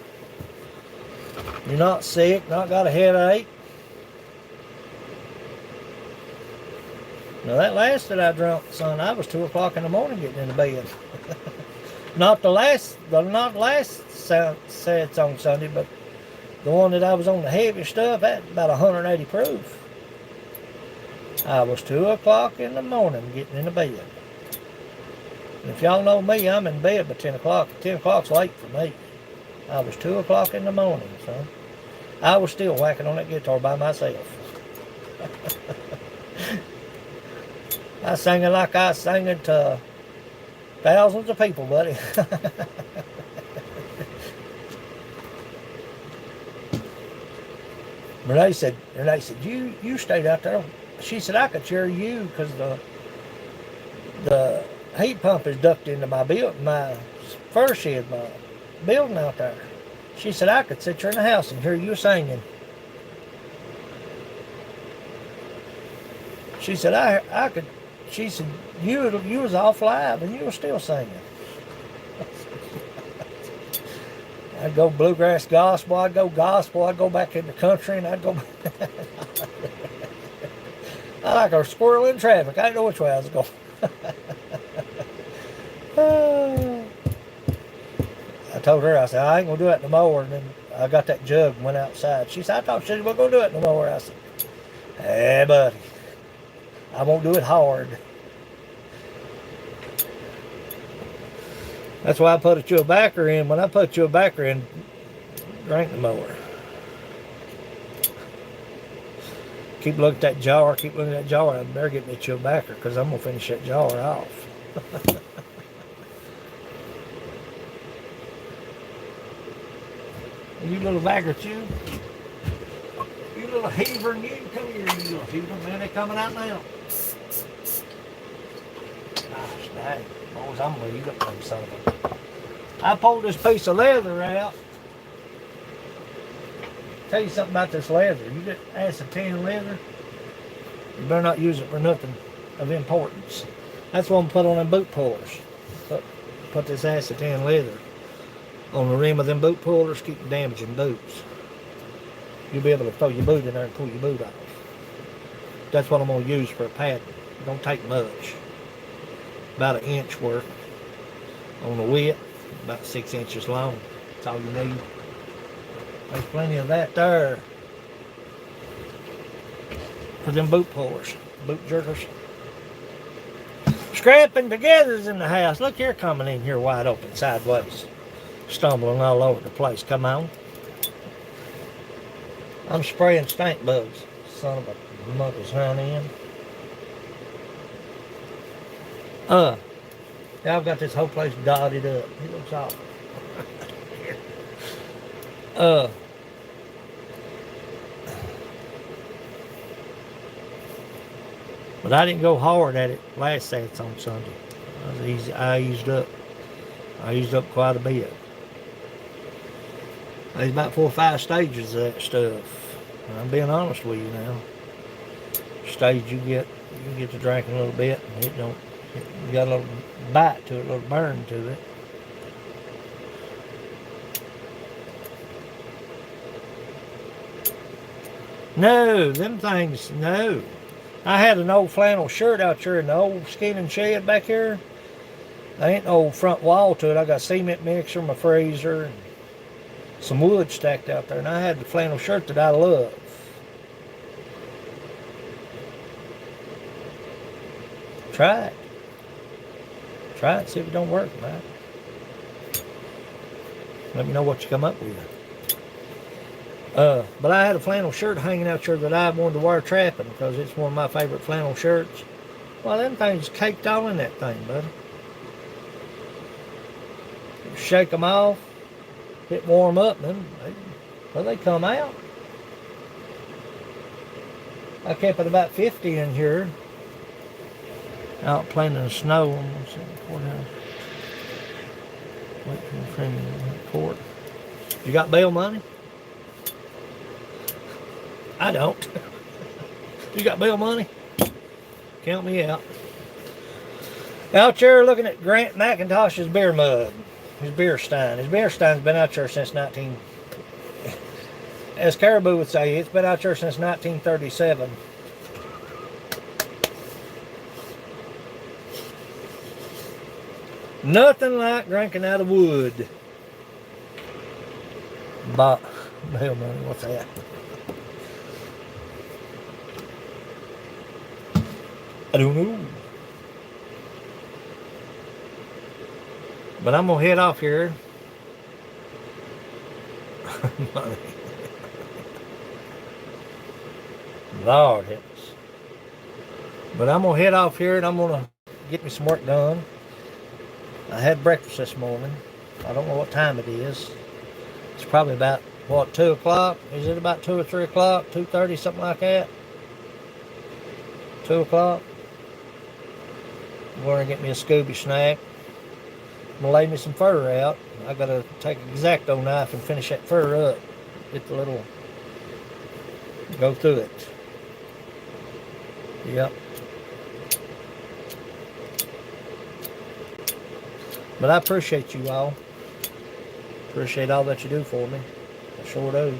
You're not sick, not got a headache. Now that last that I drunk, son, I was 2 o'clock in the morning getting into bed. not last sets on Sunday, but the one that I was on the heavy stuff, at about 180 proof. I was 2 o'clock in the morning getting into bed. And if y'all know me, I'm in bed by 10 o'clock. 10 o'clock's late for me. I was 2 o'clock in the morning, son. I was still whacking on that guitar by myself. I sang it like I sang it to thousands of people, buddy. But they said, you stayed out there. She said, I could cheer you because the heat pump is ducted into my fur shed, my building out there. She said, I could sit here in the house and hear you singing. She said, I could, she said, you was off live and you were still singing. I'd go bluegrass gospel, I'd go back in the country, and I'd go I like a squirrel in traffic. I didn't know which way I was going. I told her, I said, I ain't going to do it no more. And then I got that jug and went outside. She said, I thought she wasn't going to do it no more. I said, hey, buddy, I won't do it hard. That's why I put you a backer in. When I put you a backer in, drink the mower. Keep looking at that jar. I better get me a chill backer because I'm going to finish that jar off. You little bagger too. You little heaver, and you come here, you little heaver. Man, they're coming out now. Gosh dang. Boys, I'm going to eat up them son of a... I pulled this piece of leather out. Tell you something about this leather. You get acetate leather, you better not use it for nothing of importance. That's what I'm put on them boot pullers. Put this acetate leather on the rim of them boot pullers, keep from damaging boots. You'll be able to throw your boot in there and pull your boot off. That's what I'm going to use for a pad. It don't take much. About an inch worth on the width, about 6 inches long. That's all you need. There's plenty of that there for them boot pullers, boot jerkers. Scrapping togethers in the house. Look here, coming in here wide open sideways. Stumbling all over the place. Come on. I'm spraying stink bugs. Son of a mother's honey in. Yeah, I've got this whole place dotted up. It looks awful. But I didn't go hard at it last Saturday on Sunday. I used up quite a bit. There's about 4 or 5 stages of that stuff. And I'm being honest with you now. Stage you get to drinking a little bit, and you got a little bite to it, a little burn to it. No, them things, no. I had an old flannel shirt out here in the old skinning shed back here. There ain't no front wall to it. I got cement mixer, my freezer, and some wood stacked out there. And I had the flannel shirt that I love. Try it. Try it, see if it don't work, man. Let me know what you come up with. But I had a flannel shirt hanging out here that I wanted to wear trapping because it's one of my favorite flannel shirts. Well, them things caked all in that thing, buddy. You shake them off, hit warm up, and then they come out. I kept it about 50 in here, out playing in the snow. Wait for the friend in court. You got bail money? I don't. You got bail money? Count me out. Out there looking at Grant McIntosh's beer mug. His beer stein. His beer stein's been out there since as Caribou would say, it's been out there since 1937. Nothing like drinking out of wood. Bail money, what's that? I don't know. But I'm going to head off here. Lord help us. But I'm going to head off here and I'm going to get me some work done. I had breakfast this morning. I don't know what time it is. It's probably about what, 2 o'clock? Is it about 2 or 3 o'clock? 2:30, something like that? 2 o'clock? I'm going to get me a Scooby snack. I'm going to lay me some fur out. I got to take an X-Acto knife and finish that fur up. Get the little, go through it. Yep. But I appreciate you all. Appreciate all that you do for me. I sure do.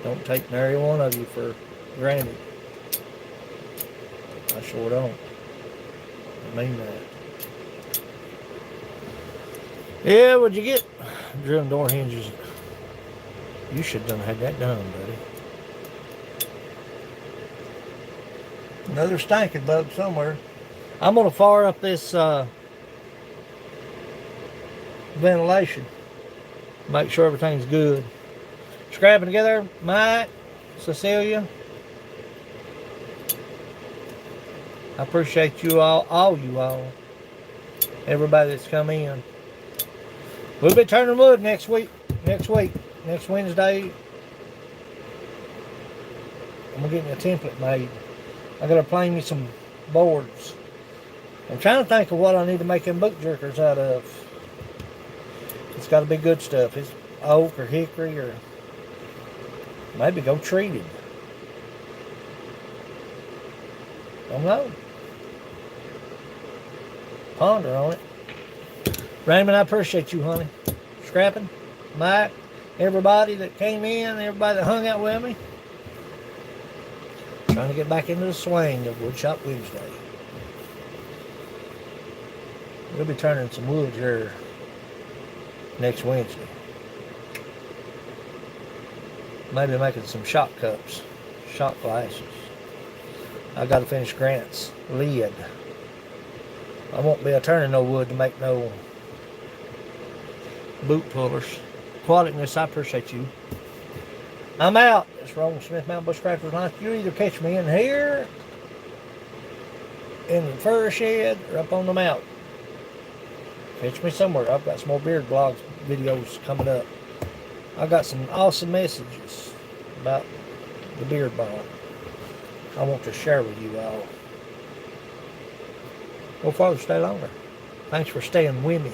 Don't take nary one of you for granted. I sure don't. I mean that. Yeah, what'd you get? Drilling door hinges. You should have done had that done, buddy. Another stinking bug somewhere. I'm gonna fire up this ventilation. Make sure everything's good. Scrapping together, Mike, Cecilia. I appreciate you all you all. Everybody that's come in. We'll be turning wood next Wednesday. I'm gonna get me a template made. I gotta plane me some boards. I'm trying to think of what I need to make them book jerkers out of. It's got to be good stuff. It's oak or hickory or maybe go treated. Don't know. Ponder on it. Raymond, I appreciate you, honey. Scrapping, Mike, everybody that came in, everybody that hung out with me. Trying to get back into the swing of Woodshop Wenesday. We'll be turning some wood here next Wednesday. Maybe making some shot cups, shot glasses. I got to finish Grant's lid. I won't be turning no wood to make no boot pullers. Qualityness, I appreciate you. I'm out. It's Roland Smith, Mountain Bushcrafters Life. You either catch me in here, in the fur shed, or up on the mountain. Catch me somewhere. I've got some more beard blogs videos coming up. I've got some awesome messages about the beard ball I want to share with you all. Go farther, stay longer. Thanks for staying with me.